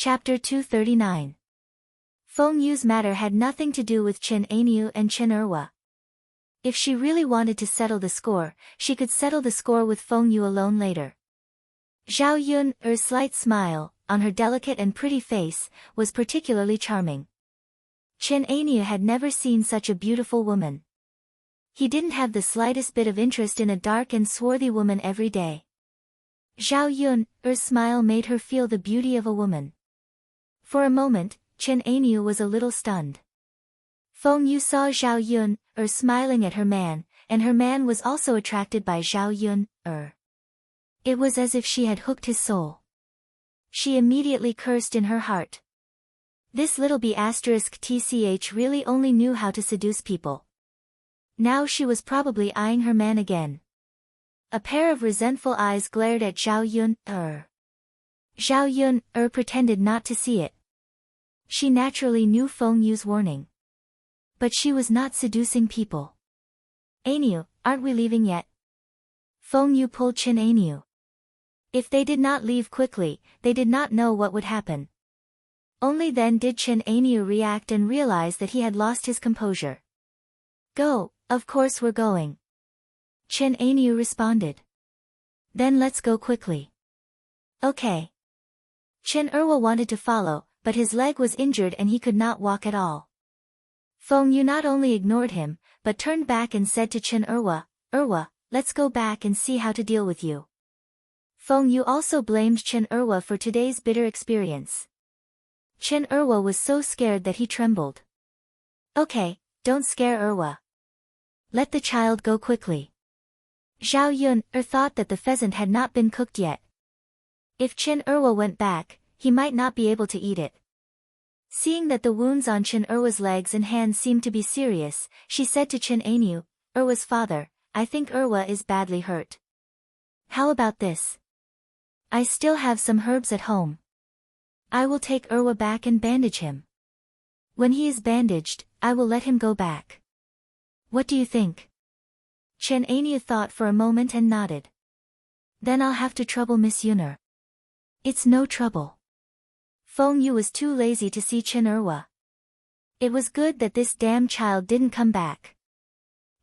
Chapter 239. Feng Yu's matter had nothing to do with Chen Ainyu and Chen Erwa. If she really wanted to settle the score, she could settle the score with Feng Yu alone later. Zhao Yun's slight smile, on her delicate and pretty face, was particularly charming. Chen Ainyu had never seen such a beautiful woman. He didn't have the slightest bit of interest in a dark and swarthy woman every day. Zhao Yun's smile made her feel the beauty of a woman. For a moment, Chen Ainyu was a little stunned. Feng Yu saw Zhao Yun smiling at her man, and her man was also attracted by Zhao Yun. It was as if she had hooked his soul. She immediately cursed in her heart. This little b*tch really only knew how to seduce people. Now she was probably eyeing her man again. A pair of resentful eyes glared at Zhao Yun. Zhao Yun pretended not to see it. She naturally knew Feng Yu's warning. But she was not seducing people. Ainyu, aren't we leaving yet? Feng Yu pulled Chen Ainyu. If they did not leave quickly, they did not know what would happen. Only then did Chen Ainyu react and realize that he had lost his composure. Go, of course we're going. Chen Ainyu responded. Then let's go quickly. Okay. Chen Erwa wanted to follow, but his leg was injured and he could not walk at all. Feng Yu not only ignored him, but turned back and said to Chen Erwa, Erwa, let's go back and see how to deal with you. Feng Yu also blamed Chen Erwa for today's bitter experience. Chen Erwa was so scared that he trembled. Okay, don't scare Erwa. Let the child go quickly. Zhao Yun thought that the pheasant had not been cooked yet. If Chen Erwa went back, he might not be able to eat it. Seeing that the wounds on Chen Erwa's legs and hands seemed to be serious, she said to Chen Ainyu, Erwa's father, I think Erwa is badly hurt. How about this? I still have some herbs at home. I will take Erwa back and bandage him. When he is bandaged, I will let him go back. What do you think? Chen Ainyu thought for a moment and nodded. Then I'll have to trouble Miss Yuner. It's no trouble. Feng Yu was too lazy to see Chen Erwa. It was good that this damn child didn't come back.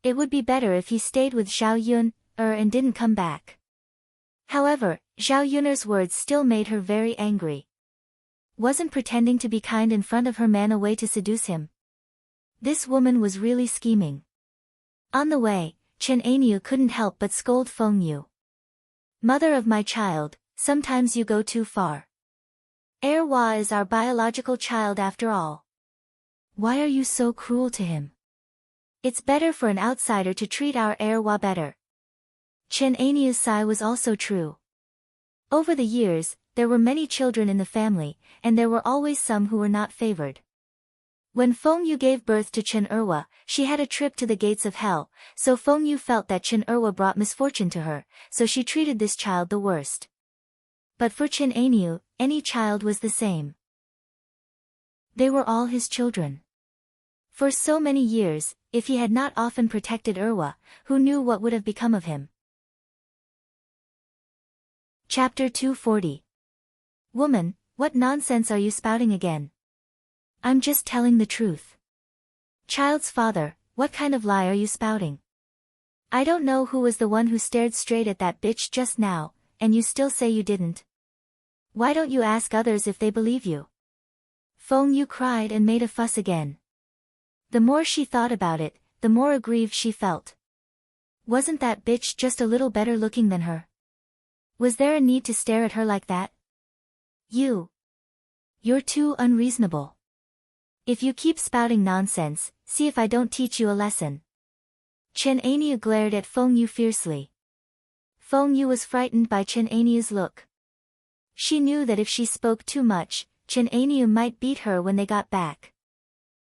It would be better if he stayed with Zhao Yun and didn't come back. However, Zhao Yun's words still made her very angry. Wasn't pretending to be kind in front of her man a way to seduce him? This woman was really scheming. On the way, Chen Ainyu couldn't help but scold Feng Yu. Mother of my child, sometimes you go too far. Erwa is our biological child after all. Why are you so cruel to him? It's better for an outsider to treat our Erwa better. Chen Ainyu's sigh was also true. Over the years, there were many children in the family, and there were always some who were not favored. When Feng Yu gave birth to Chen Erwa, she had a trip to the gates of hell, so Feng Yu felt that Chen Erwa brought misfortune to her, so she treated this child the worst. But for Chen Ainyu, any child was the same. They were all his children. For so many years, if he had not often protected Erwa, who knew what would have become of him? Chapter 240. Woman, what nonsense are you spouting again? I'm just telling the truth. Child's father, what kind of lie are you spouting? I don't know who was the one who stared straight at that bitch just now, and you still say you didn't. Why don't you ask others if they believe you? Feng Yu cried and made a fuss again. The more she thought about it, the more aggrieved she felt. Wasn't that bitch just a little better looking than her? Was there a need to stare at her like that? You're too unreasonable. If you keep spouting nonsense, see if I don't teach you a lesson. Chen Ainyu glared at Feng Yu fiercely. Feng Yu was frightened by Chen Ainyu's look. She knew that if she spoke too much, Chen Ainyu might beat her when they got back.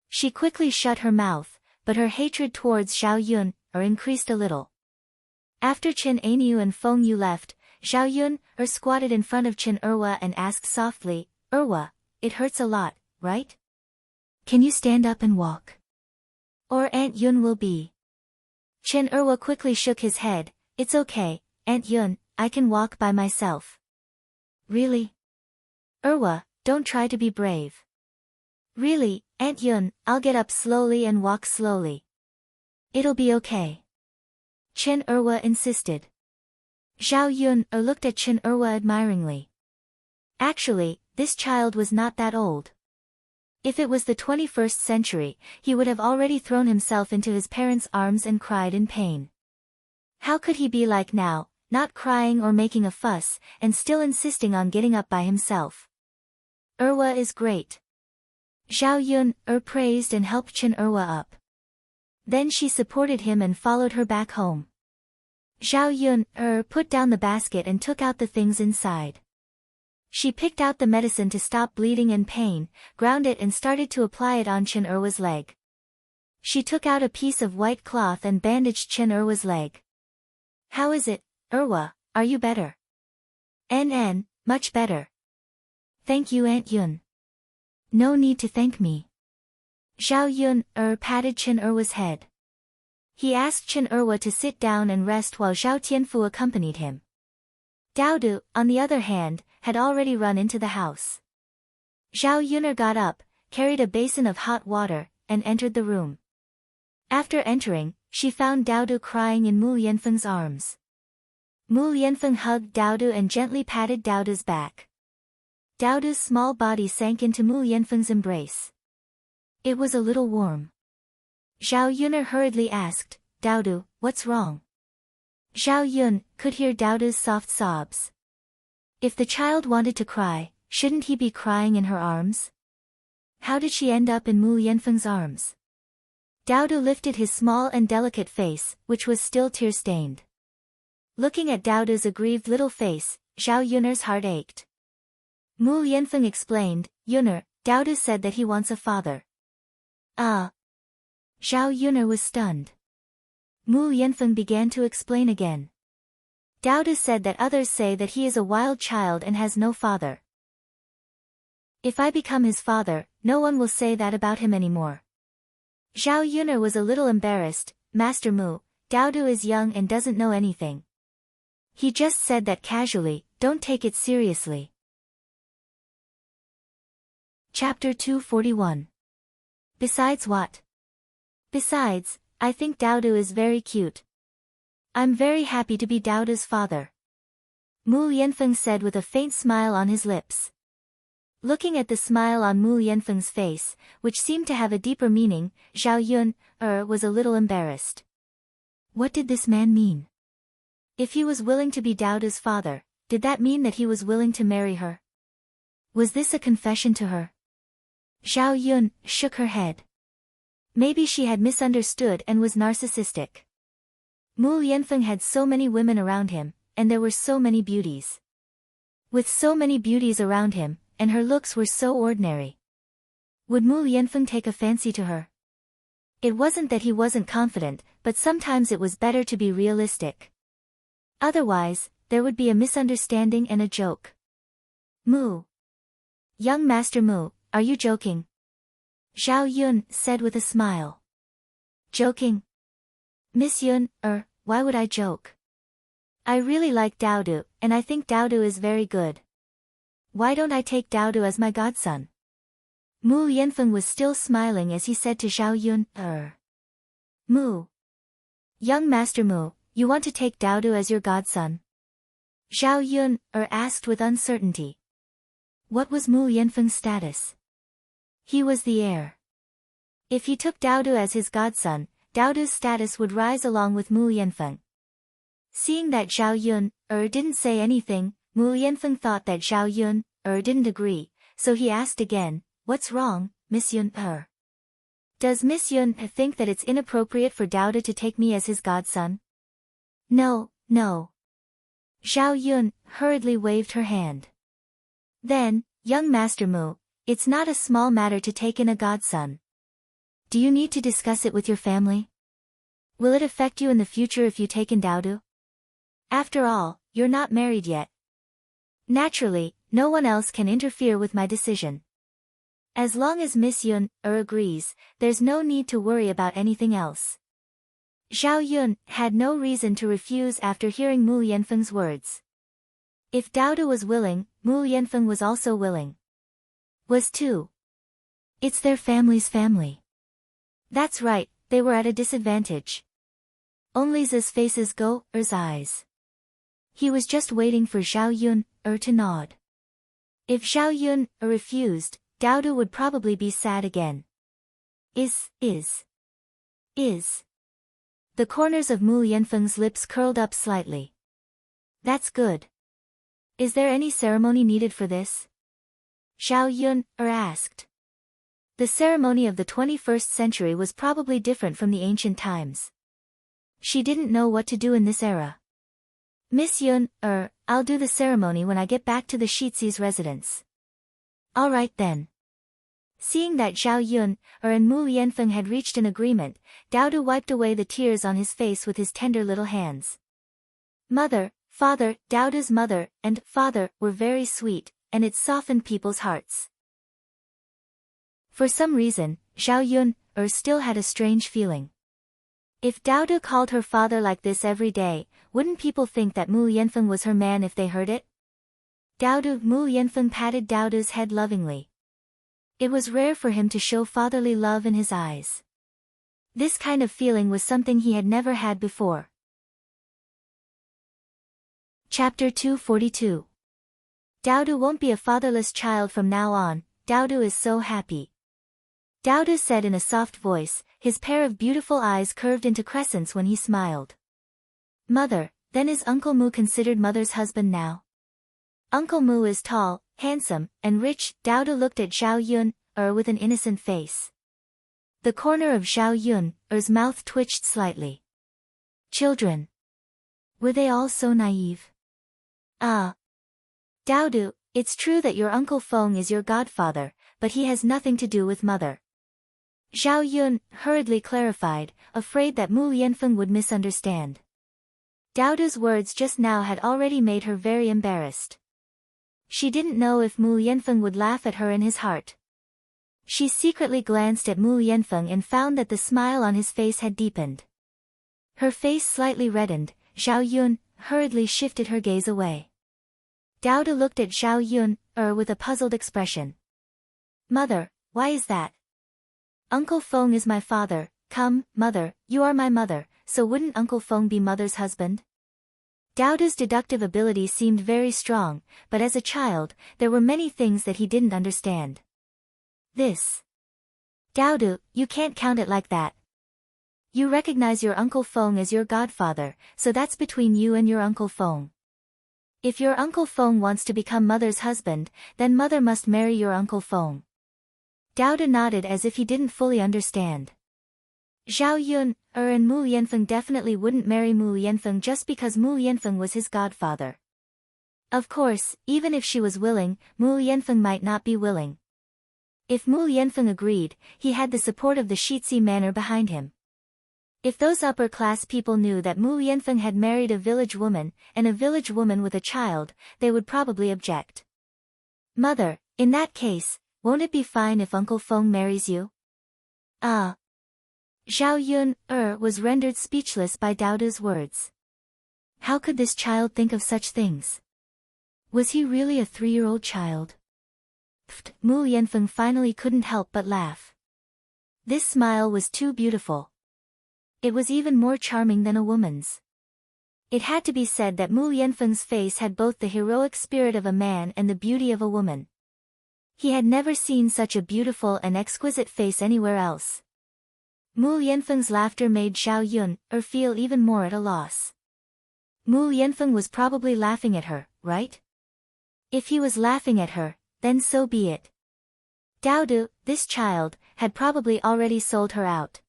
She quickly shut her mouth, but her hatred towards Zhao Yun increased a little. After Chen Ainyu and Feng Yu left, Zhao Yun squatted in front of Chen Erwa and asked softly, Erwa, it hurts a lot, right? Can you stand up and walk? Or Aunt Yun will be. Chen Erwa quickly shook his head, it's okay, Aunt Yun, I can walk by myself. Really? Erwa, don't try to be brave. Really, Aunt Yun, I'll get up slowly and walk slowly. It'll be okay. Chen Erwa insisted. Zhao Yun looked at Chen Erwa admiringly. Actually, this child was not that old. If it was the 21st century, he would have already thrown himself into his parents' arms and cried in pain. How could he be like now, not crying or making a fuss, and still insisting on getting up by himself? Erwa is great. Zhao Yun praised and helped Chen Erwa up. Then she supported him and followed her back home. Zhao Yun put down the basket and took out the things inside. She picked out the medicine to stop bleeding and pain, ground it and started to apply it on Chen Erwa's leg. She took out a piece of white cloth and bandaged Chen Erwa's leg. How is it, Erwa, are you better? Much better. Thank you, Aunt Yun. No need to thank me. Zhao Yun patted Chen Erwa's head. He asked Chen Erwa to sit down and rest while Zhao Tianfu accompanied him. Daodu, on the other hand, had already run into the house. Zhao Yun'er got up, carried a basin of hot water, and entered the room. After entering, she found Daodu crying in Mu Yanfeng's arms. Mu Yanfeng hugged Daodu and gently patted Daodu's back. Daodu's small body sank into Mu Yanfeng's embrace. It was a little warm. Zhao Yun'er hurriedly asked, Daodu, what's wrong? Zhao Yun could hear Daodu's soft sobs. If the child wanted to cry, shouldn't he be crying in her arms? How did she end up in Mu Yanfeng's arms? Daodu lifted his small and delicate face, which was still tear-stained. Looking at Daodu's aggrieved little face, Zhao Yun'er's heart ached. Mu Yanfeng explained, Yun'er, Daodu said that he wants a father. Ah. Zhao Yun'er was stunned. Mu Yanfeng began to explain again. Daodu said that others say that he is a wild child and has no father. If I become his father, no one will say that about him anymore. Zhao Yun'er was a little embarrassed. Master Mu, Daodu is young and doesn't know anything. He just said that casually, don't take it seriously. Chapter 241. Besides what? Besides, I think Daodu is very cute. I'm very happy to be Daodu's father. Mu Yanfeng said with a faint smile on his lips. Looking at the smile on Mu Yanfeng's face, which seemed to have a deeper meaning, Zhao Yun was a little embarrassed. What did this man mean? If he was willing to be Daodu's father, did that mean that he was willing to marry her? Was this a confession to her? Zhao Yun shook her head. Maybe she had misunderstood and was narcissistic. Mu Yanfeng had so many women around him, and there were so many beauties. With so many beauties around him, and her looks were so ordinary. Would Mu Yanfeng take a fancy to her? It wasn't that he wasn't confident, but sometimes it was better to be realistic. Otherwise, there would be a misunderstanding and a joke. Mu. Young Master Mu, are you joking? Zhao Yun said with a smile. Joking? Miss Yun, why would I joke? I really like Daodu, and I think Daodu is very good. Why don't I take Daodu as my godson? Mu Yanfeng was still smiling as he said to Zhao Yun, Mu. Young Master Mu, you want to take Daodu as your godson? Zhao Yun asked with uncertainty. What was Mu Yanfeng's status? He was the heir. If he took Daodu as his godson, Daodu's status would rise along with Mu Yanfeng. Seeing that Zhao Yun didn't say anything, Mu Yanfeng thought that Zhao Yun didn't agree, so he asked again, what's wrong, Miss Yun? Does Miss Yun think that it's inappropriate for Daodu to take me as his godson? No, no. Zhao Yun hurriedly waved her hand. Then, young Master Mu, it's not a small matter to take in a godson. Do you need to discuss it with your family? Will it affect you in the future if you take in Daodu? After all, you're not married yet. Naturally, no one else can interfere with my decision. As long as Miss Yun agrees, there's no need to worry about anything else. Zhao Yun had no reason to refuse after hearing Mu Yanfeng's words. If Daodu was willing, Mu Yanfeng was also willing. was too. It's their family's family. That's right, they were at a disadvantage. Only Z's faces go, Er's eyes. He was just waiting for Zhao Yun, to nod. If Zhao Yun, refused, Dowdu would probably be sad again. Is. The corners of Mu Yanfeng's lips curled up slightly. That's good. Is there any ceremony needed for this? Zhao Yun, asked. The ceremony of the 21st century was probably different from the ancient times. She didn't know what to do in this era. Miss Yun, I'll do the ceremony when I get back to the Shizi's residence. All right then. Seeing that Zhao Yun, and Mu Yanfeng had reached an agreement, Dowdu wiped away the tears on his face with his tender little hands. Mother, father, Dowdu's mother, and father were very sweet, and it softened people's hearts. For some reason, Zhao Yun, still had a strange feeling. If Dowdu called her father like this every day, wouldn't people think that Mu Yanfeng was her man if they heard it? Mu Yanfeng patted Dowdu's head lovingly. It was rare for him to show fatherly love in his eyes. This kind of feeling was something he had never had before. Chapter 242. Dowdu won't be a fatherless child from now on, Dowdu is so happy. Dowdu said in a soft voice, his pair of beautiful eyes curved into crescents when he smiled. Mother, then is Uncle Mu considered mother's husband now? Uncle Mu is tall, handsome, and rich. Dowdu looked at Zhao Yun, with an innocent face. The corner of Zhao Yun's mouth twitched slightly. Children. Were they all so naive? Dowdu, it's true that your Uncle Feng is your godfather, but he has nothing to do with mother. Zhao Yun hurriedly clarified, afraid that Mu Yanfeng would misunderstand. Dowdu's words just now had already made her very embarrassed. She didn't know if Mu Yanfeng would laugh at her in his heart. She secretly glanced at Mu Yanfeng and found that the smile on his face had deepened. Her face slightly reddened. Zhao Yun hurriedly shifted her gaze away. Dowdu looked at Zhao Yun, with a puzzled expression. Mother, why is that? Uncle Feng is my father. Come, mother, you are my mother, so wouldn't Uncle Feng be mother's husband? Dowdu's deductive ability seemed very strong, but as a child, there were many things that he didn't understand. This. Dowdu, you can't count it like that. You recognize your Uncle Feng as your godfather, so that's between you and your Uncle Feng. If your Uncle Feng wants to become mother's husband, then mother must marry your Uncle Feng. Dowdu nodded as if he didn't fully understand. Zhao Yun, and Mu Yanfeng definitely wouldn't marry Mu Yanfeng just because Mu Yanfeng was his godfather. Of course, even if she was willing, Mu Yanfeng might not be willing. If Mu Yanfeng agreed, he had the support of the Shizi manor behind him. If those upper-class people knew that Mu Yanfeng had married a village woman, and a village woman with a child, they would probably object. Mother, in that case, won't it be fine if Uncle Feng marries you? Zhao Yun, was rendered speechless by Dowdu's words. How could this child think of such things? Was he really a 3-year-old child? Mu Yanfeng finally couldn't help but laugh. This smile was too beautiful. It was even more charming than a woman's. It had to be said that Mu Yanfeng's face had both the heroic spirit of a man and the beauty of a woman. He had never seen such a beautiful and exquisite face anywhere else. Mu Yanfeng's laughter made Zhao Yun, feel even more at a loss. Mu Yanfeng was probably laughing at her, right? If he was laughing at her, then so be it. Dowdu, this child, had probably already sold her out.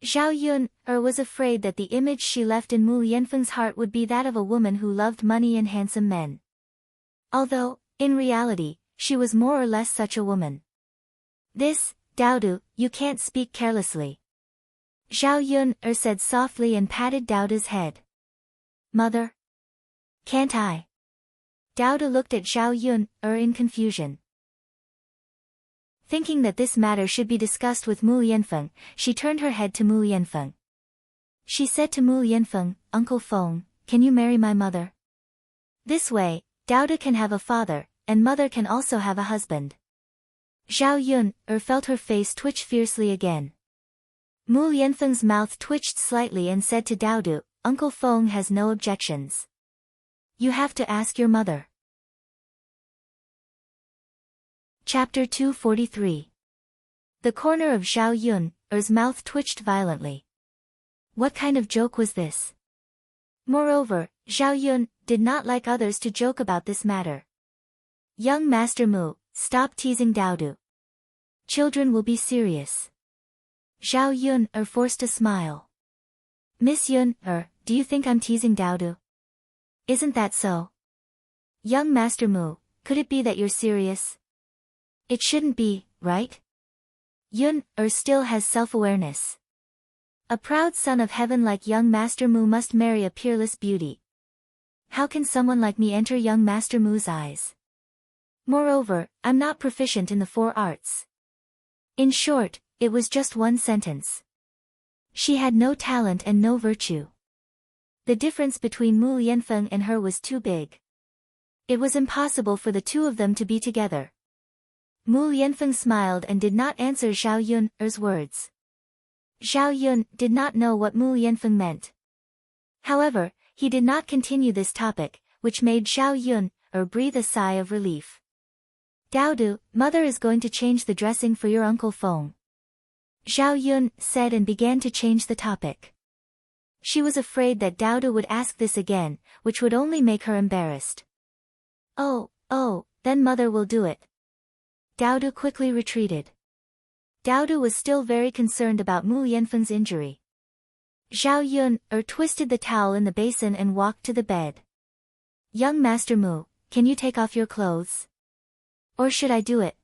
Zhao Yun, was afraid that the image she left in Mu Yanfeng's heart would be that of a woman who loved money and handsome men. Although, in reality, she was more or less such a woman. This, Dowdu, you can't speak carelessly. Zhao Yun, said softly and patted Dowdu's head. Mother? Can't I? Dowdu looked at Zhao Yun, in confusion. Thinking that this matter should be discussed with Mu Yanfeng, she turned her head to Mu Yanfeng. She said to Mu Yanfeng, Uncle Feng, can you marry my mother? This way, Dowdu can have a father, and mother can also have a husband. Zhao Yun felt her face twitch fiercely again. Mu Yanfeng's mouth twitched slightly and said to Daodu, Uncle Feng has no objections. You have to ask your mother. Chapter 243. The corner of Zhao Yun's mouth twitched violently. What kind of joke was this? Moreover, Zhao Yun did not like others to joke about this matter. Young Master Mu, stop teasing Daodu. Children will be serious. Zhao Yun forced a smile. Miss Yun, do you think I'm teasing Daodu? Isn't that so? Young Master Mu, could it be that you're serious? It shouldn't be, right? Yun still has self-awareness. A proud son of heaven like young Master Mu must marry a peerless beauty. How can someone like me enter young Master Mu's eyes? Moreover, I'm not proficient in the 4 arts. In short, it was just one sentence. She had no talent and no virtue. The difference between Mu Yanfeng and her was too big. It was impossible for the two of them to be together. Mu Yanfeng smiled and did not answer Zhao Yun's words. Zhao Yun did not know what Mu Yanfeng meant. However, he did not continue this topic, which made Zhao Yun breathe a sigh of relief. Daodu, mother is going to change the dressing for your Uncle Feng. Zhao Yun said and began to change the topic. She was afraid that Daodu would ask this again, which would only make her embarrassed. Oh, then mother will do it. Daodu quickly retreated. Daodu was still very concerned about Mu Yanfeng's injury. Zhao Yun twisted the towel in the basin and walked to the bed. Young Master Mu, can you take off your clothes? Or should I do it?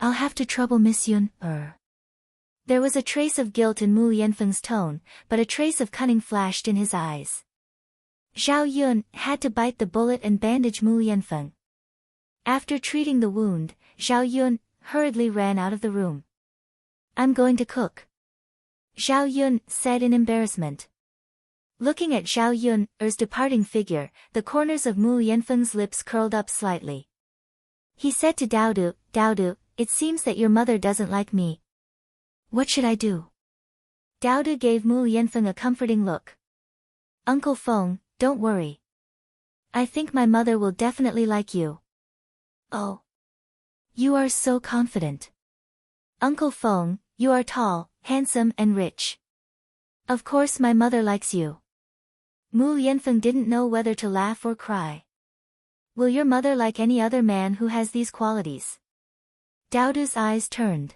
I'll have to trouble Miss Yun. There was a trace of guilt in Mu Yanfeng's tone, but a trace of cunning flashed in his eyes. Zhao Yun had to bite the bullet and bandage Mu Yanfeng. After treating the wound, Zhao Yun hurriedly ran out of the room. I'm going to cook. Zhao Yun said in embarrassment. Looking at Zhao Yun's departing figure, the corners of Mu Yanfeng's lips curled up slightly. He said to Daodu, it seems that your mother doesn't like me. What should I do? Daodu gave Mu Yanfeng a comforting look. Uncle Feng, don't worry. I think my mother will definitely like you. Oh. You are so confident. Uncle Feng, you are tall, handsome and rich. Of course my mother likes you. Mu Yanfeng didn't know whether to laugh or cry. Will your mother like any other man who has these qualities? Daodu's eyes turned.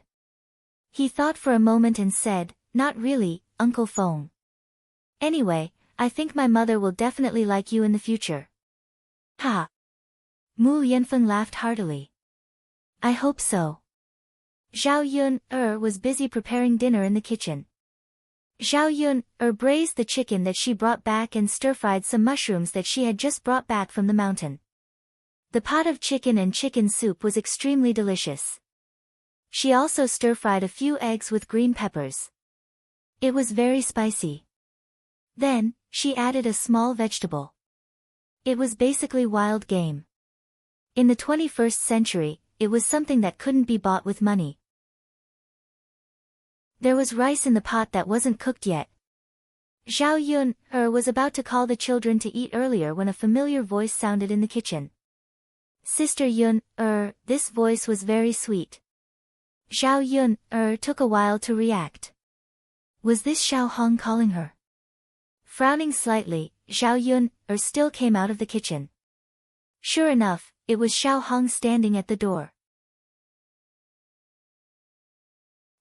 He thought for a moment and said, not really, Uncle Feng. Anyway, I think my mother will definitely like you in the future. Ha! Mu Yanfeng laughed heartily. I hope so. Zhao Yun was busy preparing dinner in the kitchen. Zhao Yun braised the chicken that she brought back and stir-fried some mushrooms that she had just brought back from the mountain. The pot of chicken and chicken soup was extremely delicious. She also stir-fried a few eggs with green peppers. It was very spicy. Then, she added a small vegetable. It was basically wild game. In the 21st century, it was something that couldn't be bought with money. There was rice in the pot that wasn't cooked yet. Zhao Yun was about to call the children to eat earlier when a familiar voice sounded in the kitchen. Sister Yun, this voice was very sweet. Zhao Yun took a while to react. Was this Xiao Hong calling her? Frowning slightly, Zhao Yun still came out of the kitchen. Sure enough, it was Xiao Hong standing at the door.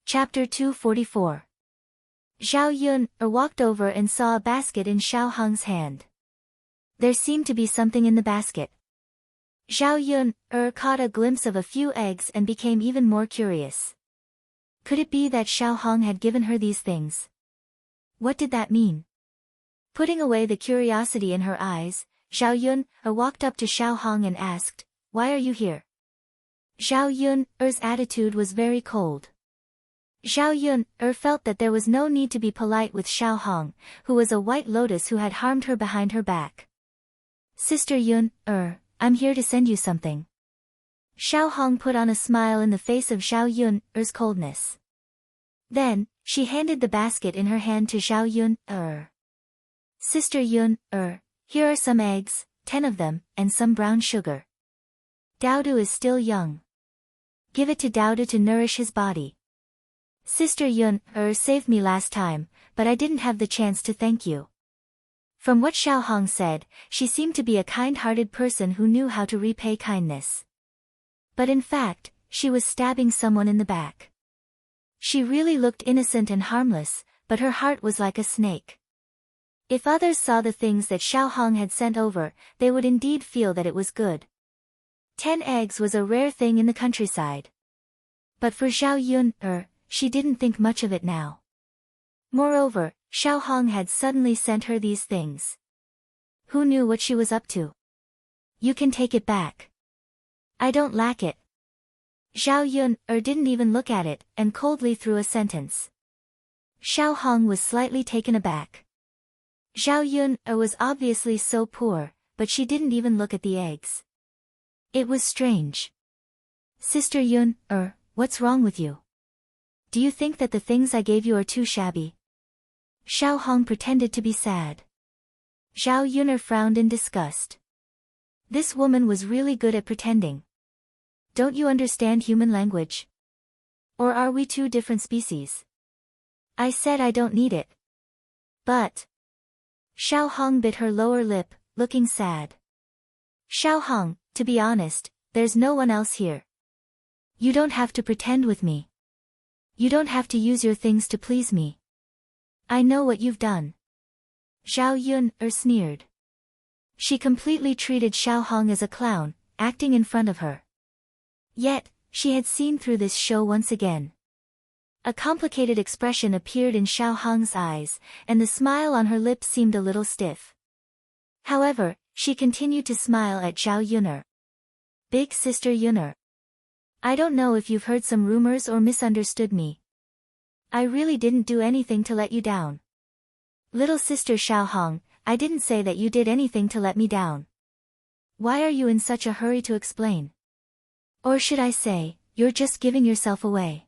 Chapter 244. Zhao Yun walked over and saw a basket in Xiao Hong's hand. There seemed to be something in the basket. Zhao Yun caught a glimpse of a few eggs and became even more curious. Could it be that Xiao Hong had given her these things? What did that mean? Putting away the curiosity in her eyes, Zhao Yun walked up to Xiao Hong and asked, "Why are you here?" Zhao Yun's attitude was very cold. Zhao Yun felt that there was no need to be polite with Xiao Hong, who was a white lotus who had harmed her behind her back. Sister Yun, I'm here to send you something. Xiao Hong put on a smile in the face of Zhao Yun's coldness. Then, she handed the basket in her hand to Zhao Yun. Sister Yun, here are some eggs, 10 of them, and some brown sugar. Daodu is still young. Give it to Daodu to nourish his body. Sister Yun, saved me last time, but I didn't have the chance to thank you. From what Xiao Hong said, she seemed to be a kind-hearted person who knew how to repay kindness. But in fact, she was stabbing someone in the back. She really looked innocent and harmless, but her heart was like a snake. If others saw the things that Xiao Hong had sent over, they would indeed feel that it was good. 10 eggs was a rare thing in the countryside. But for Zhao Yun, she didn't think much of it now. Moreover, Xiao Hong had suddenly sent her these things. Who knew what she was up to? You can take it back. I don't lack it. Zhao Yun didn't even look at it, and coldly threw a sentence. Xiao Hong was slightly taken aback. Zhao Yun was obviously so poor, but she didn't even look at the eggs. It was strange. Sister Yun, what's wrong with you? Do you think that the things I gave you are too shabby? Xiao Hong pretended to be sad. Zhao Yun frowned in disgust. This woman was really good at pretending. Don't you understand human language? Or are we two different species? I said I don't need it. But... Xiao Hong bit her lower lip, looking sad. Xiao Hong, to be honest, there's no one else here. You don't have to pretend with me. You don't have to use your things to please me. I know what you've done. Zhao Yun sneered. She completely treated Xiao Hong as a clown, acting in front of her. Yet, she had seen through this show once again. A complicated expression appeared in Xiao Hong's eyes, and the smile on her lips seemed a little stiff. However, she continued to smile at Zhao Yun. Big Sister Yun. I don't know if you've heard some rumors or misunderstood me. I really didn't do anything to let you down. Little Sister Xiao Hong, I didn't say that you did anything to let me down. Why are you in such a hurry to explain? Or should I say, you're just giving yourself away.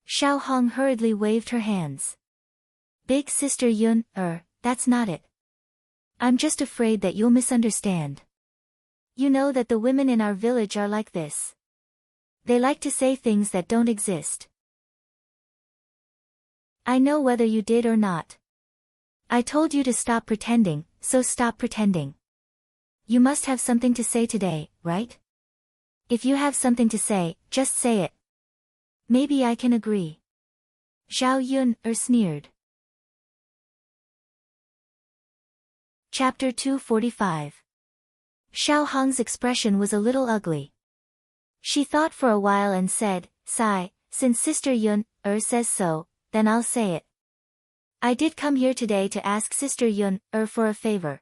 Xiao Hong hurriedly waved her hands. Big Sister Yun, that's not it. I'm just afraid that you'll misunderstand. You know that the women in our village are like this. They like to say things that don't exist. I know whether you did or not. I told you to stop pretending, so stop pretending. You must have something to say today, right? If you have something to say, just say it. Maybe I can agree. Zhao Yun sneered. Chapter 245. Xiao Hong's expression was a little ugly. She thought for a while and said, sigh, since Sister Yun says so, then I'll say it. I did come here today to ask Sister Yun for a favor.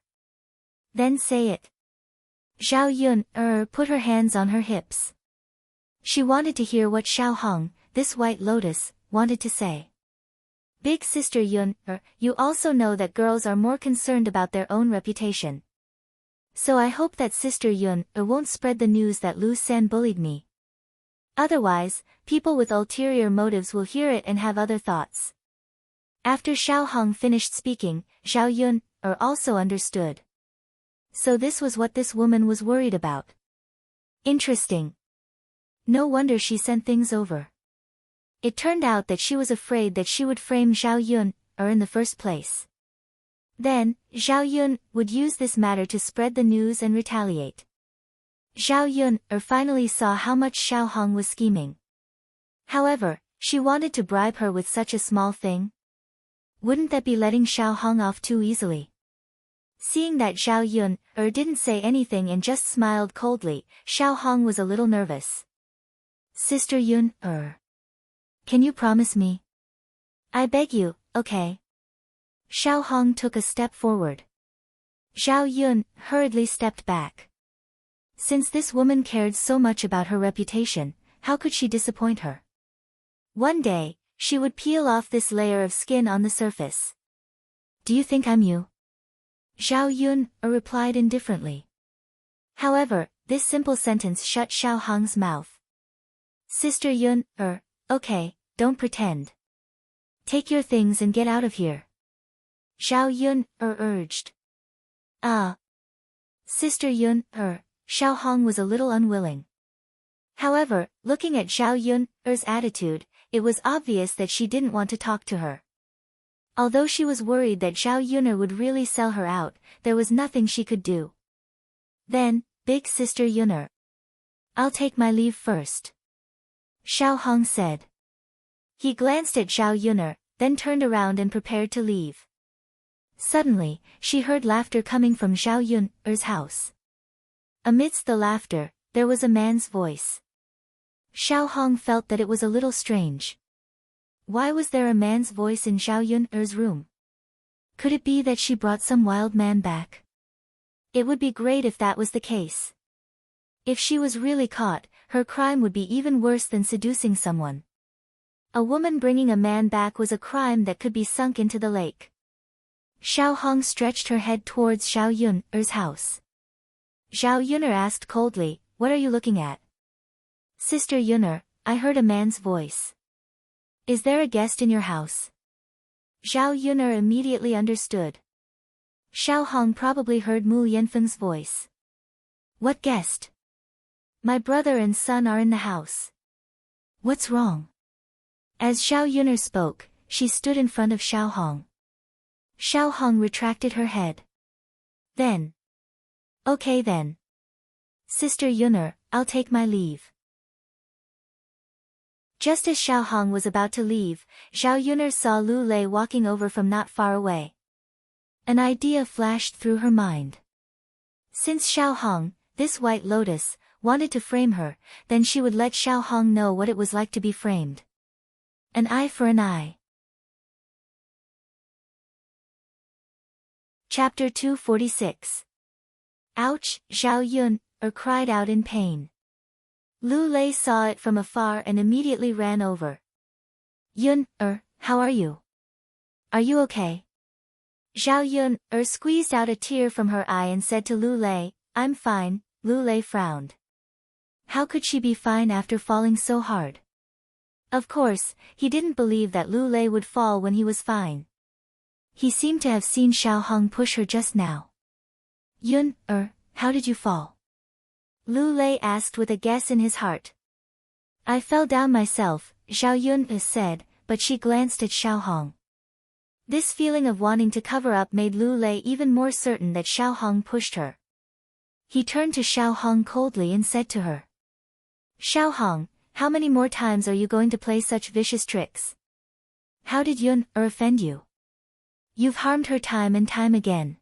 Then say it. Zhao Yun put her hands on her hips. She wanted to hear what Xiao Hong, this white lotus, wanted to say. Big Sister Yun, you also know that girls are more concerned about their own reputation. So I hope that Sister Yun won't spread the news that Lu San bullied me. Otherwise, people with ulterior motives will hear it and have other thoughts. After Xiao Hong finished speaking, Zhao Yun also understood. So this was what this woman was worried about. Interesting. No wonder she sent things over. It turned out that she was afraid that she would frame Zhao Yun in the first place. Then, Zhao Yun would use this matter to spread the news and retaliate. Zhao Yun finally saw how much Xiao Hong was scheming. However, she wanted to bribe her with such a small thing. Wouldn't that be letting Xiao Hong off too easily? Seeing that Zhao Yun didn't say anything and just smiled coldly, Xiao Hong was a little nervous. Sister Yun, can you promise me? I beg you, okay? Xiao Hong took a step forward. Zhao Yun hurriedly stepped back. Since this woman cared so much about her reputation, how could she disappoint her? One day, she would peel off this layer of skin on the surface. Do you think I'm you? Zhao Yun replied indifferently. However, this simple sentence shut Xiao Hong's mouth. Sister Yun, okay, don't pretend. Take your things and get out of here. Xiao Yun, urged. Sister Yun, Xiao Hong was a little unwilling. However, looking at Xiao Yun's attitude, it was obvious that she didn't want to talk to her. Although she was worried that Xiao Yun would really sell her out, there was nothing she could do. Then, big sister Yun, I'll take my leave first. Xiao Hong said. He glanced at Xiao Yun, then turned around and prepared to leave. Suddenly, she heard laughter coming from Xiao Yun's house. Amidst the laughter, there was a man's voice. Xiao Hong felt that it was a little strange. Why was there a man's voice in Xiao Yun's room? Could it be that she brought some wild man back? It would be great if that was the case. If she was really caught, her crime would be even worse than seducing someone. A woman bringing a man back was a crime that could be sunk into the lake. Xiao Hong stretched her head towards Xiao Yun's house. Xiao Yun asked coldly, "What are you looking at?" "Sister Yun, I heard a man's voice." "Is there a guest in your house?" Xiao Yun immediately understood. Xiao Hong probably heard Mu Yanfeng's voice. "What guest?" "My brother and son are in the house." "What's wrong?" As Xiao Yun spoke, she stood in front of Xiao Hong. Xiao Hong retracted her head. Then. "Okay then. Sister Yun, I'll take my leave." Just as Xiao Hong was about to leave, Xiao Yun saw Lu Lei walking over from not far away. An idea flashed through her mind. Since Xiao Hong, this white lotus, wanted to frame her, then she would let Xiao Hong know what it was like to be framed. An eye for an eye. Chapter 246. Ouch, Xiao Yun cried out in pain. Lu Lei saw it from afar and immediately ran over. "Yun, how are you? Are you okay?" Xiao Yun squeezed out a tear from her eye and said to Lu Lei, "I'm fine." Lu Lei frowned. How could she be fine after falling so hard? Of course, he didn't believe that Lu Lei would fall when he was fine. He seemed to have seen Xiao Hong push her just now. "Yun, how did you fall?" Lu Lei asked with a guess in his heart. "I fell down myself," Xiao Yun said, but she glanced at Xiao Hong. This feeling of wanting to cover up made Lu Lei even more certain that Xiao Hong pushed her. He turned to Xiao Hong coldly and said to her. "Xiao Hong, how many more times are you going to play such vicious tricks? How did Yun offend you? You've harmed her time and time again.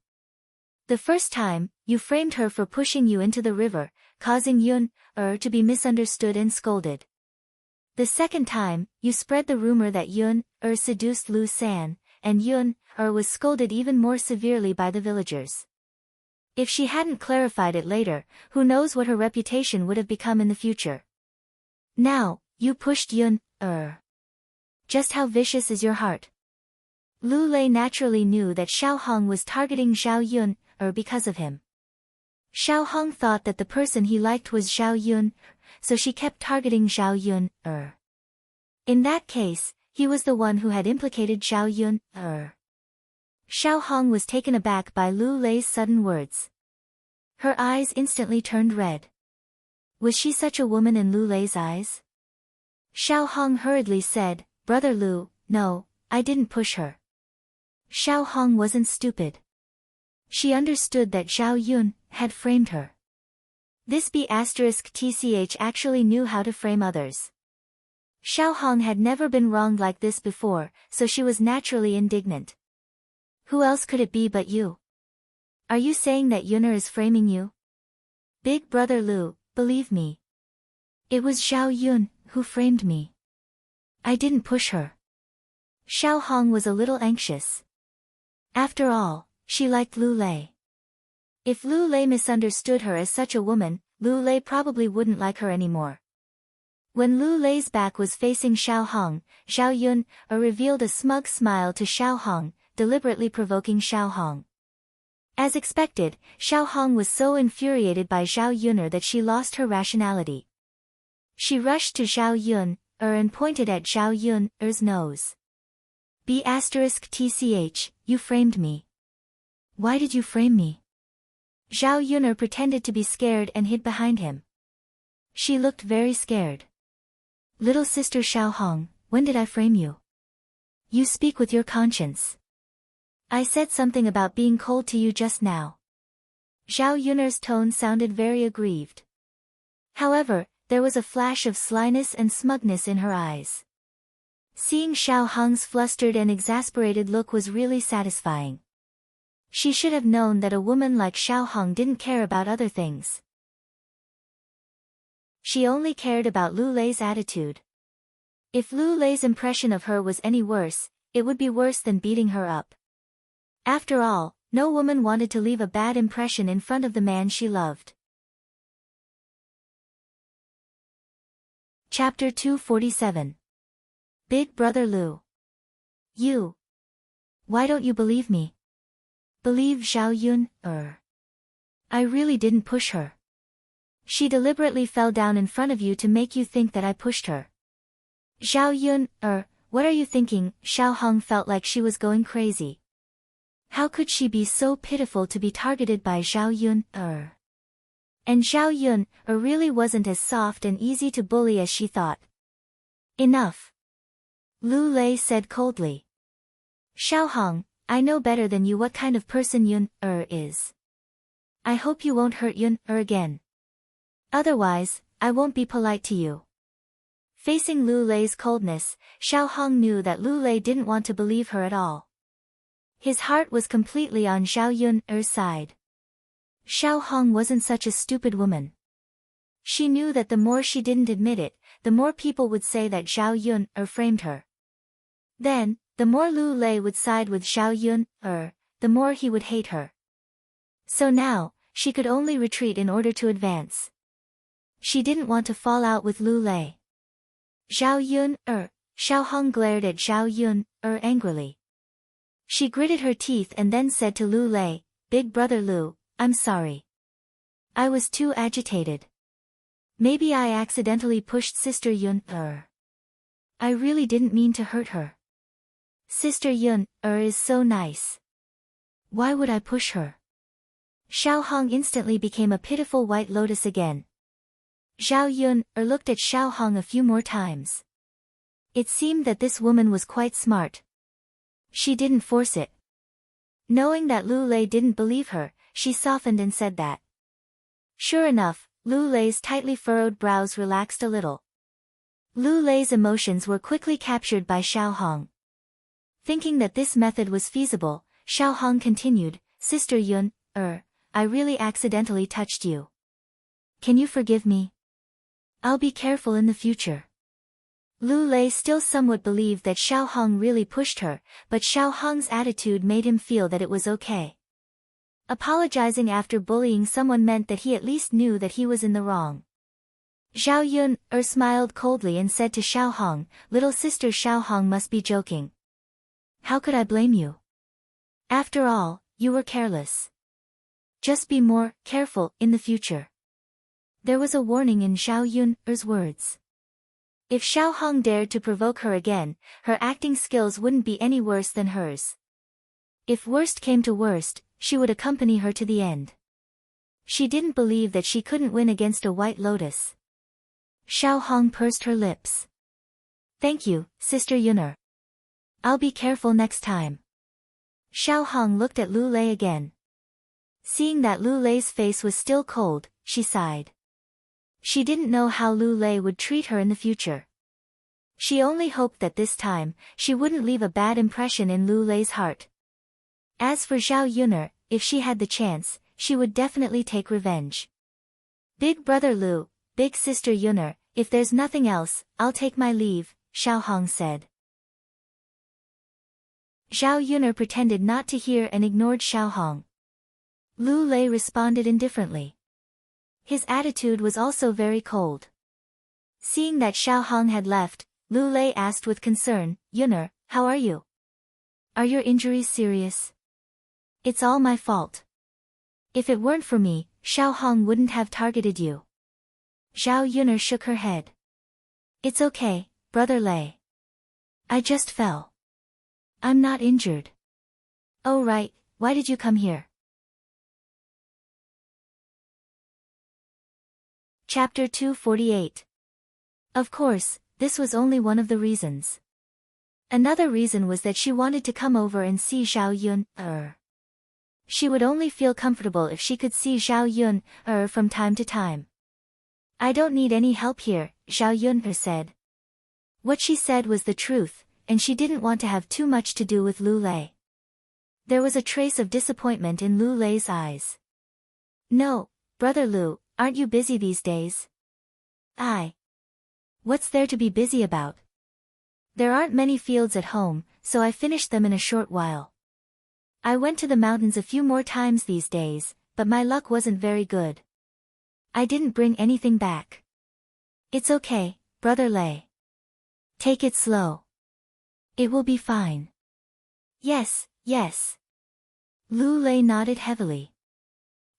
The first time, you framed her for pushing you into the river, causing Yun to be misunderstood and scolded. The second time, you spread the rumor that Yun seduced Lu San, and Yun was scolded even more severely by the villagers. If she hadn't clarified it later, who knows what her reputation would have become in the future. Now, you pushed Yun, Just how vicious is your heart?" Lu Lei naturally knew that Xiao Hong was targeting Xiao Yun, because of him. Xiao Hong thought that the person he liked was Xiao Yun, so she kept targeting Xiao Yun, In that case, he was the one who had implicated Xiao Yun, Xiao Hong was taken aback by Lu Lei's sudden words. Her eyes instantly turned red. Was she such a woman in Lu Lei's eyes? Xiao Hong hurriedly said, "Brother Lu, no, I didn't push her." Xiao Hong wasn't stupid. She understood that Xiao Yun had framed her. This B***TCH actually knew how to frame others. Xiao Hong had never been wronged like this before, so she was naturally indignant. "Who else could it be but you? Are you saying that Yun is framing you?" "Big brother Lu, believe me. It was Xiao Yun who framed me. I didn't push her." Xiao Hong was a little anxious. After all, she liked Lu Lei. If Lu Lei misunderstood her as such a woman, Lu Lei probably wouldn't like her anymore. When Lu Lei's back was facing Xiao Hong, Xiao Yun revealed a smug smile to Xiao Hong, deliberately provoking Xiao Hong. As expected, Xiao Hong was so infuriated by Zhao Yun'er that she lost her rationality. She rushed to Zhao Yun'er and pointed at Zhao Yun'er's nose. B***tch, you framed me. Why did you frame me? Zhao Yun'er pretended to be scared and hid behind him. She looked very scared. Little sister Xiao Hong, when did I frame you? You speak with your conscience. I said something about being cold to you just now. Zhao Yun'er's tone sounded very aggrieved. However, there was a flash of slyness and smugness in her eyes. Seeing Xiao Hong's flustered and exasperated look was really satisfying. She should have known that a woman like Xiao Hong didn't care about other things. She only cared about Lu Lei's attitude. If Lu Lei's impression of her was any worse, it would be worse than beating her up. After all, no woman wanted to leave a bad impression in front of the man she loved. Chapter 247. Big Brother Lu. You. Why don't you believe me? Believe Zhao Yun'er. I really didn't push her. She deliberately fell down in front of you to make you think that I pushed her. Zhao Yun'er, what are you thinking? Xiao Hong felt like she was going crazy. How could she be so pitiful to be targeted by Zhao Yun'er? And Zhao Yun'er really wasn't as soft and easy to bully as she thought. Enough. Lu Lei said coldly. Xiao Hong, I know better than you what kind of person Yun'er is. I hope you won't hurt Yun'er again. Otherwise, I won't be polite to you. Facing Lu Lei's coldness, Xiao Hong knew that Lu Lei didn't want to believe her at all. His heart was completely on Zhao Yun'er's side. Xiao Hong wasn't such a stupid woman. She knew that the more she didn't admit it, the more people would say that Zhao Yun'er framed her. Then, the more Lu Lei would side with Zhao Yun'er, the more he would hate her. So now, she could only retreat in order to advance. She didn't want to fall out with Lu Lei. Zhao Yun'er, Xiao Hong glared at Zhao Yun'er angrily. She gritted her teeth and then said to Lu Lei, Big Brother Lu, I'm sorry. I was too agitated. Maybe I accidentally pushed Sister Yun'er. I really didn't mean to hurt her. Sister Yun'er is so nice. Why would I push her? Xiao Hong instantly became a pitiful white lotus again. Zhao Yun'er looked at Xiao Hong a few more times. It seemed that this woman was quite smart. She didn't force it. Knowing that Lu Lei didn't believe her, she softened and said that. Sure enough, Lu Lei's tightly furrowed brows relaxed a little. Lu Lei's emotions were quickly captured by Xiao Hong. Thinking that this method was feasible, Xiao Hong continued, Sister Yun'er, I really accidentally touched you. Can you forgive me? I'll be careful in the future. Lu Lei still somewhat believed that Xiao Hong really pushed her, but Xiao Hong's attitude made him feel that it was okay. Apologizing after bullying someone meant that he at least knew that he was in the wrong. Zhao Yun'er smiled coldly and said to Xiao Hong, Little sister Xiao Hong must be joking. How could I blame you? After all, you were careless. Just be more careful in the future. There was a warning in Zhao Yun'er's words. If Xiao Hong dared to provoke her again, her acting skills wouldn't be any worse than hers. If worst came to worst, she would accompany her to the end. She didn't believe that she couldn't win against a white lotus. Xiao Hong pursed her lips. Thank you, Sister Yun'er. I'll be careful next time. Xiao Hong looked at Lu Lei again. Seeing that Lu Lei's face was still cold, she sighed. She didn't know how Lu Lei would treat her in the future. She only hoped that this time, she wouldn't leave a bad impression in Lu Lei's heart. As for Zhao Yun'er, if she had the chance, she would definitely take revenge. Big Brother Lu, Big Sister Yun'er, if there's nothing else, I'll take my leave, Xiao Hong said. Zhao Yun'er pretended not to hear and ignored Xiao Hong. Lu Lei responded indifferently. His attitude was also very cold. Seeing that Xiao Hong had left, Lu Lei asked with concern, Yun'er, how are you? Are your injuries serious? It's all my fault. If it weren't for me, Xiao Hong wouldn't have targeted you. Zhao Yuner shook her head. It's okay, Brother Lei. I just fell. I'm not injured. Oh right, why did you come here? Chapter 248. Of course, this was only one of the reasons. Another reason was that she wanted to come over and see Zhao Yun. She would only feel comfortable if she could see Zhao Yun from time to time. I don't need any help here, Zhao Yun said. What she said was the truth, and she didn't want to have too much to do with Lu Lei. There was a trace of disappointment in Lu Lei's eyes. No, Brother Lu, aren't you busy these days? What's there to be busy about? There aren't many fields at home, so I finished them in a short while. I went to the mountains a few more times these days, but my luck wasn't very good. I didn't bring anything back. It's okay, Brother Lei. Take it slow. It will be fine. Yes, yes. Lu Lei nodded heavily.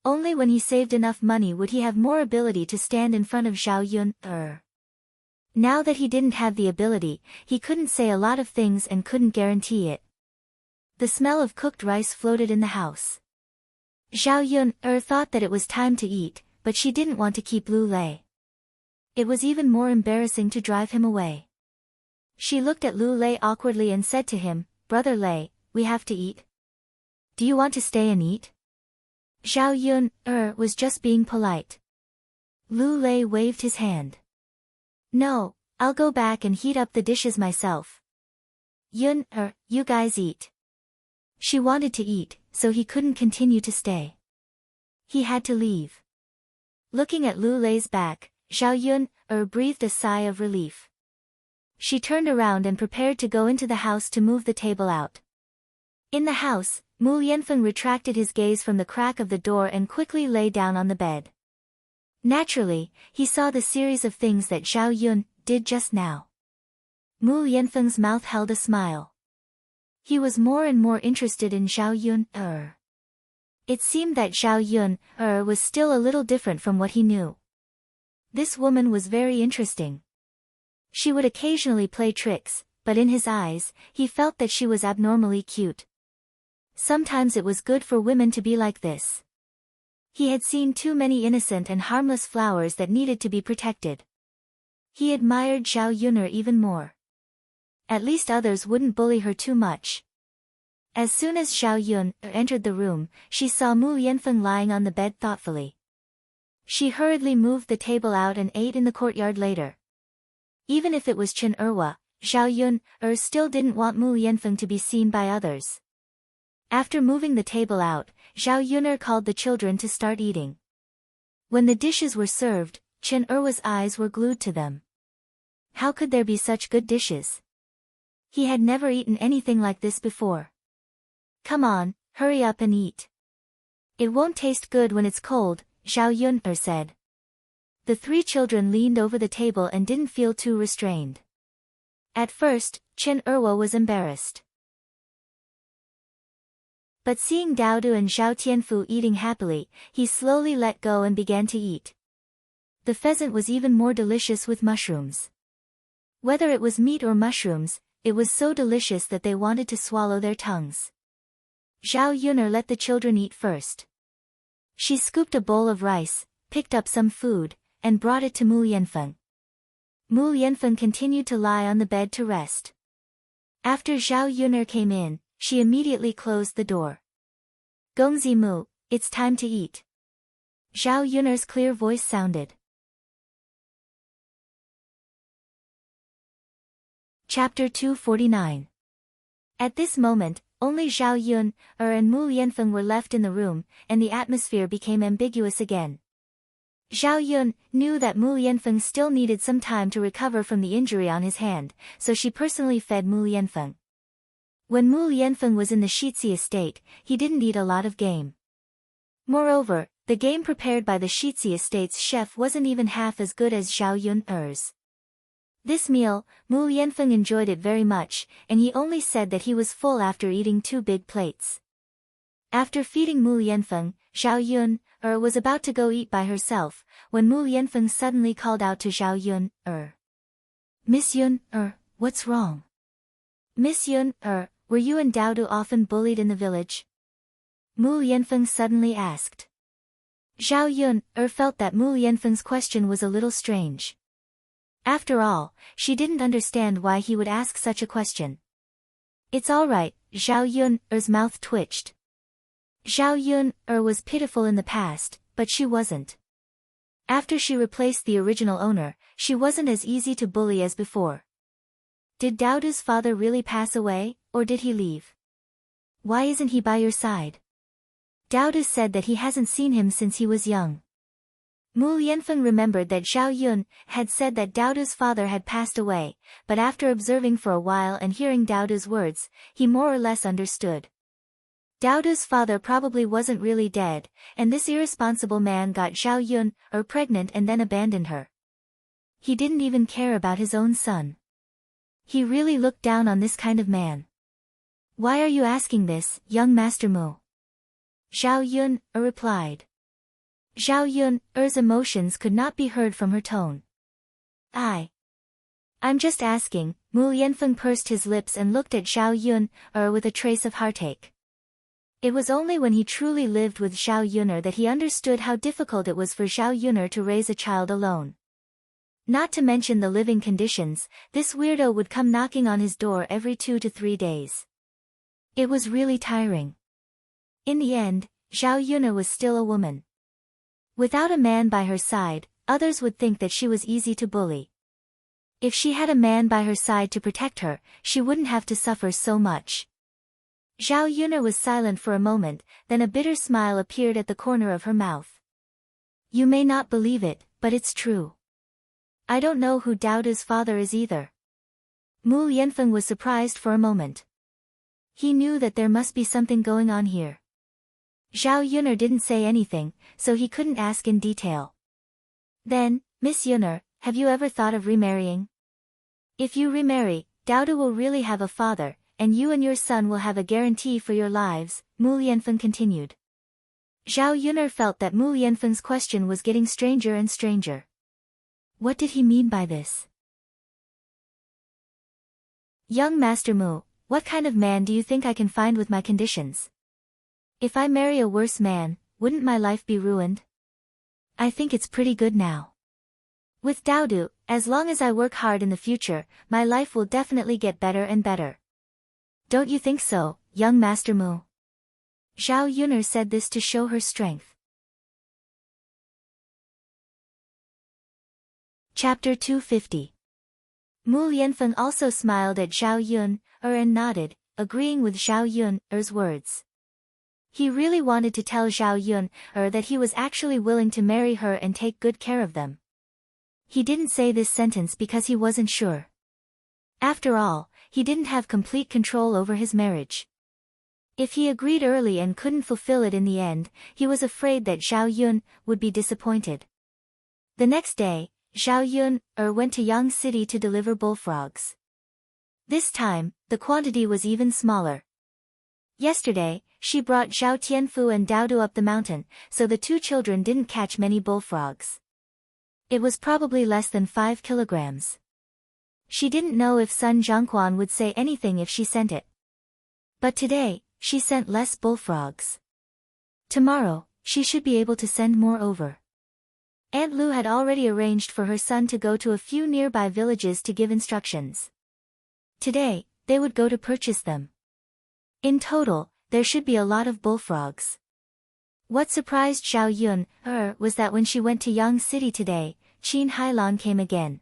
Only when he saved enough money would he have more ability to stand in front of Zhao Yun. Now that he didn't have the ability, he couldn't say a lot of things and couldn't guarantee it. The smell of cooked rice floated in the house. Zhao Yun thought that it was time to eat, but she didn't want to keep Lu Lei. It was even more embarrassing to drive him away. She looked at Lu Lei awkwardly and said to him, Brother Lei, we have to eat. Do you want to stay and eat? Zhao Yun was just being polite. Lu Lei waved his hand. No, I'll go back and heat up the dishes myself. Yun you guys eat. She wanted to eat, so he couldn't continue to stay. He had to leave. Looking at Lu Lei's back, Zhao Yun breathed a sigh of relief. She turned around and prepared to go into the house to move the table out. In the house, Mu Yanfeng retracted his gaze from the crack of the door and quickly lay down on the bed. Naturally, he saw the series of things that Zhao Yun did just now. Mu Yanfeng's mouth held a smile. He was more and more interested in Zhao Yun. It seemed that Zhao Yun was still a little different from what he knew. This woman was very interesting. She would occasionally play tricks, but in his eyes, he felt that she was abnormally cute. Sometimes it was good for women to be like this. He had seen too many innocent and harmless flowers that needed to be protected. He admired Zhao Yuner even more. At least others wouldn't bully her too much. As soon as Zhao Yun entered the room, she saw Mu Yanfeng lying on the bed thoughtfully. She hurriedly moved the table out and ate in the courtyard later. Even if it was Chen Erwa, Zhao Yun still didn't want Mu Yanfeng to be seen by others. After moving the table out, Zhao Yuner called the children to start eating. When the dishes were served, Chen Erwa's eyes were glued to them. How could there be such good dishes? He had never eaten anything like this before. Come on, hurry up and eat. It won't taste good when it's cold, Zhao Yun said. The three children leaned over the table and didn't feel too restrained. At first, Chen Erwa was embarrassed. But seeing Daodu and Zhao Tianfu eating happily, he slowly let go and began to eat. The pheasant was even more delicious with mushrooms. Whether it was meat or mushrooms, it was so delicious that they wanted to swallow their tongues. Zhao Yuner let the children eat first. She scooped a bowl of rice, picked up some food, and brought it to Mu Yanfeng. Mu Yanfeng continued to lie on the bed to rest. After Zhao Yuner came in, she immediately closed the door. Gongzi Mu, it's time to eat. Zhao Yuner's clear voice sounded. Chapter 249. At this moment, only Zhao Yun and Mu Yanfeng were left in the room, and the atmosphere became ambiguous again. Zhao Yun knew that Mu Yanfeng still needed some time to recover from the injury on his hand, so she personally fed Mu Yanfeng. When Mu Yanfeng was in the Shitzi estate, he didn't eat a lot of game. Moreover, the game prepared by the Shitzi estate's chef wasn't even half as good as Zhao Yun's. This meal, Mu Yanfeng enjoyed it very much, and he only said that he was full after eating 2 big plates. After feeding Mu Lianfeng, Zhao Yun was about to go eat by herself, when Mu Lianfeng suddenly called out to Zhao Yun, Miss Yun, what's wrong? Miss Yun, were you and Daodu often bullied in the village? Mu Lianfeng suddenly asked. Zhao Yun felt that Mu Lianfeng's question was a little strange. After all, she didn't understand why he would ask such a question. It's all right, Zhao Yun's mouth twitched. Zhao Yun was pitiful in the past, but she wasn't. After she replaced the original owner, she wasn't as easy to bully as before. Did Daodu's father really pass away, or did he leave? Why isn't he by your side? Daodu said that he hasn't seen him since he was young. Mu Lianfeng remembered that Zhao Yun had said that Daodu's father had passed away, but after observing for a while and hearing Daodu's words, he more or less understood. Daodu's father probably wasn't really dead, and this irresponsible man got Zhao Yun pregnant and then abandoned her. He didn't even care about his own son. He really looked down on this kind of man. Why are you asking this, young Master Mu? Zhao Yun replied. Zhao Yun's emotions could not be heard from her tone. I'm just asking. Mu Lianfeng pursed his lips and looked at Zhao Yun with a trace of heartache. It was only when he truly lived with Zhao Yun that he understood how difficult it was for Zhao Yun to raise a child alone. Not to mention the living conditions, this weirdo would come knocking on his door every 2 to 3 days. It was really tiring. In the end, Zhao Yun was still a woman. Without a man by her side, others would think that she was easy to bully. If she had a man by her side to protect her, she wouldn't have to suffer so much. Zhao Yun was silent for a moment, then a bitter smile appeared at the corner of her mouth. You may not believe it, but it's true. I don't know who Daodu's father is either. Mu Lianfeng was surprised for a moment. He knew that there must be something going on here. Zhao Yun didn't say anything, so he couldn't ask in detail. Then, Miss Yun, have you ever thought of remarrying? If you remarry, Daodu will really have a father, and you and your son will have a guarantee for your lives, Mu Lianfeng continued. Zhao Yun felt that Mu Lianfeng's question was getting stranger and stranger. What did he mean by this? Young Master Mu, what kind of man do you think I can find with my conditions? If I marry a worse man, wouldn't my life be ruined? I think it's pretty good now. With Daodu, as long as I work hard in the future, my life will definitely get better and better. Don't you think so, young Master Mu? Zhao Yun said this to show her strength. Chapter 250. Mu Lianfeng also smiled at Zhao Yun and nodded, agreeing with Zhao Yun's words. He really wanted to tell Zhao Yun that he was actually willing to marry her and take good care of them. He didn't say this sentence because he wasn't sure. After all, he didn't have complete control over his marriage. If he agreed early and couldn't fulfill it in the end, he was afraid that Zhao Yun would be disappointed. The next day, Zhao Yun went to Yang City to deliver bullfrogs. This time, the quantity was even smaller. Yesterday, she brought Zhao Tianfu and Daodu up the mountain, so the two children didn't catch many bullfrogs. It was probably less than 5 kilograms. She didn't know if Sun Zhongquan would say anything if she sent it. But today, she sent less bullfrogs. Tomorrow, she should be able to send more over. Aunt Lu had already arranged for her son to go to a few nearby villages to give instructions. Today, they would go to purchase them. In total, there should be a lot of bullfrogs. What surprised Zhao Yun was that when she went to Yang City today, Qin Hailan came again.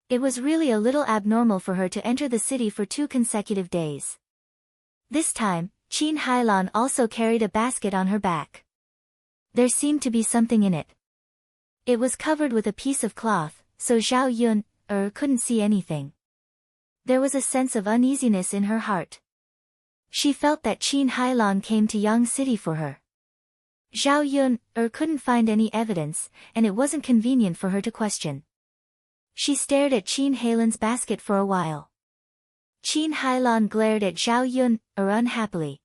It was really a little abnormal for her to enter the city for 2 consecutive days. This time, Qin Hailan also carried a basket on her back. There seemed to be something in it. It was covered with a piece of cloth, so Zhao Yun couldn't see anything. There was a sense of uneasiness in her heart. She felt that Qin Hailan came to Yang City for her. Zhao Yun couldn't find any evidence, and it wasn't convenient for her to question. She stared at Qin Hailan's basket for a while. Qin Hailan glared at Zhao Yun unhappily.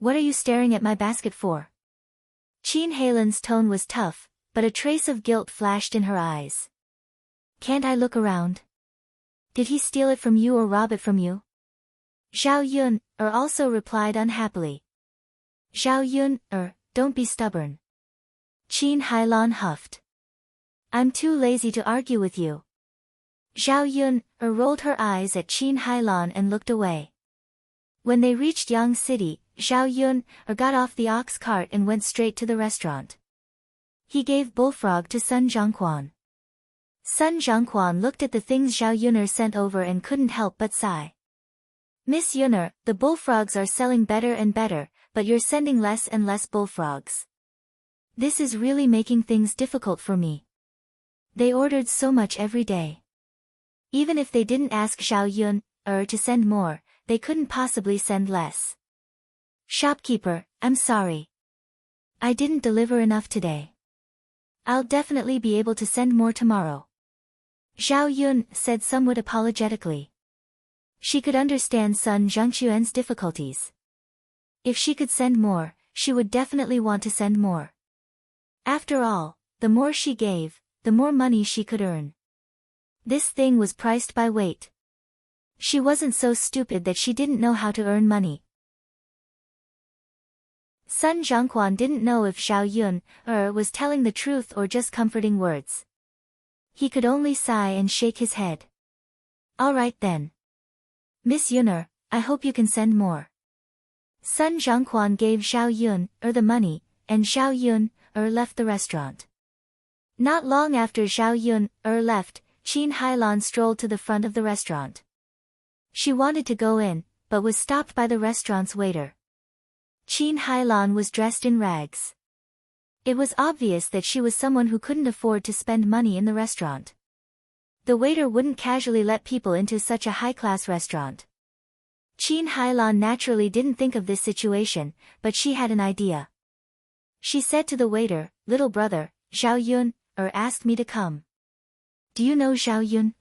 What are you staring at my basket for? Qin Heilan's tone was tough, but a trace of guilt flashed in her eyes. Can't I look around? Did he steal it from you or rob it from you? Zhao Yun, also replied unhappily. Zhao Yun, don't be stubborn. Qin Heilan huffed. I'm too lazy to argue with you. Zhao Yun, rolled her eyes at Qin Heilan and looked away. When they reached Yang City, Zhao Yun, got off the ox cart and went straight to the restaurant. He gave Bullfrog to Sun Zhongquan. Sun Zhongquan looked at the things Zhao Yun sent over and couldn't help but sigh. Miss Yun, the bullfrogs are selling better and better, but you're sending less and less bullfrogs. This is really making things difficult for me. They ordered so much every day. Even if they didn't ask Zhao Yun, to send more, they couldn't possibly send less. Shopkeeper, I'm sorry. I didn't deliver enough today. I'll definitely be able to send more tomorrow. Zhao Yun said somewhat apologetically. She could understand Sun Zhongquan's difficulties. If she could send more, she would definitely want to send more. After all, the more she gave, the more money she could earn. This thing was priced by weight. She wasn't so stupid that she didn't know how to earn money. Sun Zhongquan didn't know if Zhao Yun, was telling the truth or just comforting words. He could only sigh and shake his head. All right then. Miss Yun, I hope you can send more. Sun Zhongquan gave Zhao Yun, the money, and Zhao Yun, left the restaurant. Not long after Zhao Yun, left, Qin Heilan strolled to the front of the restaurant. She wanted to go in, but was stopped by the restaurant's waiter. Qin Heilan was dressed in rags. It was obvious that she was someone who couldn't afford to spend money in the restaurant. The waiter wouldn't casually let people into such a high-class restaurant. Qin Heilan naturally didn't think of this situation, but she had an idea. She said to the waiter, "Little brother, Zhao Yun, asked me to come. Do you know Zhao Yun,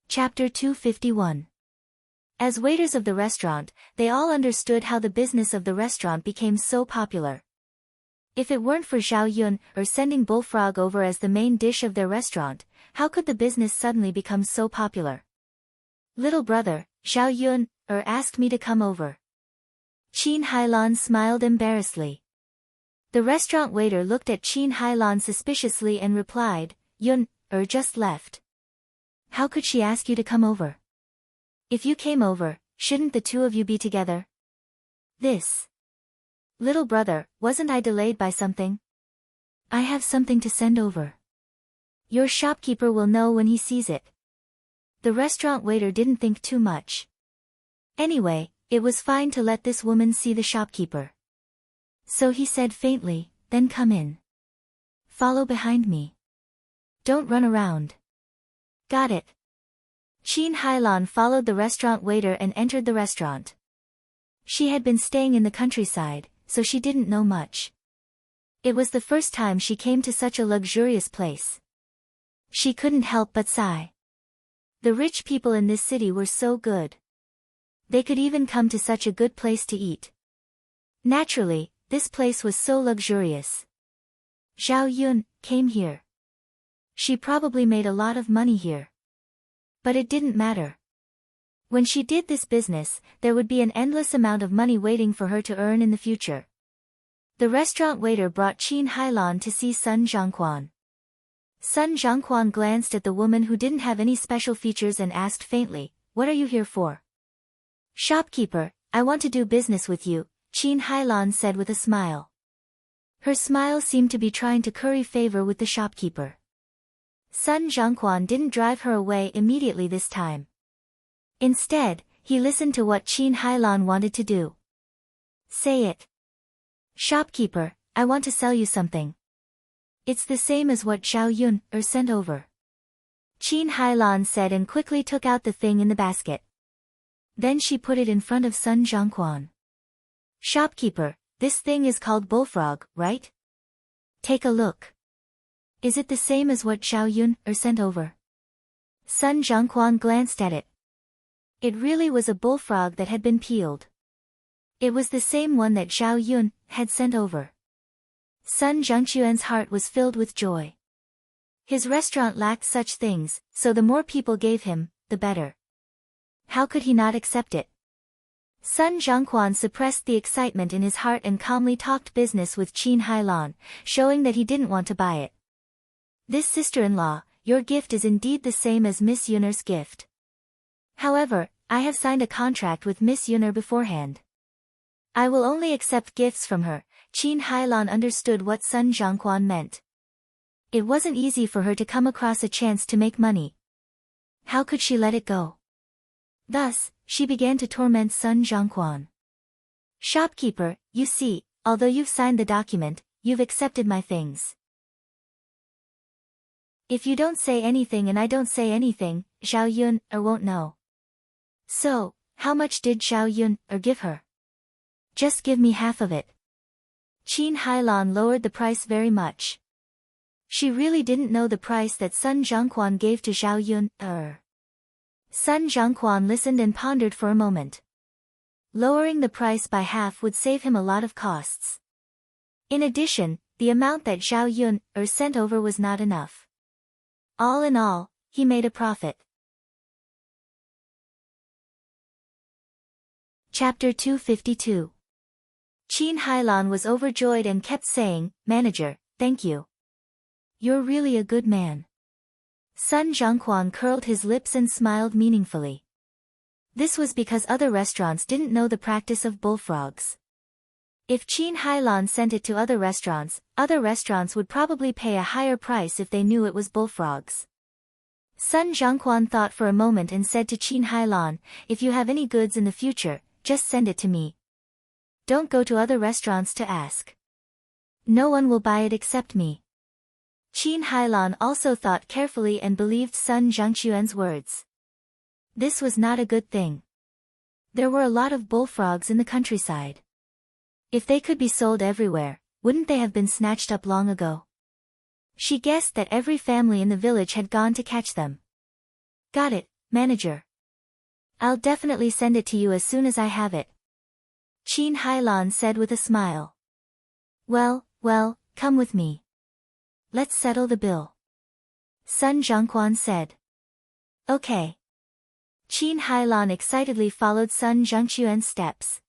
Chapter 251. As waiters of the restaurant, they all understood how the business of the restaurant became so popular. If it weren't for Zhao Yun, sending bullfrog over as the main dish of their restaurant, how could the business suddenly become so popular? Little brother, Zhao Yun, asked me to come over. Qin Heilan smiled embarrassedly. The restaurant waiter looked at Qin Heilan suspiciously and replied, Yun, just left. How could she ask you to come over? If you came over, shouldn't the two of you be together? This. Little brother, wasn't I delayed by something? I have something to send over. Your shopkeeper will know when he sees it. The restaurant waiter didn't think too much. Anyway, it was fine to let this woman see the shopkeeper. So he said faintly, then come in. Follow behind me. Don't run around. Got it. Qin Heilan followed the restaurant waiter and entered the restaurant. She had been staying in the countryside, so she didn't know much. It was the first time she came to such a luxurious place. She couldn't help but sigh. The rich people in this city were so good. They could even come to such a good place to eat. Naturally, this place was so luxurious. Zhao Yun came here. She probably made a lot of money here. But it didn't matter. When she did this business, there would be an endless amount of money waiting for her to earn in the future. The restaurant waiter brought Qin Heilan to see Sun Zhongquan. Sun Zhongquan glanced at the woman who didn't have any special features and asked faintly, "What are you here for?" "Shopkeeper, I want to do business with you," Qin Heilan said with a smile. Her smile seemed to be trying to curry favor with the shopkeeper. Sun Zhongquan didn't drive her away immediately this time. Instead, he listened to what Qin Heilan wanted to do. Say it. Shopkeeper, I want to sell you something. It's the same as what Zhao Yun sent over. Qin Heilan said and quickly took out the thing in the basket. Then she put it in front of Sun Zhongquan. Shopkeeper, this thing is called bullfrog, right? Take a look. Is it the same as what Zhao Yun sent over? Sun Zhongquan glanced at it. It really was a bullfrog that had been peeled. It was the same one that Zhao Yun had sent over. Sun Zhengquan's heart was filled with joy. His restaurant lacked such things, so the more people gave him, the better. How could he not accept it? Sun Zhengquan suppressed the excitement in his heart and calmly talked business with Qin Hailan, showing that he didn't want to buy it. This sister-in-law, your gift is indeed the same as Miss Yuner's gift. However, I have signed a contract with Miss Yuner beforehand. I will only accept gifts from her. Qin Hailan understood what Sun Zhengquan meant. It wasn't easy for her to come across a chance to make money. How could she let it go? Thus, she began to torment Sun Zhengquan. Shopkeeper, you see, although you've signed the document, you've accepted my things. If you don't say anything and I don't say anything, Zhao Yun won't know. So, how much did Zhao Yun give her? Just give me half of it. Qin Hailan lowered the price very much. She really didn't know the price that Sun Zhengquan gave to Zhao Yun. Sun Zhengquan listened and pondered for a moment. Lowering the price by half would save him a lot of costs. In addition, the amount that Zhao Yun sent over was not enough. All in all, he made a profit. Chapter 252. Qin Hailan was overjoyed and kept saying, Manager, thank you. You're really a good man. Sun Zhengquan curled his lips and smiled meaningfully. This was because other restaurants didn't know the practice of bullfrogs. If Qin Hailan sent it to other restaurants would probably pay a higher price if they knew it was bullfrogs. Sun Zhengquan thought for a moment and said to Qin Hailan, if you have any goods in the future, just send it to me. Don't go to other restaurants to ask. No one will buy it except me. Qin Hailan also thought carefully and believed Sun Zhengquan's words. This was not a good thing. There were a lot of bullfrogs in the countryside. If they could be sold everywhere, wouldn't they have been snatched up long ago? She guessed that every family in the village had gone to catch them. Got it, manager. I'll definitely send it to you as soon as I have it. Qin Hailan said with a smile. Well, come with me. Let's settle the bill. Sun Zhengquan said. Okay. Qin Hailan excitedly followed Sun Zhengquan's steps.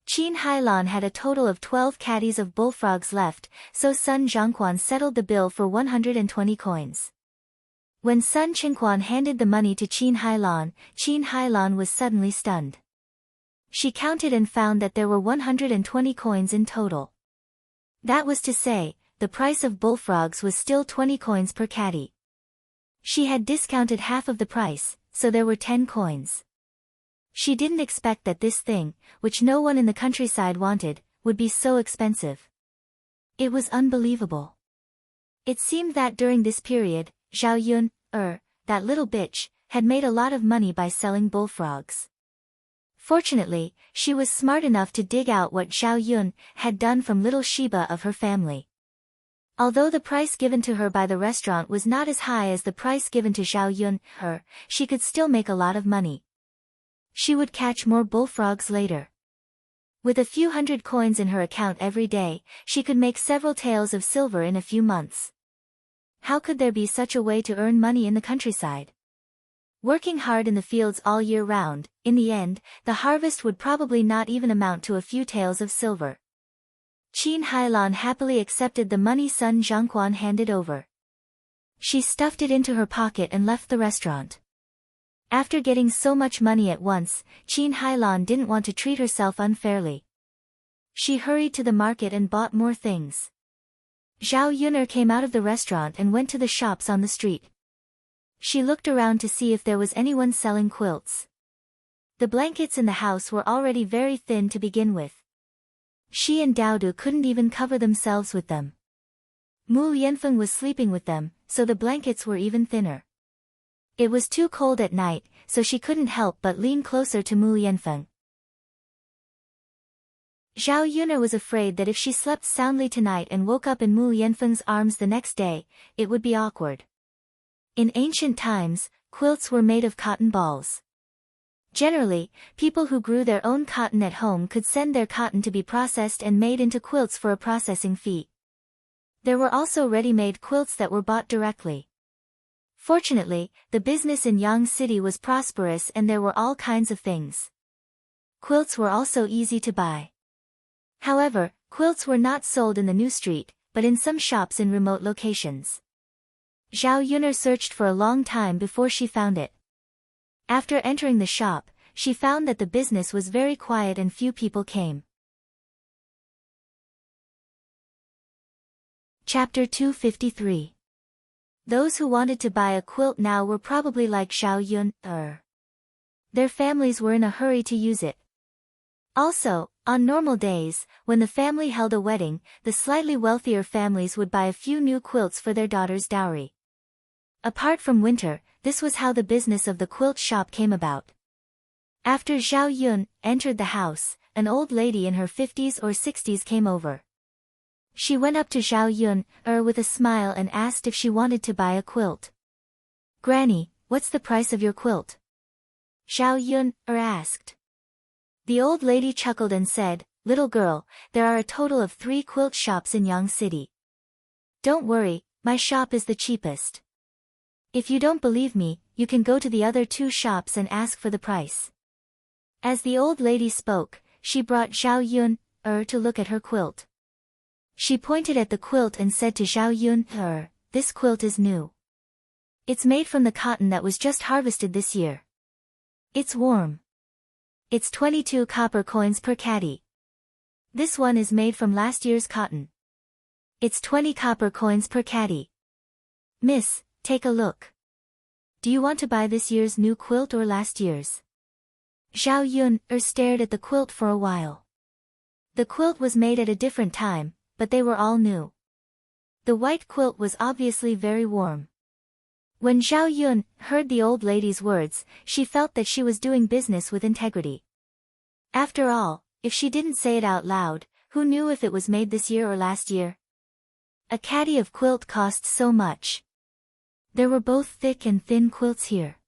Qin Hailan had a total of 12 caddies of bullfrogs left, so Sun Zhengquan settled the bill for 120 coins. When Sun Zhengquan handed the money to Qin Hailan was suddenly stunned. She counted and found that there were 120 coins in total. That was to say, the price of bullfrogs was still 20 coins per caddy. She had discounted half of the price, so there were 10 coins. She didn't expect that this thing, which no one in the countryside wanted, would be so expensive. It was unbelievable. It seemed that during this period, Zhao Yun, that little bitch, had made a lot of money by selling bullfrogs. Fortunately, she was smart enough to dig out what Zhao Yun had done from little Sheba of her family. Although the price given to her by the restaurant was not as high as the price given to Zhao Yun, she could still make a lot of money. She would catch more bullfrogs later. With a few hundred coins in her account every day, she could make several taels of silver in a few months. How could there be such a way to earn money in the countryside? Working hard in the fields all year round, in the end, the harvest would probably not even amount to a few taels of silver. Qin Hailan happily accepted the money Sun Zhengquan handed over. She stuffed it into her pocket and left the restaurant. After getting so much money at once, Qin Hailan didn't want to treat herself unfairly. She hurried to the market and bought more things. Zhao Yuner came out of the restaurant and went to the shops on the street. She looked around to see if there was anyone selling quilts. The blankets in the house were already very thin to begin with. She and Daodu couldn't even cover themselves with them. Mu Yanfeng was sleeping with them, so the blankets were even thinner. It was too cold at night, so she couldn't help but lean closer to Mu Yanfeng. Zhao Yuner was afraid that if she slept soundly tonight and woke up in Mu Yanfeng's arms the next day, it would be awkward. In ancient times, quilts were made of cotton balls. Generally, people who grew their own cotton at home could send their cotton to be processed and made into quilts for a processing fee. There were also ready-made quilts that were bought directly. Fortunately, the business in Yang City was prosperous and there were all kinds of things. Quilts were also easy to buy. However, quilts were not sold in the new street, but in some shops in remote locations. Zhao Yuner searched for a long time before she found it. After entering the shop, she found that the business was very quiet and few people came. Chapter 253. Those who wanted to buy a quilt now were probably like Zhao Yuner. Their families were in a hurry to use it. Also, on normal days, when the family held a wedding, the slightly wealthier families would buy a few new quilts for their daughter's dowry. Apart from winter, this was how the business of the quilt shop came about. After Zhao Yun entered the house, an old lady in her 50s or 60s came over. She went up to Zhao Yun with a smile and asked if she wanted to buy a quilt. "Granny, what's the price of your quilt?" Zhao Yun asked. The old lady chuckled and said, "Little girl, there are a total of 3 quilt shops in Yang City. Don't worry, my shop is the cheapest. If you don't believe me, you can go to the other 2 shops and ask for the price." As the old lady spoke, she brought Zhao Yun to look at her quilt. She pointed at the quilt and said to Zhao Yun, "This quilt is new. It's made from the cotton that was just harvested this year. It's warm. It's 22 copper coins per caddy. This one is made from last year's cotton. It's 20 copper coins per caddy. Miss, take a look. Do you want to buy this year's new quilt or last year's?" Zhao Yun stared at the quilt for a while. The quilt was made at a different time, but they were all new. The white quilt was obviously very warm. When Zhao Yun heard the old lady's words, she felt that she was doing business with integrity. After all, if she didn't say it out loud, who knew if it was made this year or last year? A caddy of quilt cost so much. There were both thick and thin quilts here.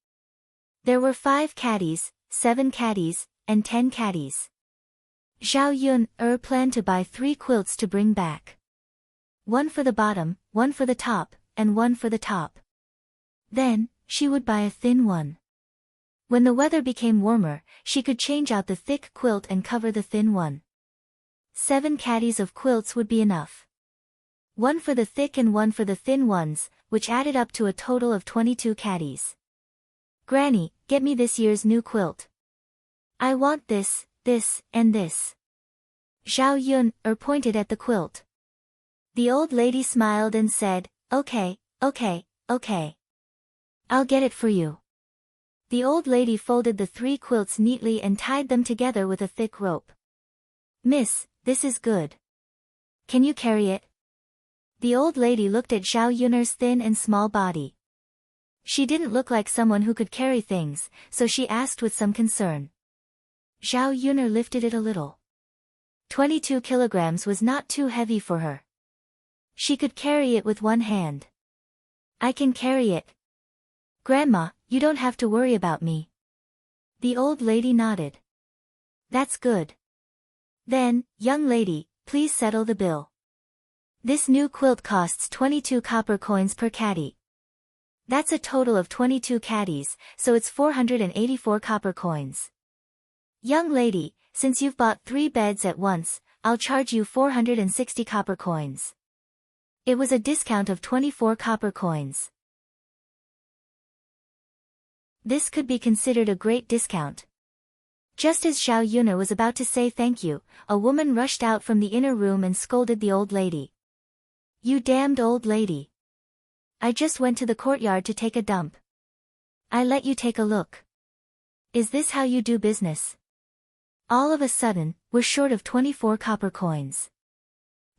There were 5 caddies, 7 caddies, and 10 caddies. Zhao Yun planned to buy 3 quilts to bring back. 1 for the bottom, 1 for the top, and 1 for the top. Then, she would buy a thin one. When the weather became warmer, she could change out the thick quilt and cover the thin one. 7 caddies of quilts would be enough. 1 for the thick and 1 for the thin ones, which added up to a total of 22 caddies. "Granny, get me this year's new quilt. I want this, this, and this." Zhao Yun pointed at the quilt. The old lady smiled and said, "Okay, okay, okay. I'll get it for you." The old lady folded the 3 quilts neatly and tied them together with a thick rope. "Miss, this is good. Can you carry it?" The old lady looked at Zhao Yuner's thin and small body. She didn't look like someone who could carry things, so she asked with some concern. Zhao Yuner lifted it a little. 22 kilograms was not too heavy for her. She could carry it with one hand. "I can carry it. Grandma, you don't have to worry about me." The old lady nodded. "That's good. Then, young lady, please settle the bill. This new quilt costs 22 copper coins per caddy. That's a total of 22 caddies, so it's 484 copper coins. Young lady, since you've bought 3 beds at once, I'll charge you 460 copper coins." It was a discount of 24 copper coins. This could be considered a great discount. Just as Zhao Yuner was about to say thank you, a woman rushed out from the inner room and scolded the old lady. "You damned old lady. I just went to the courtyard to take a dump. I let you take a look. Is this how you do business? All of a sudden, we're short of 24 copper coins.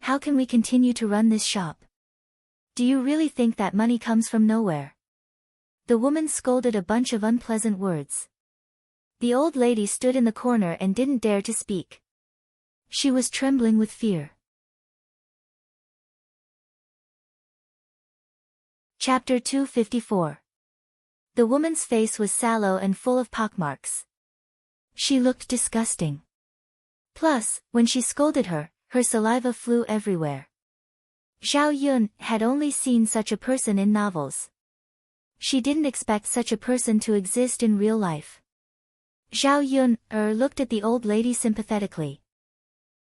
How can we continue to run this shop? Do you really think that money comes from nowhere?" The woman scolded a bunch of unpleasant words. The old lady stood in the corner and didn't dare to speak. She was trembling with fear. Chapter 254. The woman's face was sallow and full of pockmarks. She looked disgusting. Plus, when she scolded her, her saliva flew everywhere. Zhao Yun had only seen such a person in novels. She didn't expect such a person to exist in real life. Zhao Yun looked at the old lady sympathetically.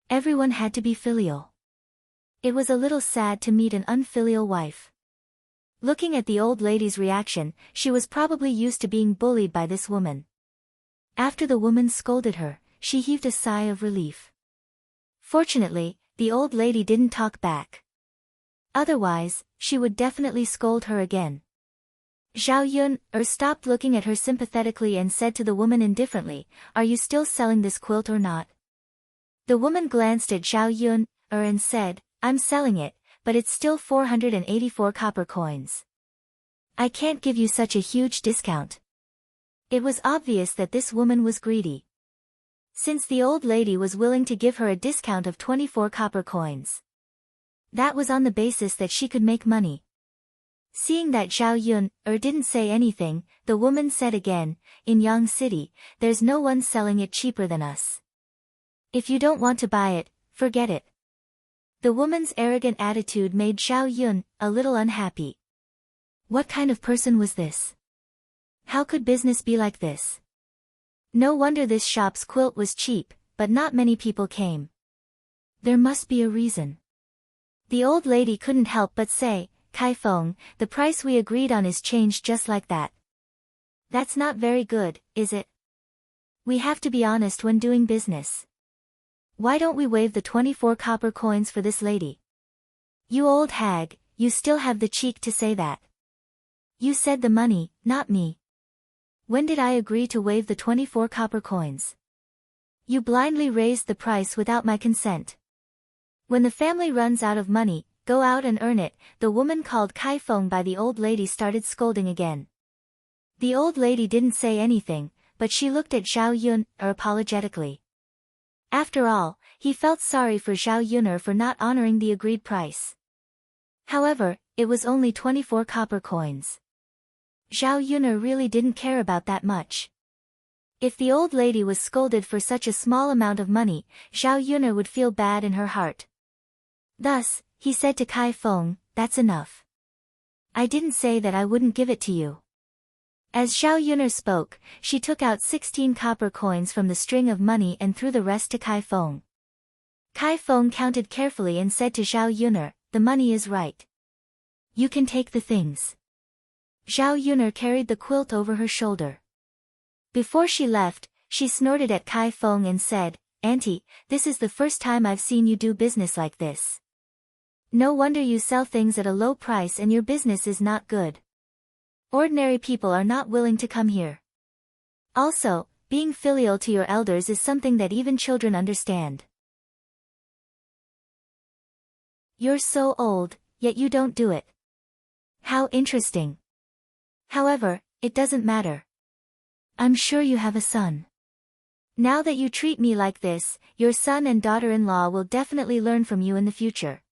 Everyone had to be filial. It was a little sad to meet an unfilial wife. Looking at the old lady's reaction, she was probably used to being bullied by this woman. After the woman scolded her, she heaved a sigh of relief. Fortunately, the old lady didn't talk back. Otherwise, she would definitely scold her again. Zhao Yun stopped looking at her sympathetically and said to the woman indifferently, "Are you still selling this quilt or not?" The woman glanced at Zhao Yun and said, "I'm selling it, but it's still 484 copper coins. I can't give you such a huge discount." It was obvious that this woman was greedy. Since the old lady was willing to give her a discount of 24 copper coins. That was on the basis that she could make money. Seeing that Zhao Yun didn't say anything, the woman said again, "In Yang City, there's no one selling it cheaper than us. If you don't want to buy it, forget it." The woman's arrogant attitude made Zhao Yun a little unhappy. What kind of person was this? How could business be like this? No wonder this shop's quilt was cheap, but not many people came. There must be a reason. The old lady couldn't help but say, "Kai Feng, the price we agreed on is changed just like that. That's not very good, is it? We have to be honest when doing business. Why don't we waive the 24 copper coins for this lady?" "You old hag, you still have the cheek to say that. You said the money, not me. When did I agree to waive the 24 copper coins? You blindly raised the price without my consent. When the family runs out of money, go out and earn it." The woman called Kai Feng by the old lady started scolding again. The old lady didn't say anything, but she looked at Zhao Yun apologetically. After all, he felt sorry for Zhao Yun for not honoring the agreed price. However, it was only 24 copper coins. Zhao Yun really didn't care about that much. If the old lady was scolded for such a small amount of money, Zhao Yun would feel bad in her heart. Thus, he said to Kai Feng, "That's enough. I didn't say that I wouldn't give it to you." As Zhao Yun spoke, she took out 16 copper coins from the string of money and threw the rest to Kai Feng. Kai Feng counted carefully and said to Zhao Yun, "The money is right. You can take the things." Zhao Yun carried the quilt over her shoulder. Before she left, she snorted at Kai Feng and said, "Auntie, this is the first time I've seen you do business like this. No wonder you sell things at a low price and your business is not good. Ordinary people are not willing to come here. Also, being filial to your elders is something that even children understand. You're so old, yet you don't do it. How interesting. However, it doesn't matter. I'm sure you have a son. Now that you treat me like this, your son and daughter-in-law will definitely learn from you in the future.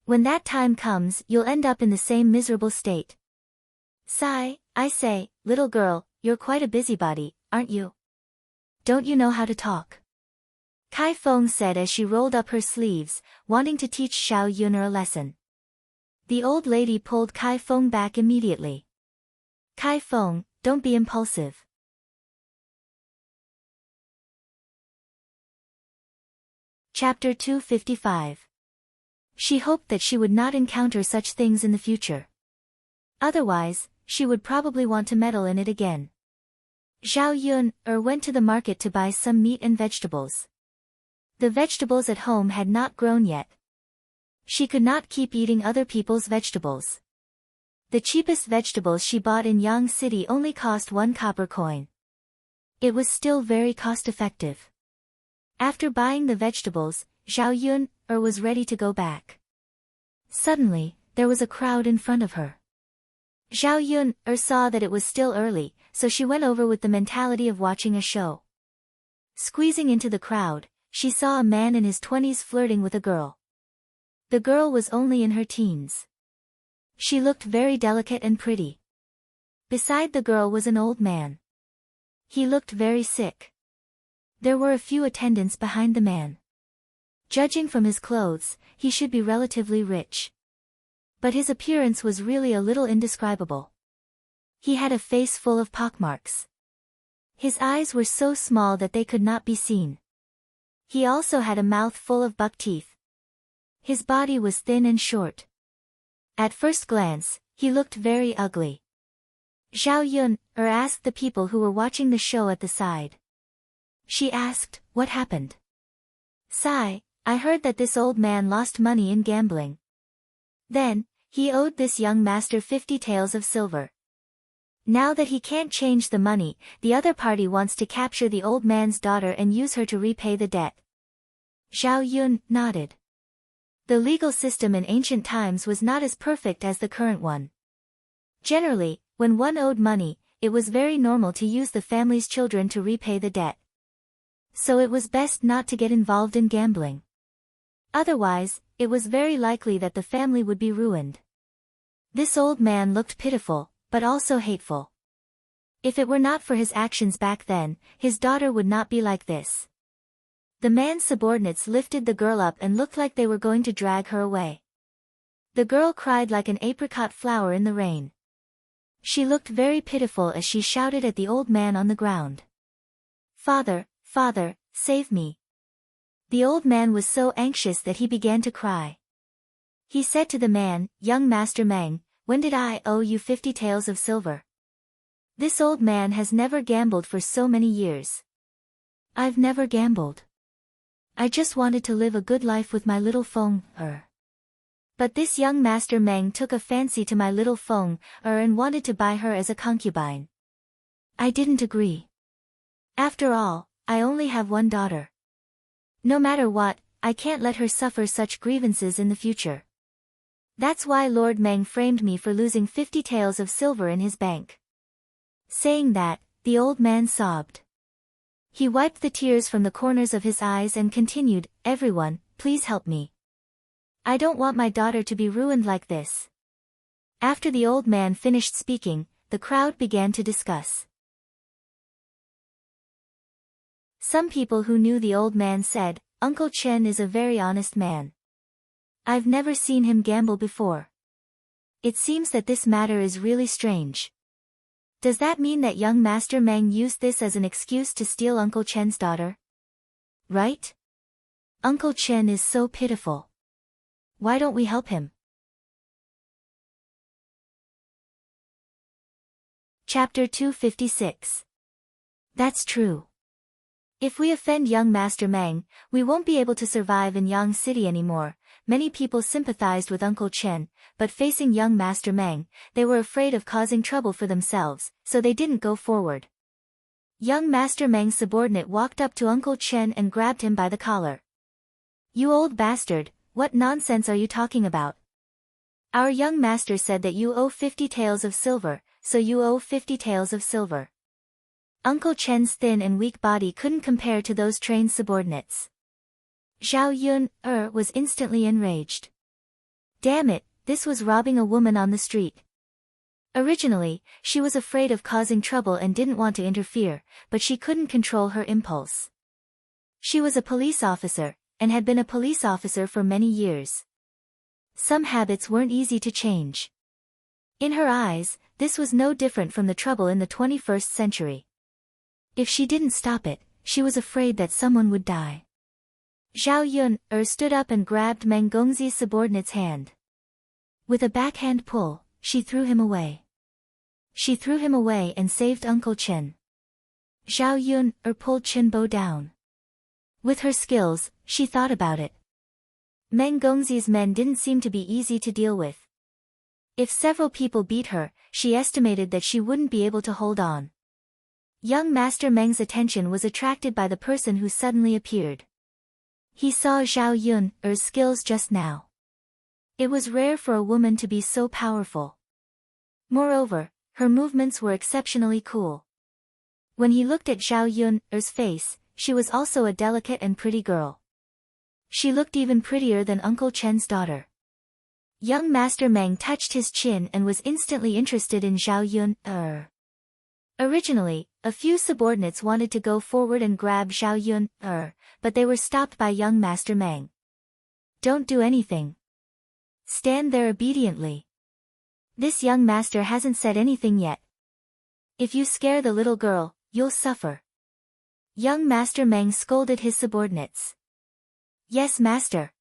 When that time comes, you'll end up in the same miserable state. Sigh, I say, little girl, you're quite a busybody, aren't you? Don't you know how to talk?" Kai Feng said as she rolled up her sleeves, wanting to teach Zhao Yun a lesson. The old lady pulled Kai Feng back immediately. "Kai Feng, don't be impulsive." Chapter 255. She hoped that she would not encounter such things in the future. Otherwise, she would probably want to meddle in it again. Zhao Yun went to the market to buy some meat and vegetables. The vegetables at home had not grown yet. She could not keep eating other people's vegetables. The cheapest vegetables she bought in Yang City only cost 1 copper coin. It was still very cost-effective. After buying the vegetables, Zhao Yun was ready to go back. Suddenly, there was a crowd in front of her. Zhao Yun saw that it was still early, so she went over with the mentality of watching a show. Squeezing into the crowd, she saw a man in his 20s flirting with a girl. The girl was only in her teens. She looked very delicate and pretty. Beside the girl was an old man. He looked very sick. There were a few attendants behind the man. Judging from his clothes, he should be relatively rich. But his appearance was really a little indescribable. He had a face full of pockmarks. His eyes were so small that they could not be seen. He also had a mouth full of buck teeth. His body was thin and short. At first glance, he looked very ugly. Zhao Yun asked the people who were watching the show at the side. She asked, "What happened?" "Sai, I heard that this old man lost money in gambling. Then, he owed this young master 50 taels of silver. Now that he can't change the money, the other party wants to capture the old man's daughter and use her to repay the debt." Zhao Yun nodded. The legal system in ancient times was not as perfect as the current one. Generally, when one owed money, it was very normal to use the family's children to repay the debt. So it was best not to get involved in gambling. Otherwise, it was very likely that the family would be ruined. This old man looked pitiful, but also hateful. If it were not for his actions back then, his daughter would not be like this. The man's subordinates lifted the girl up and looked like they were going to drag her away. The girl cried like an apricot flower in the rain. She looked very pitiful as she shouted at the old man on the ground. "Father, father, save me." The old man was so anxious that he began to cry. He said to the man, "Young Master Meng, when did I owe you 50 taels of silver? This old man has never gambled for so many years." "I've never gambled. I just wanted to live a good life with my little Feng But this young Master Meng took a fancy to my little Feng and wanted to buy her as a concubine. I didn't agree. After all, I only have one daughter. No matter what, I can't let her suffer such grievances in the future. That's why Lord Meng framed me for losing 50 taels of silver in his bank." Saying that, the old man sobbed. He wiped the tears from the corners of his eyes and continued, "Everyone, please help me. I don't want my daughter to be ruined like this." After the old man finished speaking, the crowd began to discuss. Some people who knew the old man said, "Uncle Chen is a very honest man. I've never seen him gamble before. It seems that this matter is really strange. Does that mean that young Master Meng used this as an excuse to steal Uncle Chen's daughter? Right? Uncle Chen is so pitiful. Why don't we help him?" Chapter 256. That's true. If we offend young Master Meng, we won't be able to survive in Yang City anymore. Many people sympathized with Uncle Chen, but facing young Master Meng, they were afraid of causing trouble for themselves, so they didn't go forward. Young Master Meng's subordinate walked up to Uncle Chen and grabbed him by the collar. "You old bastard, what nonsense are you talking about? Our young master said that you owe 50 taels of silver, so you owe 50 taels of silver." Uncle Chen's thin and weak body couldn't compare to those trained subordinates. Zhao Yun was instantly enraged. Damn it, this was robbing a woman on the street. Originally, she was afraid of causing trouble and didn't want to interfere, but she couldn't control her impulse. She was a police officer, and had been a police officer for many years. Some habits weren't easy to change. In her eyes, this was no different from the trouble in the 21st century. If she didn't stop it, she was afraid that someone would die. Zhao Yun stood up and grabbed Meng Gongzi's subordinate's hand. With a backhand pull, she threw him away. She threw him away and saved Uncle Chen. Zhao Yun pulled Chenbo down. With her skills, she thought about it. Meng Gongzi's men didn't seem to be easy to deal with. If several people beat her, she estimated that she wouldn't be able to hold on. Young Master Meng's attention was attracted by the person who suddenly appeared. He saw Zhao Yun's skills just now. It was rare for a woman to be so powerful. Moreover, her movements were exceptionally cool. When he looked at Zhao Yun's face, she was also a delicate and pretty girl. She looked even prettier than Uncle Chen's daughter. Young Master Meng touched his chin and was instantly interested in Zhao Yun. Originally, a few subordinates wanted to go forward and grab Zhao Yun, but they were stopped by young Master Meng. Don't do anything. Stand there obediently. This young master hasn't said anything yet. If you scare the little girl, you'll suffer. Young Master Meng scolded his subordinates. Yes, master.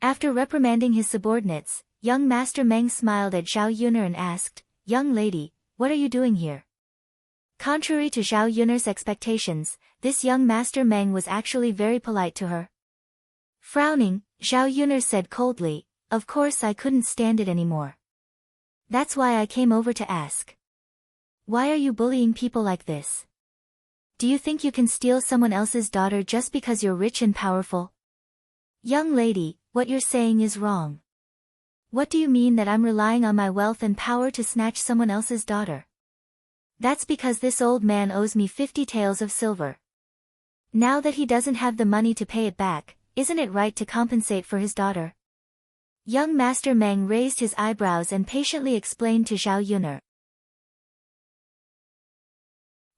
After reprimanding his subordinates, young Master Meng smiled at Zhao Yuner and asked, Young lady, what are you doing here? Contrary to Zhao Yuner's expectations, this young Master Meng was actually very polite to her. Frowning, Zhao Yuner said coldly, Of course I couldn't stand it anymore. That's why I came over to ask. Why are you bullying people like this? Do you think you can steal someone else's daughter just because you're rich and powerful? Young lady, what you're saying is wrong. What do you mean that I'm relying on my wealth and power to snatch someone else's daughter? That's because this old man owes me 50 taels of silver. Now that he doesn't have the money to pay it back, isn't it right to compensate for his daughter? Young Master Meng raised his eyebrows and patiently explained to Zhao Yuner.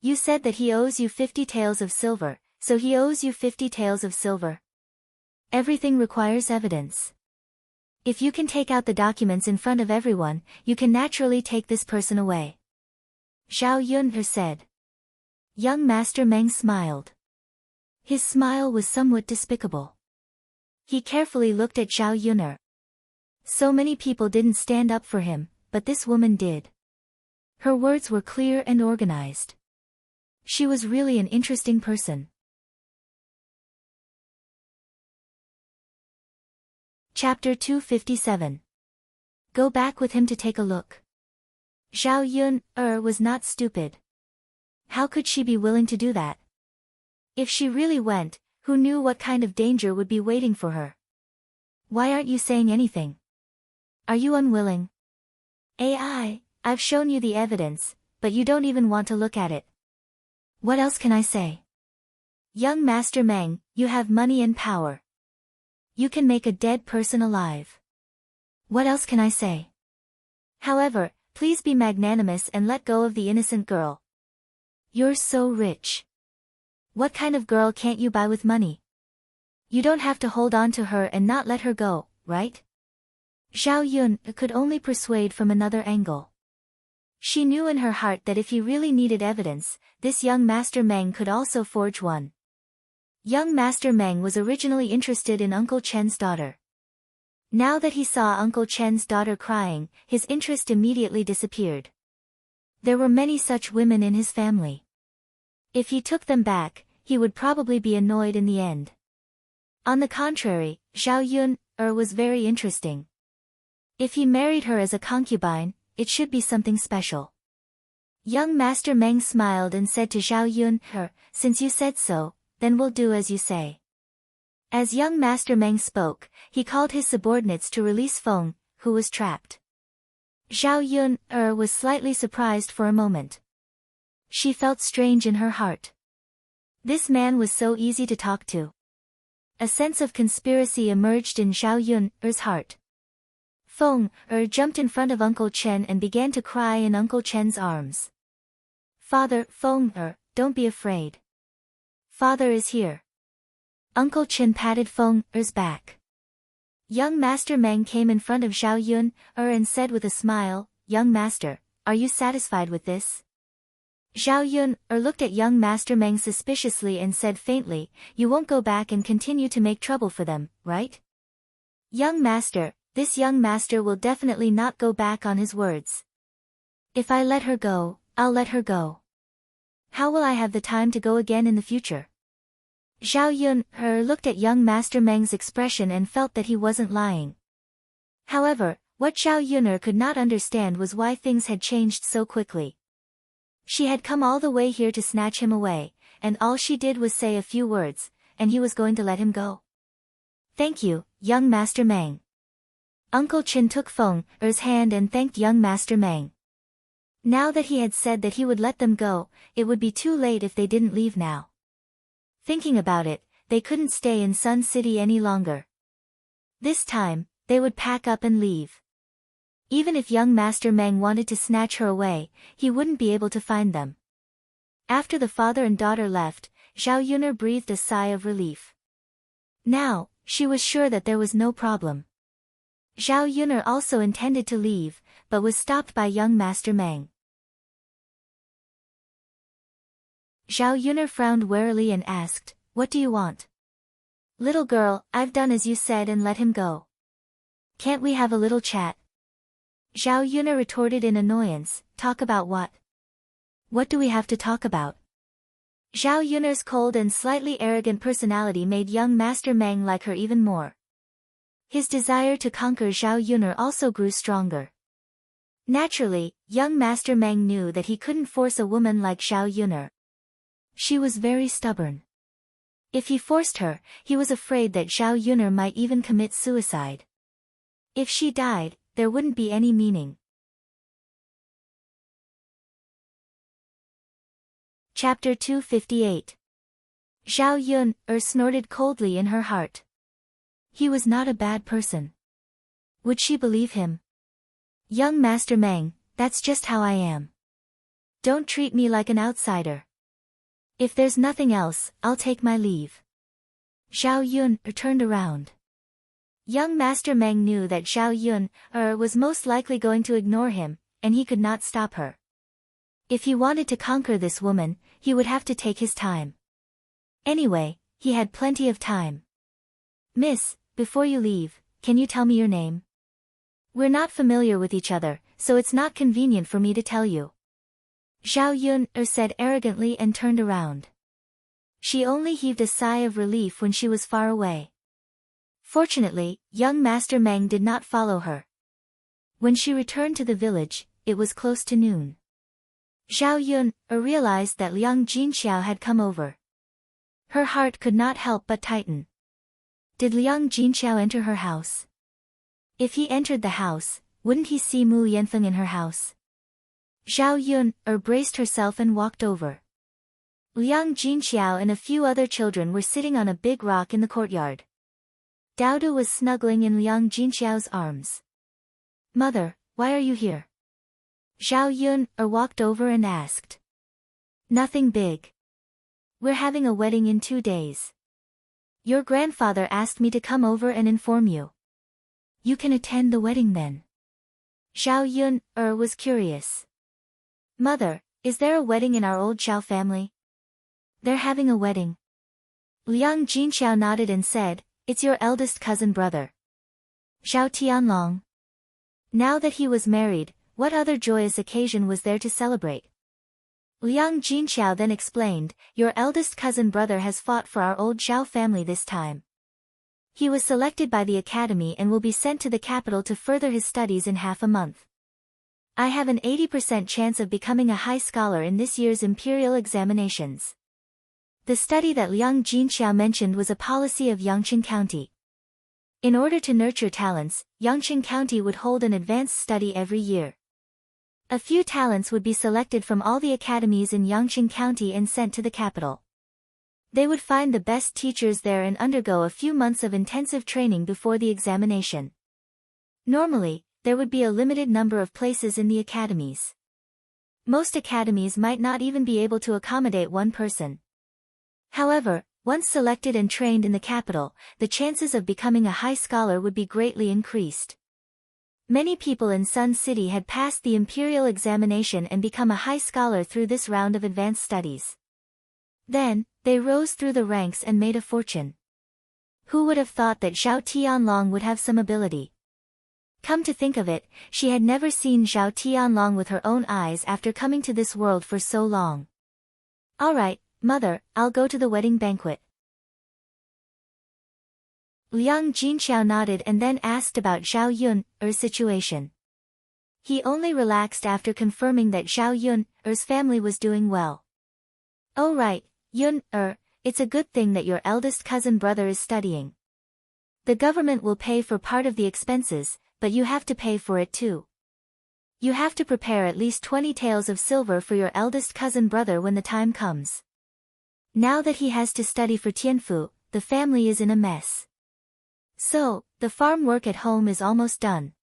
You said that he owes you 50 taels of silver, so he owes you 50 taels of silver. Everything requires evidence. If you can take out the documents in front of everyone, you can naturally take this person away. Zhao Yuner said. Young Master Meng smiled. His smile was somewhat despicable. He carefully looked at Zhao Yuner. So many people didn't stand up for him, but this woman did. Her words were clear and organized. She was really an interesting person. Chapter 257. Go back with him to take a look. Zhao Yuner was not stupid. How could she be willing to do that? If she really went, who knew what kind of danger would be waiting for her? Why aren't you saying anything? Are you unwilling? I've shown you the evidence, but you don't even want to look at it. What else can I say? Young Master Meng, you have money and power. You can make a dead person alive. What else can I say? However, please be magnanimous and let go of the innocent girl. You're so rich. What kind of girl can't you buy with money? You don't have to hold on to her and not let her go, right? Zhao Yuner could only persuade from another angle. She knew in her heart that if he really needed evidence, this young Master Meng could also forge one. Young Master Meng was originally interested in Uncle Chen's daughter. Now that he saw Uncle Chen's daughter crying, his interest immediately disappeared. There were many such women in his family. If he took them back, he would probably be annoyed in the end. On the contrary, Zhao Yuner was very interesting. If he married her as a concubine, it should be something special. Young Master Meng smiled and said to Zhao Yuner, Since you said so, then we'll do as you say. As young Master Meng spoke, he called his subordinates to release Feng, who was trapped. Zhao Yuner was slightly surprised for a moment. She felt strange in her heart. This man was so easy to talk to. A sense of conspiracy emerged in Zhao Yuner's heart. Feng jumped in front of Uncle Chen and began to cry in Uncle Chen's arms. Father, Feng don't be afraid. Father is here. Uncle Chen patted Feng's back. Young Master Meng came in front of Zhao Yuner and said with a smile, Young Master, are you satisfied with this? Zhao Yuner looked at young Master Meng suspiciously and said faintly, You won't go back and continue to make trouble for them, right? Young Master, this young master will definitely not go back on his words. If I let her go, I'll let her go. How will I have the time to go again in the future? Zhao Yuner looked at young Master Meng's expression and felt that he wasn't lying. However, what Zhao Yuner could not understand was why things had changed so quickly. She had come all the way here to snatch him away, and all she did was say a few words, and he was going to let him go. Thank you, young Master Meng. Uncle Chen took Feng's hand and thanked young Master Meng. Now that he had said that he would let them go, it would be too late if they didn't leave now. Thinking about it, they couldn't stay in Sun City any longer. This time, they would pack up and leave. Even if young Master Meng wanted to snatch her away, he wouldn't be able to find them. After the father and daughter left, Zhao Yuner breathed a sigh of relief. Now, she was sure that there was no problem. Zhao Yuner also intended to leave, but was stopped by young Master Meng. Zhao Yuner frowned warily and asked, "What do you want?" "Little girl, I've done as you said and let him go. Can't we have a little chat?" Zhao Yuner retorted in annoyance, "Talk about what? What do we have to talk about?" Zhao Yuner's cold and slightly arrogant personality made young Master Meng like her even more. His desire to conquer Zhao Yuner also grew stronger. Naturally, young Master Meng knew that he couldn't force a woman like Zhao Yuner. She was very stubborn. If he forced her, he was afraid that Zhao Yuner might even commit suicide. If she died, there wouldn't be any meaning. Chapter 258. Zhao Yuner snorted coldly in her heart. He was not a bad person. Would she believe him? "Young Master Meng, that's just how I am. Don't treat me like an outsider. If there's nothing else, I'll take my leave." Zhao Yuner turned around. Young Master Meng knew that Zhao Yuner was most likely going to ignore him, and he could not stop her. If he wanted to conquer this woman, he would have to take his time. Anyway, he had plenty of time. "Miss, before you leave, can you tell me your name? We're not familiar with each other, so it's not convenient for me to tell you." Zhao Yuner said arrogantly and turned around. She only heaved a sigh of relief when she was far away. Fortunately, young Master Meng did not follow her. When she returned to the village, it was close to noon. Zhao Yuner realized that Liang Jinxiao had come over. Her heart could not help but tighten. Did Liang Jinxiao enter her house? If he entered the house, wouldn't he see Mu Yanfeng in her house? Zhao Yuner braced herself and walked over. Liang Jinxiao and a few other children were sitting on a big rock in the courtyard. Daodu was snuggling in Liang Jinxiao's arms. "Mother, why are you here?" Zhao Yuner walked over and asked. "Nothing big. We're having a wedding in 2 days. Your grandfather asked me to come over and inform you. You can attend the wedding then." Zhao Yuner was curious. "Mother, is there a wedding in our old Zhao family?" "They're having a wedding." Liang Jinxiao nodded and said, "It's your eldest cousin brother, Zhao Tianlong." Now that he was married, what other joyous occasion was there to celebrate? Liang Jinxiao then explained, "Your eldest cousin brother has fought for our old Zhao family this time. He was selected by the academy and will be sent to the capital to further his studies in half a month. I have an 80% chance of becoming a high scholar in this year's imperial examinations." The study that Liang Jinxiao mentioned was a policy of Yangqing County. In order to nurture talents, Yangqing County would hold an advanced study every year. A few talents would be selected from all the academies in Yangqing County and sent to the capital. They would find the best teachers there and undergo a few months of intensive training before the examination. Normally, there would be a limited number of places in the academies. Most academies might not even be able to accommodate one person. However, once selected and trained in the capital, the chances of becoming a high scholar would be greatly increased. Many people in Sun City had passed the imperial examination and become a high scholar through this round of advanced studies. Then, they rose through the ranks and made a fortune. Who would have thought that Zhao Tianlong would have some ability? Come to think of it, she had never seen Zhao Tianlong with her own eyes after coming to this world for so long. "All right, Mother, I'll go to the wedding banquet." Liang Jinxiao nodded and then asked about Zhao Yuner's situation. He only relaxed after confirming that Zhao Yuner's family was doing well. "Oh right, Yuner, it's a good thing that your eldest cousin brother is studying. The government will pay for part of the expenses, but you have to pay for it too. You have to prepare at least 20 taels of silver for your eldest cousin brother when the time comes. Now that he has to study for Tianfu, the family is in a mess. So, the farm work at home is almost done.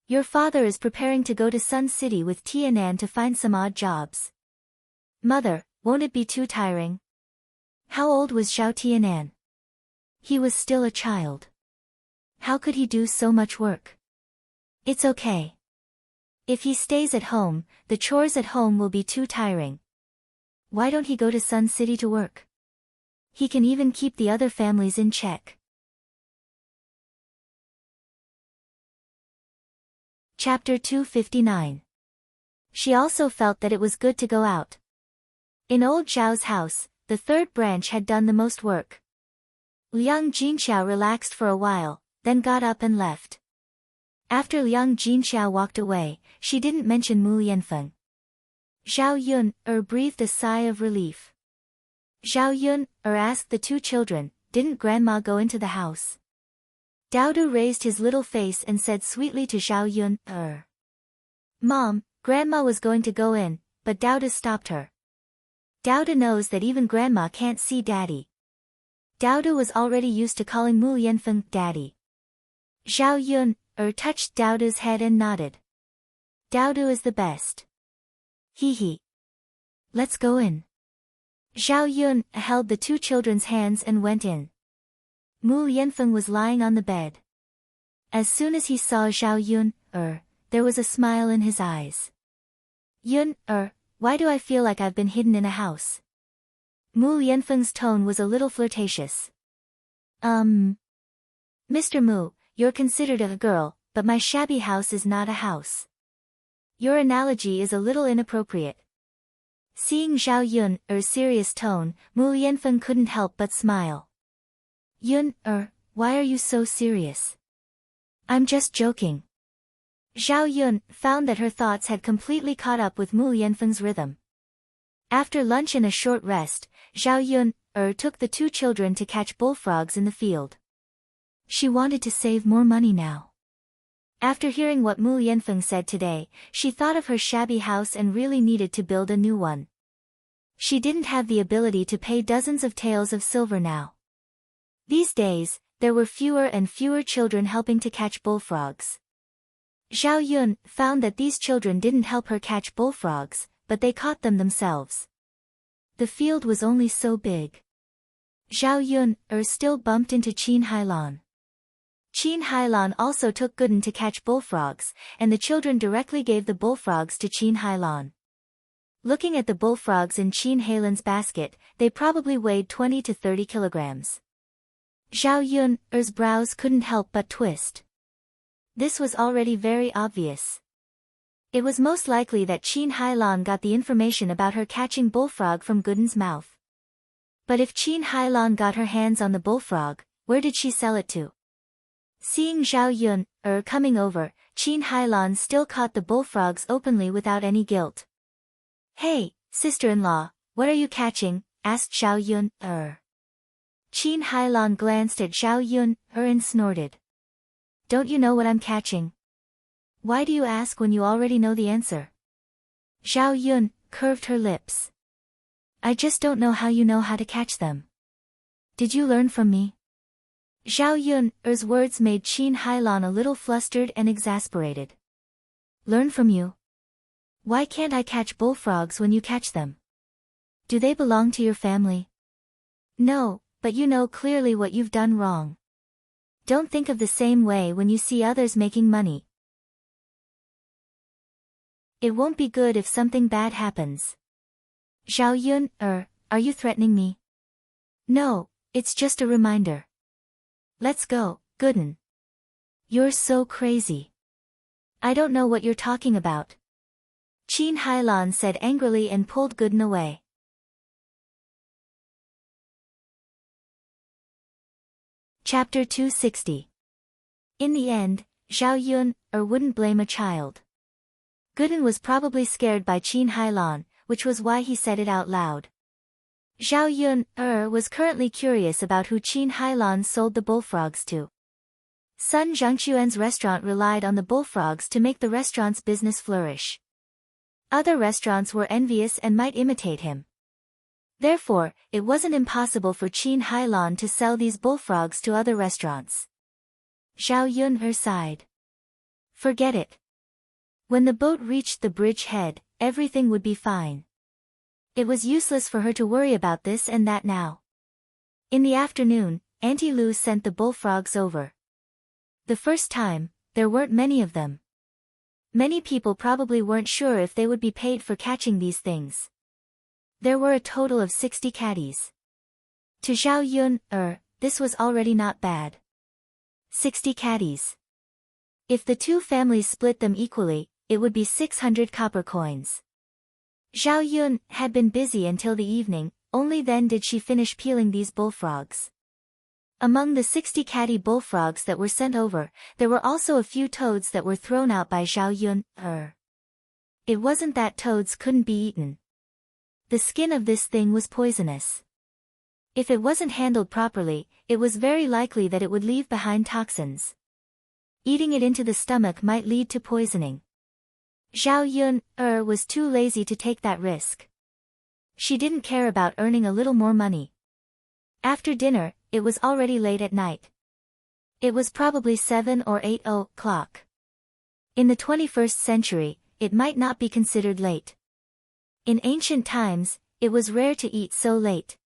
Your father is preparing to go to Sun City with Tianan to find some odd jobs. Mother, Won't it be too tiring? How old was Zhao Tianan? He was still a child. How could he do so much work? It's okay. If he stays at home, the chores at home will be too tiring. Why don't he go to Sun City to work? He can even keep the other families in check. Chapter 259. She also felt that it was good to go out. In old Zhao's house, the third branch had done the most work. Liang Jinxiao relaxed for a while, then got up and left. After Liang Jinxiao walked away, she didn't mention Mu Yanfeng. Zhao Yun breathed a sigh of relief. Zhao Yun asked the two children, didn't Grandma go into the house? Daodu raised his little face and said sweetly to Zhao Yun, Mom, Grandma was going to go in, but Daodu stopped her. Daodu knows that even Grandma can't see Daddy. Daodu was already used to calling Mu Yanfeng Daddy. Zhao Yun touched Daodu's head and nodded. Daodu is the best. Hee. Let's go in. Zhao Yun held the two children's hands and went in. Mu Yanfeng was lying on the bed. As soon as he saw Zhao Yun, there was a smile in his eyes. Yun, why do I feel like I've been hidden in a house? Mu Yanfeng's tone was a little flirtatious. Mr. Mu, you're considered a girl, but my shabby house is not a house. Your analogy is a little inappropriate. Seeing Zhao Yun's serious tone, Mu Yanfeng couldn't help but smile. Yun, why are you so serious? I'm just joking. Zhao Yun found that her thoughts had completely caught up with Mu Yanfeng's rhythm. After lunch and a short rest, Zhao Yun took the two children to catch bullfrogs in the field. She wanted to save more money now. After hearing what Mu Yanfeng said today, she thought of her shabby house and really needed to build a new one. She didn't have the ability to pay dozens of taels of silver now. These days, there were fewer and fewer children helping to catch bullfrogs. Zhao Yun found that these children didn't help her catch bullfrogs, but they caught them themselves. The field was only so big. Zhao Yun still bumped into Qin Hailan. Qin Hailan also took Gooden to catch bullfrogs, and the children directly gave the bullfrogs to Qin Hailan. Looking at the bullfrogs in Qin Hailan's basket, they probably weighed 20 to 30 kilograms. Zhao Yun's brows couldn't help but twist. This was already very obvious. It was most likely that Qin Hailan got the information about her catching bullfrog from Gooden's mouth. But if Qin Hailan got her hands on the bullfrog, where did she sell it to? Seeing Zhao Yun coming over, Qin Hailan still caught the bullfrogs openly without any guilt. Hey, sister-in-law, what are you catching? Asked Zhao Yun. Qin Hailan glanced at Zhao Yun and snorted. Don't you know what I'm catching? Why do you ask when you already know the answer? Zhao Yun curved her lips. I just don't know how you know how to catch them. Did you learn from me? Zhao Yun's words made Qin Hailan a little flustered and exasperated. Learn from you? Why can't I catch bullfrogs when you catch them? Do they belong to your family? No, but you know clearly what you've done wrong. Don't think of the same way when you see others making money. It won't be good if something bad happens. Zhao Yun, are you threatening me? No, it's just a reminder. Let's go, Gooden. You're so crazy. I don't know what you're talking about. Qin Hailan said angrily and pulled Gooden away. Chapter 260. In the end, Zhao Yun wouldn't blame a child. Gooden was probably scared by Qin Hailan, which was why he said it out loud. Zhao Yun was currently curious about who Qin Hailan sold the bullfrogs to. Sun Zhangquan's restaurant relied on the bullfrogs to make the restaurant's business flourish. Other restaurants were envious and might imitate him. Therefore, it wasn't impossible for Qin Hailan to sell these bullfrogs to other restaurants. Zhao Yun sighed. Forget it. When the boat reached the bridge head, everything would be fine. It was useless for her to worry about this and that now. In the afternoon, Auntie Lou sent the bullfrogs over. The first time, there weren't many of them. Many people probably weren't sure if they would be paid for catching these things. There were a total of 60 caddies. To Zhao Yun, this was already not bad. 60 caddies. If the two families split them equally, it would be 600 copper coins. Zhao Yun had been busy until the evening, only then did she finish peeling these bullfrogs. Among the 60 caddy bullfrogs that were sent over, there were also a few toads that were thrown out by Zhao Yun. It wasn't that toads couldn't be eaten. The skin of this thing was poisonous. If it wasn't handled properly, it was very likely that it would leave behind toxins. Eating it into the stomach might lead to poisoning. Zhao Yun, was too lazy to take that risk. She didn't care about earning a little more money. After dinner, it was already late at night. It was probably 7 or 8 o'clock. In the 21st century, it might not be considered late. In ancient times, it was rare to eat so late.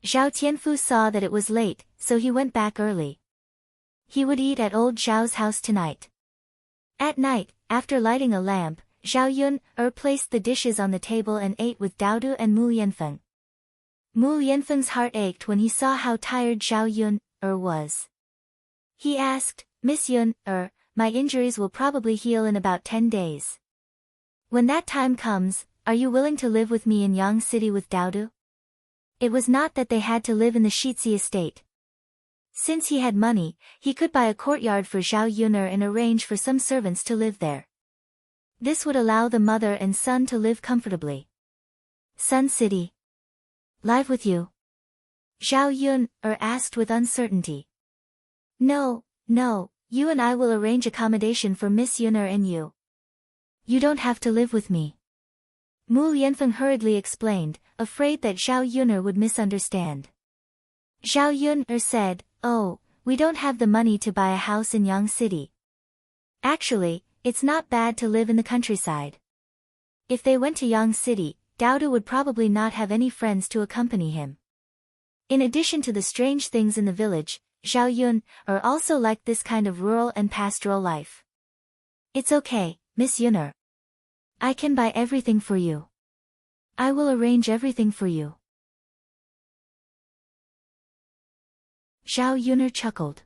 Zhao Tianfu saw that it was late, so he went back early. He would eat at old Zhao's house tonight. At night, after lighting a lamp, Zhao Yun, placed the dishes on the table and ate with Daodu and Mu Yanfeng. Mu Yanfeng's heart ached when he saw how tired Zhao Yun, was. He asked, "Miss Yun, my injuries will probably heal in about 10 days. When that time comes, are you willing to live with me in Yang City with Daodu?" It was not that they had to live in the Shitzi estate. Since he had money, he could buy a courtyard for Zhao Yuner and arrange for some servants to live there. This would allow the mother and son to live comfortably. Sun City. Live with you? Zhao Yun, asked with uncertainty. No, you and I will arrange accommodation for Miss Yuner and you. You don't have to live with me. Mu Yanfeng hurriedly explained, afraid that Zhao Yuner would misunderstand. Zhao Yun, said, "Oh, we don't have the money to buy a house in Yang City. Actually, it's not bad to live in the countryside." If they went to Yang City, Daodu would probably not have any friends to accompany him. In addition to the strange things in the village, Zhao Yun, also liked this kind of rural and pastoral life. "It's okay, Miss Yuner. I can buy everything for you. I will arrange everything for you." Zhao Yuner chuckled.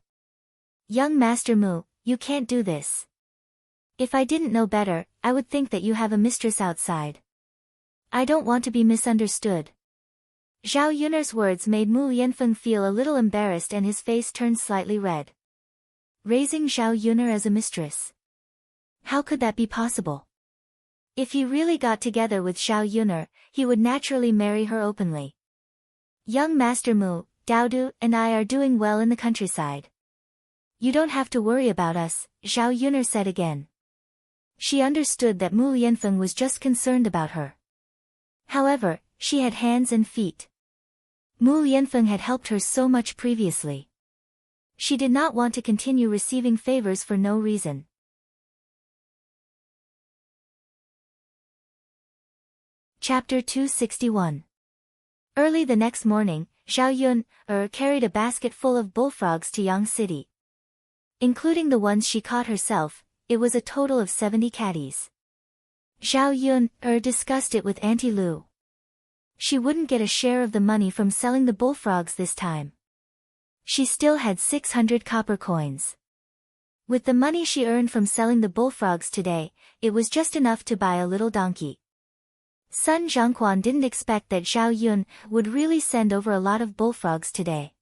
"Young Master Mu, you can't do this. If I didn't know better, I would think that you have a mistress outside. I don't want to be misunderstood." Zhao Yuner's words made Mu Yanfeng feel a little embarrassed and his face turned slightly red. Raising Zhao Yuner as a mistress. How could that be possible? If he really got together with Zhao Yuner, he would naturally marry her openly. "Young Master Mu, Daodu and I are doing well in the countryside. You don't have to worry about us," Zhao Yuner said again. She understood that Mu Yanfeng was just concerned about her. However, she had hands and feet. Mu Yanfeng had helped her so much previously. She did not want to continue receiving favors for no reason. Chapter 261. Early the next morning, Zhao Yun, carried a basket full of bullfrogs to Yang City. Including the ones she caught herself, it was a total of 70 caddies. Zhao Yun, discussed it with Auntie Lu. She wouldn't get a share of the money from selling the bullfrogs this time. She still had 600 copper coins. With the money she earned from selling the bullfrogs today, it was just enough to buy a little donkey. Sun Zhongquan didn't expect that Zhao Yun would really send over a lot of bullfrogs today.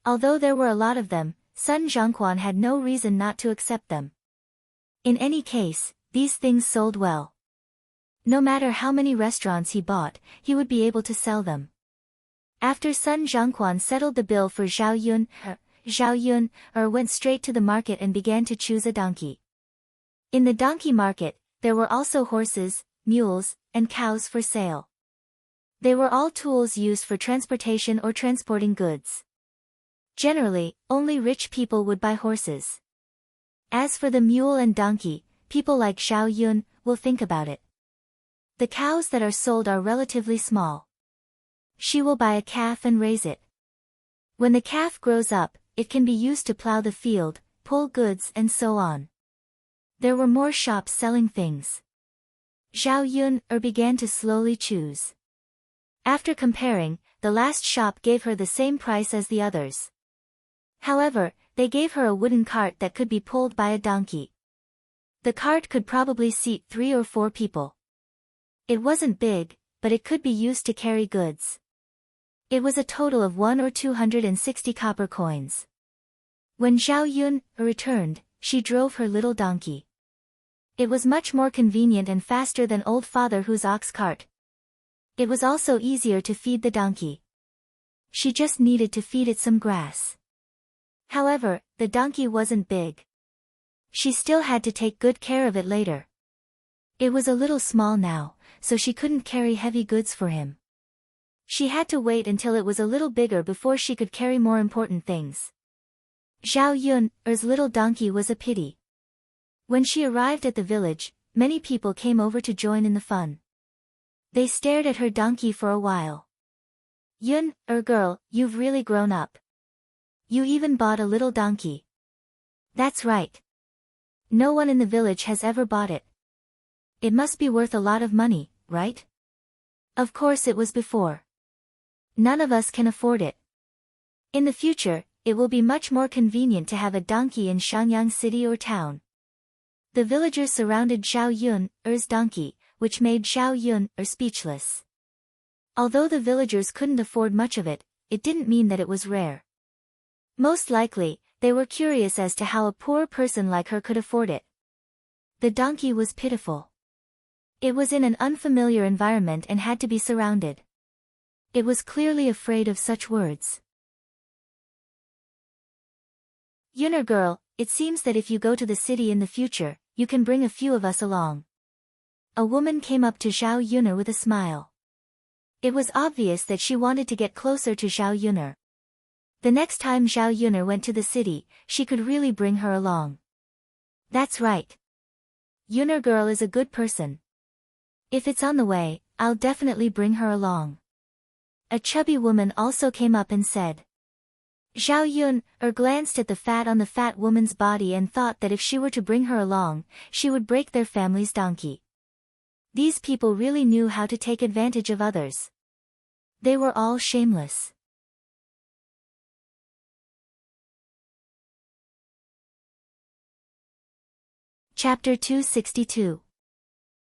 Although there were a lot of them, Sun Zhongquan had no reason not to accept them. In any case, these things sold well. No matter how many restaurants he bought, he would be able to sell them. After Sun Zhongquan settled the bill for Zhao Yun, went straight to the market and began to choose a donkey. In the donkey market, there were also horses, mules, and cows for sale. They were all tools used for transportation or transporting goods. Generally, only rich people would buy horses. As for the mule and donkey, people like Zhao Yun will think about it. The cows that are sold are relatively small. She will buy a calf and raise it. When the calf grows up, it can be used to plow the field, pull goods and so on. There were more shops selling things. Zhao Yun began to slowly choose. After comparing, the last shop gave her the same price as the others. However, they gave her a wooden cart that could be pulled by a donkey. The cart could probably seat 3 or 4 people. It wasn't big, but it could be used to carry goods. It was a total of 1 or 260 copper coins. When Zhao Yun returned, she drove her little donkey. It was much more convenient and faster than old Father Hu's ox cart. It was also easier to feed the donkey. She just needed to feed it some grass. However, the donkey wasn't big. She still had to take good care of it later. It was a little small now, so she couldn't carry heavy goods for him. She had to wait until it was a little bigger before she could carry more important things. Zhao Yun's little donkey was a pity. When she arrived at the village, many people came over to join in the fun. They stared at her donkey for a while. Yun, girl, you've really grown up. You even bought a little donkey. That's right. No one in the village has ever bought it. It must be worth a lot of money, right? Of course it was before. None of us can afford it. In the future, it will be much more convenient to have a donkey in Shangyang city or town. The villagers surrounded Zhao Yun's donkey, which made Zhao Yun speechless. Although the villagers couldn't afford much of it, it didn't mean that it was rare. Most likely, they were curious as to how a poor person like her could afford it. The donkey was pitiful. It was in an unfamiliar environment and had to be surrounded. It was clearly afraid of such words. Yuner girl, it seems that if you go to the city in the future, you can bring a few of us along. A woman came up to Zhao Yuner with a smile. It was obvious that she wanted to get closer to Zhao Yuner. The next time Zhao Yuner went to the city, she could really bring her along. That's right. Yuner girl is a good person. If it's on the way, I'll definitely bring her along. A chubby woman also came up and said. Zhao Yun glanced at the fat on the fat woman's body and thought that if she were to bring her along, she would break their family's donkey. These people really knew how to take advantage of others. They were all shameless. Chapter 262.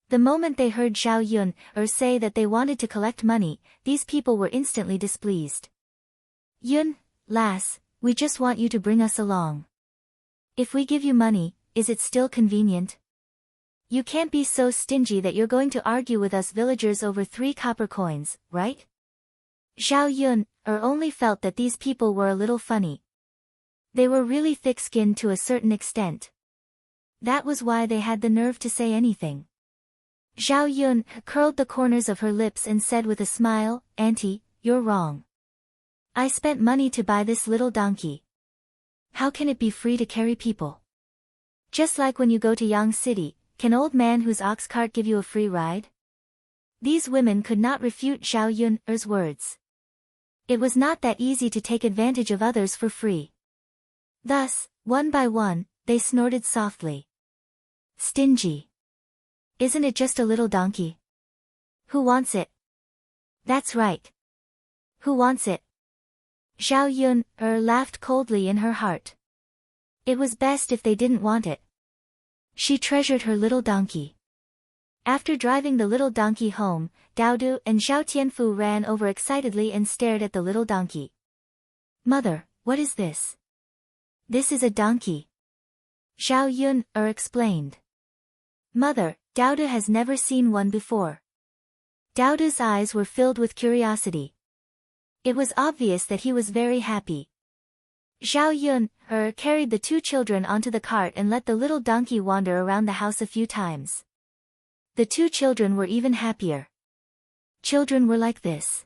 The moment they heard Zhao Yun say that they wanted to collect money, these people were instantly displeased. Yun, lass, we just want you to bring us along. If we give you money, is it still convenient? You can't be so stingy that you're going to argue with us villagers over 3 copper coins, right? Zhao Yun only felt that these people were a little funny. They were really thick-skinned to a certain extent. That was why they had the nerve to say anything. Zhao Yun curled the corners of her lips and said with a smile, Auntie, you're wrong. I spent money to buy this little donkey. How can it be free to carry people? Just like when you go to Yang City, can old man whose ox cart give you a free ride? These women could not refute Zhao Yun's words. It was not that easy to take advantage of others for free. Thus, one by one, they snorted softly. Stingy. Isn't it just a little donkey? Who wants it? That's right. Who wants it? Zhao Yun laughed coldly in her heart. It was best if they didn't want it. She treasured her little donkey. After driving the little donkey home, Daodu and Zhao Tianfu ran over excitedly and stared at the little donkey. Mother, what is this? This is a donkey. Zhao Yun explained. Mother, Daodu has never seen one before. Daodu's eyes were filled with curiosity. It was obvious that he was very happy. Zhao Yun carried the 2 children onto the cart and let the little donkey wander around the house a few times. The 2 children were even happier. Children were like this.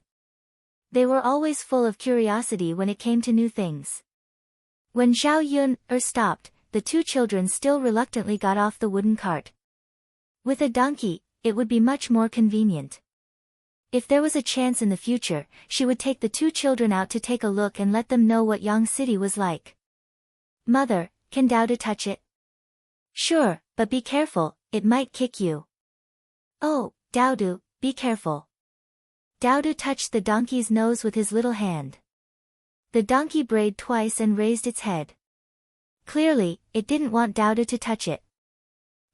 They were always full of curiosity when it came to new things. When Zhao Yun stopped, the 2 children still reluctantly got off the wooden cart. With a donkey, it would be much more convenient. If there was a chance in the future, she would take the two children out to take a look and let them know what Yang City was like. Mother, can Daudu touch it? Sure, but be careful, it might kick you. Oh, Daudu, be careful. Daudu touched the donkey's nose with his little hand. The donkey brayed twice and raised its head. Clearly, it didn't want Daudu to touch it.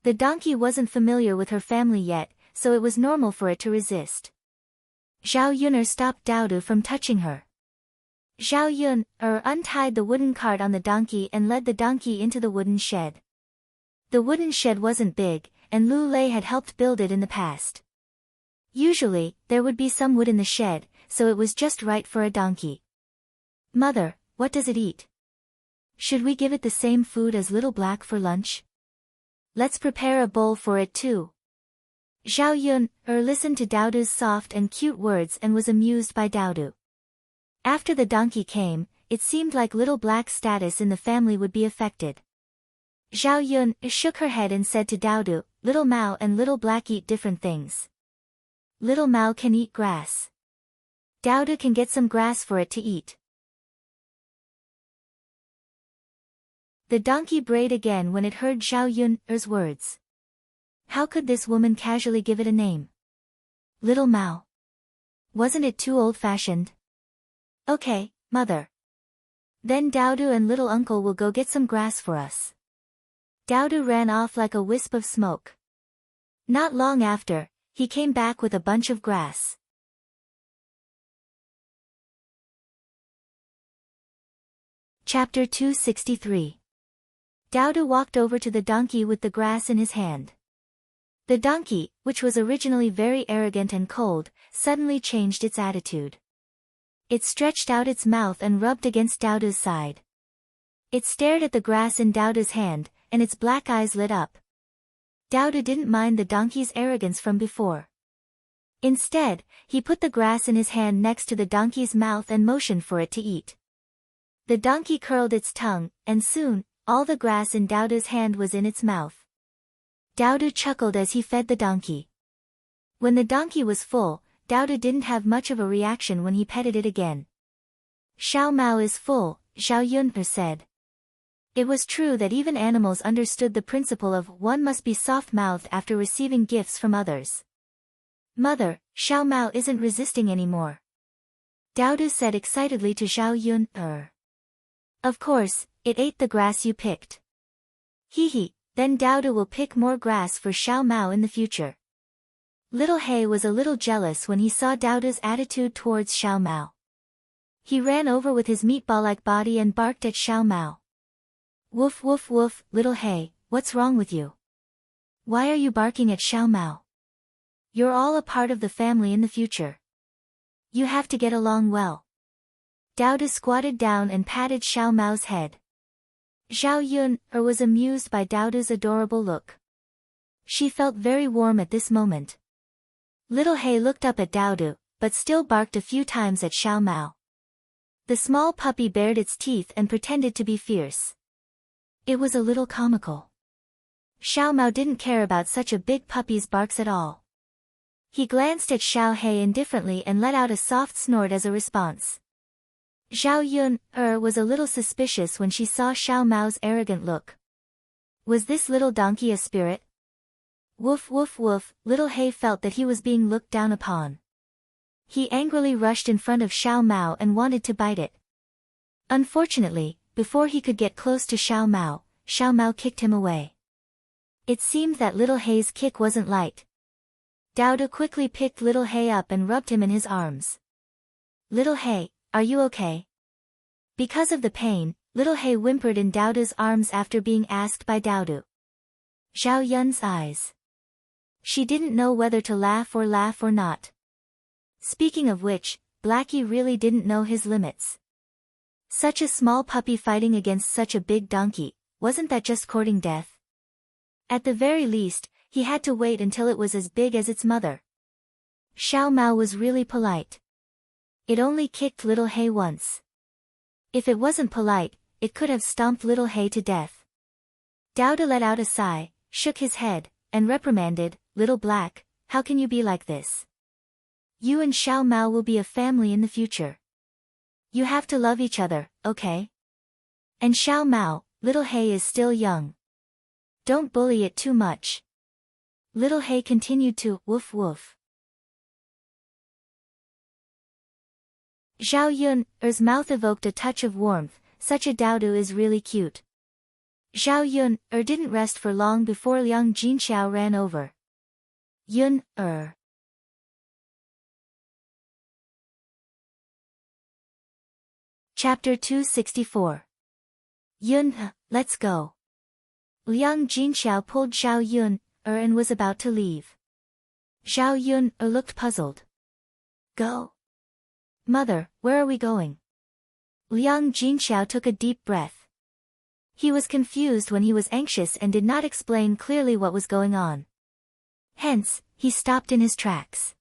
The donkey wasn't familiar with her family yet, so it was normal for it to resist. Zhao Yun'er stopped Daudu from touching her. Zhao Yun'er untied the wooden cart on the donkey and led the donkey into the wooden shed. The wooden shed wasn't big, and Lu Lei had helped build it in the past. Usually, there would be some wood in the shed, so it was just right for a donkey. Mother, what does it eat? Should we give it the same food as Little Black for lunch? Let's prepare a bowl for it too. Zhao Yun'er listened to Daudu's soft and cute words and was amused by Daudu. After the donkey came, it seemed like Little Black's status in the family would be affected. Zhao Yun'er shook her head and said to Daudu, Little Mao and Little Black eat different things. Little Mao can eat grass. Daudu can get some grass for it to eat. The donkey brayed again when it heard Zhao Yun'er's words. How could this woman casually give it a name? Little Mao. Wasn't it too old-fashioned? Okay, mother. Then Daudu and little uncle will go get some grass for us. Daudu ran off like a wisp of smoke. Not long after, he came back with a bunch of grass. Chapter 263. Daudu walked over to the donkey with the grass in his hand. The donkey, which was originally very arrogant and cold, suddenly changed its attitude. It stretched out its mouth and rubbed against Daudu's side. It stared at the grass in Daudu's hand, and its black eyes lit up. Daudu didn't mind the donkey's arrogance from before. Instead, he put the grass in his hand next to the donkey's mouth and motioned for it to eat. The donkey curled its tongue, and soon, all the grass in Daudu's hand was in its mouth. Daudu chuckled as he fed the donkey. When the donkey was full, Daudu didn't have much of a reaction when he petted it again. Xiao Mao is full, Zhao Yun'er said. It was true that even animals understood the principle of one must be soft-mouthed after receiving gifts from others. Mother, Xiao Mao isn't resisting anymore. Daudu said excitedly to Zhao Yun'er. Of course, it ate the grass you picked. Hee, then Daudu will pick more grass for Xiao Mao in the future. Little He was a little jealous when he saw Daudu's attitude towards Xiao Mao. He ran over with his meatball-like body and barked at Xiao Mao. Woof woof woof, Little He, what's wrong with you? Why are you barking at Xiao Mao? You're all a part of the family in the future. You have to get along well. Daudu squatted down and patted Xiao Mao's head. Zhao Yun'er was amused by Daudu's adorable look. She felt very warm at this moment. Little He looked up at Daudu, but still barked a few times at Xiao Mao. The small puppy bared its teeth and pretended to be fierce. It was a little comical. Xiao Mao didn't care about such a big puppy's barks at all. He glanced at Xiao He indifferently and let out a soft snort as a response. Zhao Yun'er was a little suspicious when she saw Xiao Mao's arrogant look. Was this little donkey a spirit? Woof woof woof, Little He felt that he was being looked down upon. He angrily rushed in front of Xiao Mao and wanted to bite it. Unfortunately, before he could get close to Xiao Mao kicked him away. It seemed that Little He's kick wasn't light. Daudu quickly picked Little He up and rubbed him in his arms. Little He, are you okay? Because of the pain, Little He whimpered in Daudu's arms after being asked by Daudu. Zhao Yun's eyes. She didn't know whether to laugh or not. Speaking of which, Blackie really didn't know his limits. Such a small puppy fighting against such a big donkey, wasn't that just courting death? At the very least, he had to wait until it was as big as its mother. Xiao Mao was really polite. It only kicked Little He once. If it wasn't polite, it could have stomped Little He to death. Daudu let out a sigh, shook his head, and reprimanded, Little Black, how can you be like this? You and Xiao Mao will be a family in the future. You have to love each other, okay? And Xiao Mao, little He is still young. Don't bully it too much. Little He continued to woof woof. Zhao Yun's mouth evoked a touch of warmth. Such a Daodu is really cute. Zhao Yun didn't rest for long before Liang Jinxiao ran over. Yun Chapter 264. Yun, let's go. Liang Jinxiao pulled Zhao Yun and was about to leave. Zhao Yun looked puzzled. Go? Mother, where are we going? Liang Jinxiao took a deep breath. He was confused when he was anxious and did not explain clearly what was going on. Hence, he stopped in his tracks.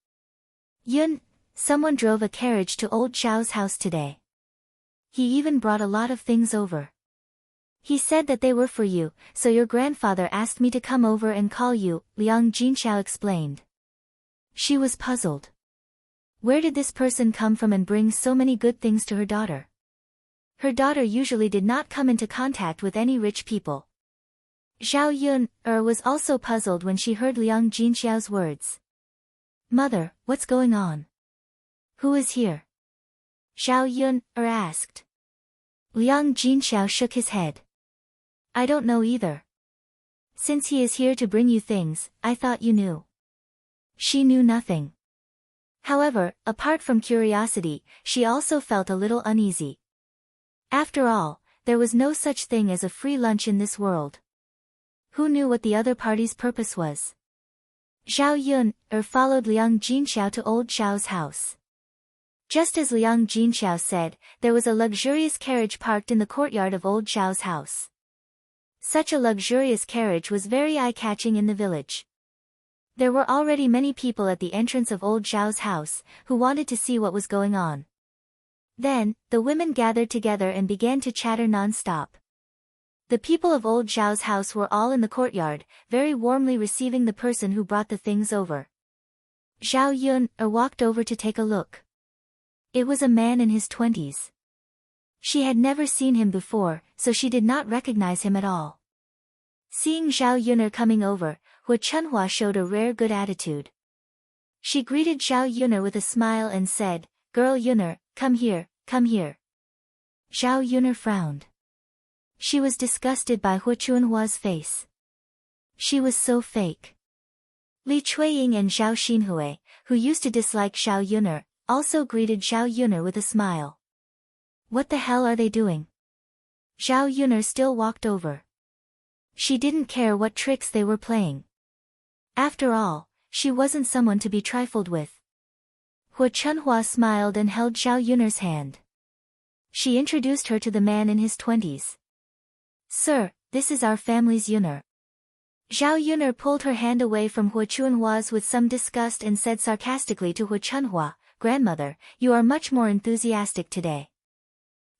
Yun, someone drove a carriage to old Zhao's house today. He even brought a lot of things over. He said that they were for you, so your grandfather asked me to come over and call you, Liang Jinxiao explained. She was puzzled. Where did this person come from and bring so many good things to her daughter? Her daughter usually did not come into contact with any rich people. Zhao Yun was also puzzled when she heard Liang Jinxiao's words. Mother, what's going on? Who is here? Zhao Yun asked. Liang Jinxiao shook his head. I don't know either. Since he is here to bring you things, I thought you knew. She knew nothing. However, apart from curiosity, she also felt a little uneasy. After all, there was no such thing as a free lunch in this world. Who knew what the other party's purpose was? Zhao Yun followed Liang Jinxiao to old Zhao's house. Just as Liang Jinxiao said, there was a luxurious carriage parked in the courtyard of old Zhao's house. Such a luxurious carriage was very eye-catching in the village. There were already many people at the entrance of old Zhao's house, who wanted to see what was going on. Then, the women gathered together and began to chatter non-stop. The people of old Zhao's house were all in the courtyard, very warmly receiving the person who brought the things over. Zhao Yun walked over to take a look. It was a man in his 20s. She had never seen him before, so she did not recognize him at all. Seeing Zhao Yun coming over, Hua Chunhua showed a rare good attitude. She greeted Zhao Yun with a smile and said, Girl Yun, come here, come here. Zhao Yun frowned. She was disgusted by Hua Chunhua's face. She was so fake. Li Chuiying and Zhao Xinhui, who used to dislike Zhao Yun, also greeted Zhao Yun with a smile. What the hell are they doing? Zhao Yun still walked over. She didn't care what tricks they were playing. After all, she wasn't someone to be trifled with. Hua Chunhua smiled and held Zhao Yun's hand. She introduced her to the man in his 20s. Sir, this is our family's Yun. Zhao Yun pulled her hand away from Hua Chunhua's with some disgust and said sarcastically to Hua Chunhua, Grandmother, you are much more enthusiastic today.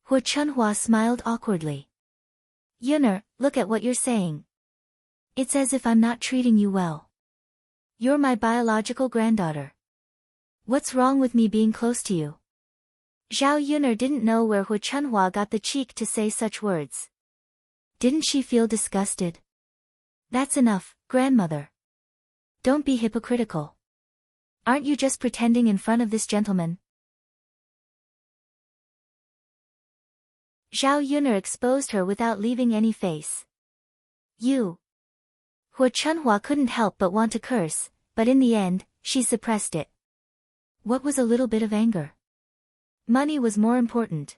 Hua Chunhua smiled awkwardly. Yun, look at what you're saying. It's as if I'm not treating you well. You're my biological granddaughter. What's wrong with me being close to you? Zhao Yun didn't know where Hua Chunhua got the cheek to say such words. Didn't she feel disgusted? That's enough, grandmother. Don't be hypocritical. Aren't you just pretending in front of this gentleman? Zhao Yun exposed her without leaving any face. You. Hua Chunhua couldn't help but want to curse, but in the end, she suppressed it. What was a little bit of anger? Money was more important.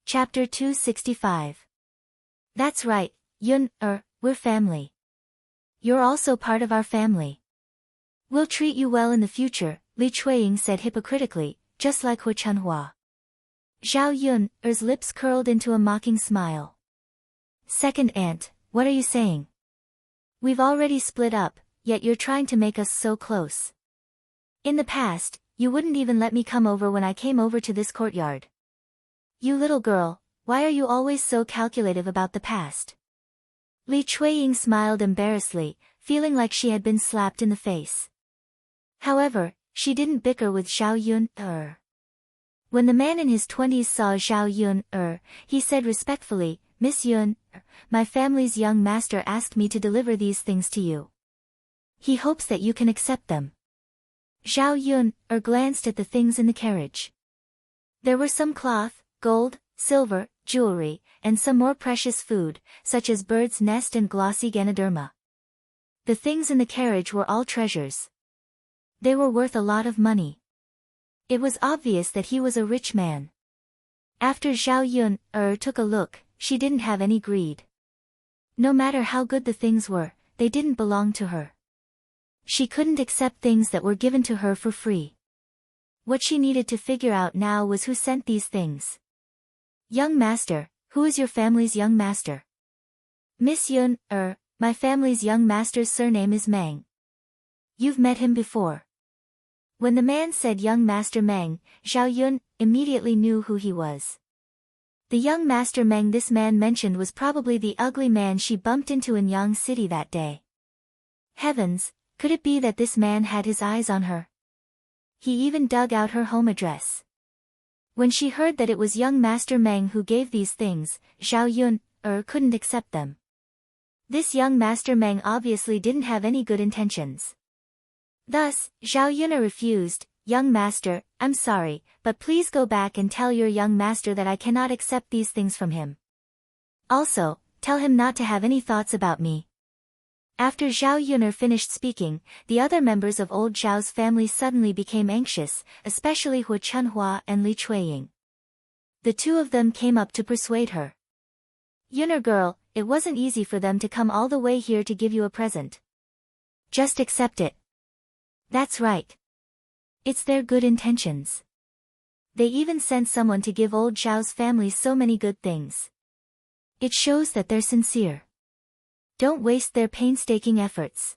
Chapter 265. That's right, Yun, we're family. You're also part of our family. We'll treat you well in the future, Li Chuiying said hypocritically, just like Hua Chunhua. Zhao Yun's lips curled into a mocking smile. Second aunt, what are you saying? We've already split up, yet you're trying to make us so close. In the past, you wouldn't even let me come over when I came over to this courtyard. You little girl, why are you always so calculative about the past? Li Chuiying smiled embarrassedly, feeling like she had been slapped in the face. However, she didn't bicker with Zhao Yun. When the man in his 20s saw Zhao Yun, he said respectfully, "Miss Yun, my family's young master asked me to deliver these things to you. He hopes that you can accept them." Zhao Yun, glanced at the things in the carriage. There were some cloth, gold, silver, jewelry, and some more precious food, such as bird's nest and glossy Ganoderma. The things in the carriage were all treasures. They were worth a lot of money. It was obvious that he was a rich man. After Zhao Yun, took a look, she didn't have any greed. No matter how good the things were, they didn't belong to her. She couldn't accept things that were given to her for free. What she needed to figure out now was who sent these things. "Young master, who is your family's young master?" "Miss Yun, my family's young master's surname is Meng. You've met him before." When the man said young master Meng, Zhao Yun immediately knew who he was. The young master Meng this man mentioned was probably the ugly man she bumped into in Yang City that day. Heavens, could it be that this man had his eyes on her? He even dug out her home address. When she heard that it was young master Meng who gave these things, Zhao Yun, couldn't accept them. This young master Meng obviously didn't have any good intentions. Thus, Zhao Yun refused, "Young master, I'm sorry, but please go back and tell your young master that I cannot accept these things from him. Also, tell him not to have any thoughts about me." After Zhao Yun finished speaking, the other members of old Zhao's family suddenly became anxious, especially Hu Chunhua and Li Chuiying. The two of them came up to persuade her. "Yun girl, it wasn't easy for them to come all the way here to give you a present. Just accept it." "That's right. It's their good intentions. They even sent someone to give old Zhao's family so many good things. It shows that they're sincere. Don't waste their painstaking efforts.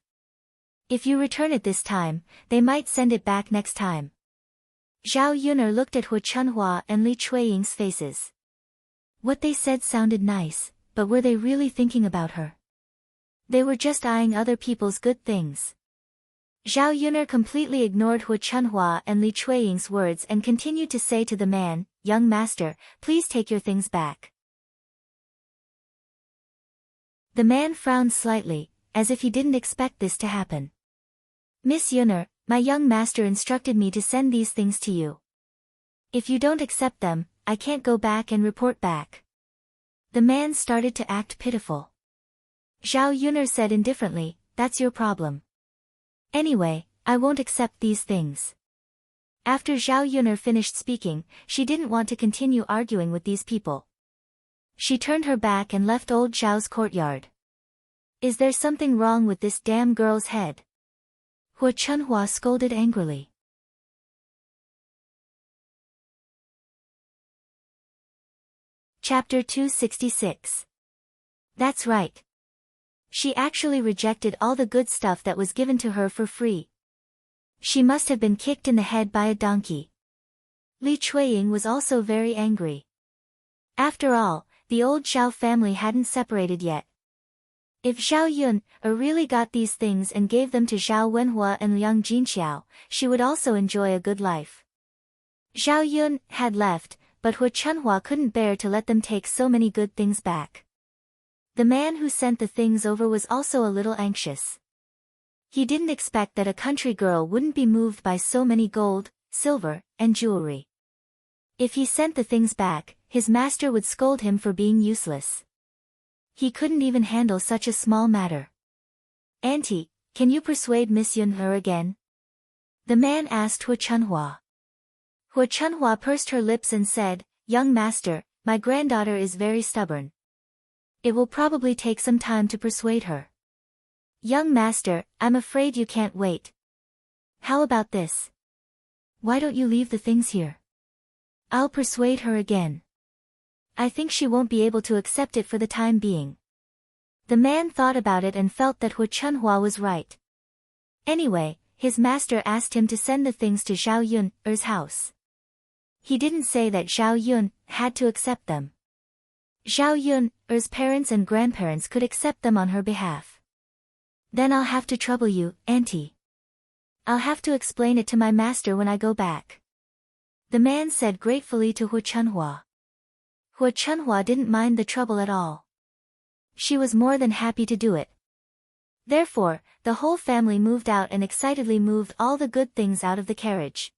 If you return it this time, they might send it back next time." Zhao Yun looked at Hu Chunhua and Li Chuiying's faces. What they said sounded nice, but were they really thinking about her? They were just eyeing other people's good things. Zhao Yun completely ignored Hu Chunhua and Li Chuiying's words and continued to say to the man, "Young master, please take your things back." The man frowned slightly, as if he didn't expect this to happen. "Miss Yun, my young master instructed me to send these things to you. If you don't accept them, I can't go back and report back." The man started to act pitiful. Zhao Yun said indifferently, "That's your problem. Anyway, I won't accept these things." After Zhao Yun finished speaking, she didn't want to continue arguing with these people. She turned her back and left old Zhao's courtyard. "Is there something wrong with this damn girl's head?" Hu Chunhua scolded angrily. Chapter 266. That's right. She actually rejected all the good stuff that was given to her for free. She must have been kicked in the head by a donkey. Li Chuiying was also very angry. After all, the old Zhao family hadn't separated yet. If Zhao Yun really got these things and gave them to Zhao Wenhua and Liang Jinxiao, she would also enjoy a good life. Zhao Yun had left, but Hu Chunhua couldn't bear to let them take so many good things back. The man who sent the things over was also a little anxious. He didn't expect that a country girl wouldn't be moved by so many gold, silver, and jewelry. If he sent the things back, his master would scold him for being useless. He couldn't even handle such a small matter. "Auntie, can you persuade Miss Yun again?" the man asked Hu Chunhua. Hu Chunhua pursed her lips and said, "Young master, my granddaughter is very stubborn. It will probably take some time to persuade her." "Young master, I'm afraid you can't wait. How about this? Why don't you leave the things here? I'll persuade her again. I think she won't be able to accept it for the time being." The man thought about it and felt that Hu Chunhua was right. Anyway, his master asked him to send the things to Zhao Yun's house. He didn't say that Zhao Yun had to accept them. Zhao Yun's parents and grandparents could accept them on her behalf. Then I'll have to trouble you, auntie. I'll have to explain it to my master when I go back. The man said gratefully to Hu Chunhua. Hu Chunhua didn't mind the trouble at all. She was more than happy to do it. Therefore, the whole family moved out and excitedly moved all the good things out of the carriage.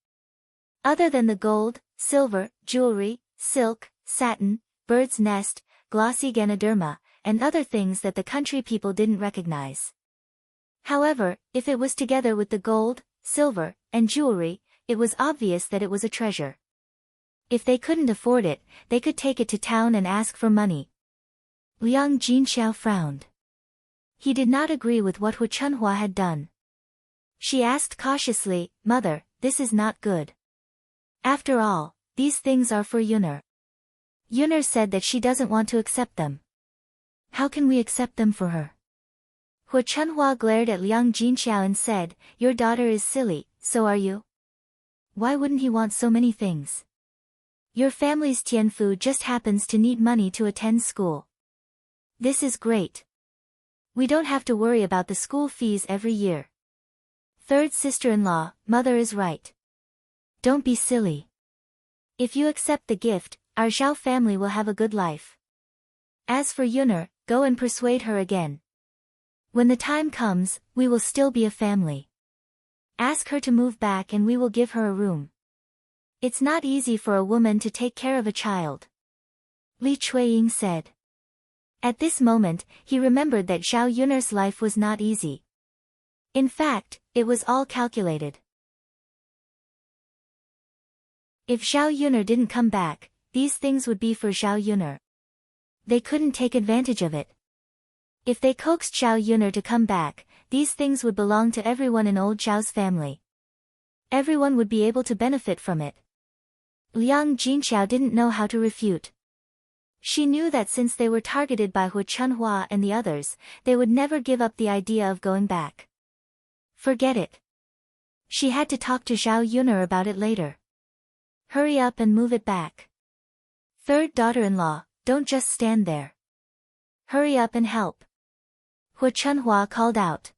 Other than the gold, silver, jewelry, silk, satin, bird's nest, glossy Ganoderma, and other things that the country people didn't recognize. However, if it was together with the gold, silver, and jewelry, it was obvious that it was a treasure. If they couldn't afford it, they could take it to town and ask for money. Liang Jinxiao frowned. He did not agree with what Hu Chunhua had done. She asked cautiously, "Mother, this is not good. After all, these things are for Yuner." Yuner said that she doesn't want to accept them. How can we accept them for her? Hu Chunhua glared at Liang Jinxiao and said, "Your daughter is silly, so are you? Why wouldn't he want so many things? Your family's Tianfu just happens to need money to attend school. This is great. We don't have to worry about the school fees every year." Third sister-in-law, mother is right. Don't be silly. If you accept the gift, our Zhao family will have a good life. As for Yuner, go and persuade her again. When the time comes, we will still be a family. Ask her to move back and we will give her a room. It's not easy for a woman to take care of a child. Li Chuiying said. At this moment, he remembered that Zhao Yuner's life was not easy. In fact, it was all calculated. If Zhao Yuner didn't come back, these things would be for Zhao Yuner. They couldn't take advantage of it. If they coaxed Zhao Yuner to come back, these things would belong to everyone in old Zhao's family. Everyone would be able to benefit from it. Liang Jinxiao didn't know how to refute. She knew that since they were targeted by Hu Chunhua and the others, they would never give up the idea of going back. Forget it. She had to talk to Zhao Yuner about it later. Hurry up and move it back. Third daughter-in-law, don't just stand there. Hurry up and help. Hu Chunhua called out.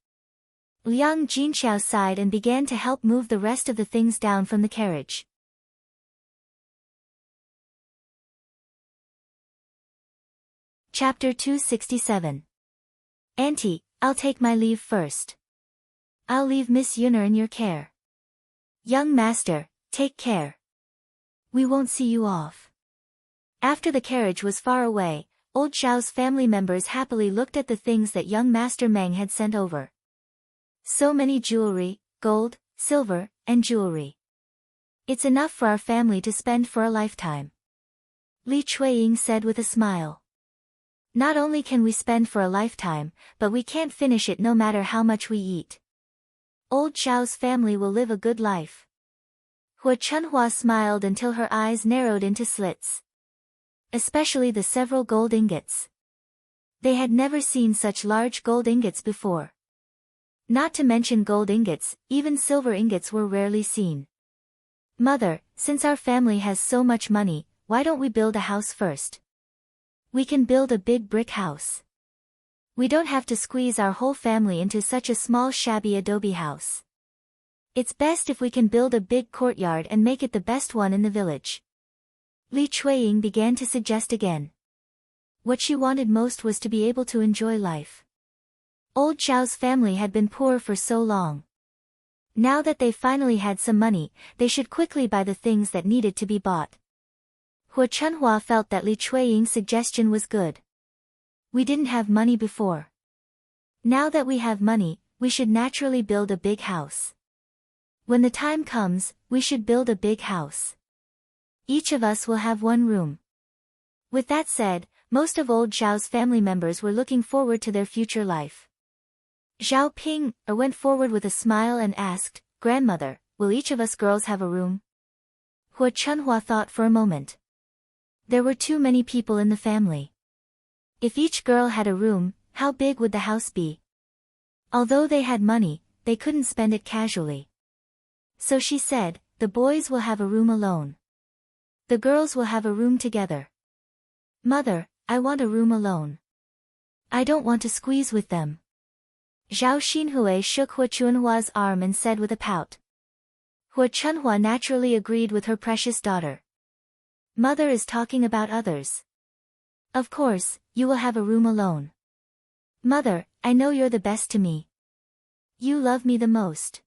Liang Jinxiao sighed and began to help move the rest of the things down from the carriage. Chapter 267. Auntie, I'll take my leave first. I'll leave Miss Yuner in your care. Young master, take care. We won't see you off. After the carriage was far away, old Zhao's family members happily looked at the things that young Master Meng had sent over. So many jewelry, gold, silver, and jewelry. It's enough for our family to spend for a lifetime. Li Chuiying said with a smile. Not only can we spend for a lifetime, but we can't finish it no matter how much we eat. Old Zhao's family will live a good life. Hu Chunhua smiled until her eyes narrowed into slits. Especially the several gold ingots. They had never seen such large gold ingots before. Not to mention gold ingots, even silver ingots were rarely seen. Mother, since our family has so much money, why don't we build a house first? We can build a big brick house. We don't have to squeeze our whole family into such a small shabby adobe house. It's best if we can build a big courtyard and make it the best one in the village. Li Chuiying began to suggest again. What she wanted most was to be able to enjoy life. Old Zhao's family had been poor for so long. Now that they finally had some money, they should quickly buy the things that needed to be bought. Hu Chunhua felt that Li Chuiying's suggestion was good. We didn't have money before. Now that we have money, we should naturally build a big house. When the time comes, we should build a big house. Each of us will have one room. With that said, most of old Zhao's family members were looking forward to their future life. Zhao Ping went forward with a smile and asked, "Grandmother, will each of us girls have a room?" Hu Chunhua thought for a moment. There were too many people in the family. If each girl had a room, how big would the house be? Although they had money, they couldn't spend it casually. So she said, "The boys will have a room alone. The girls will have a room together." "Mother, I want a room alone. I don't want to squeeze with them. Zhao Xinhui shook Hu Chunhua's arm and said with a pout. Hu Chunhua naturally agreed with her precious daughter. Mother is talking about others. Of course, you will have a room alone. Mother, I know you're the best to me. You love me the most.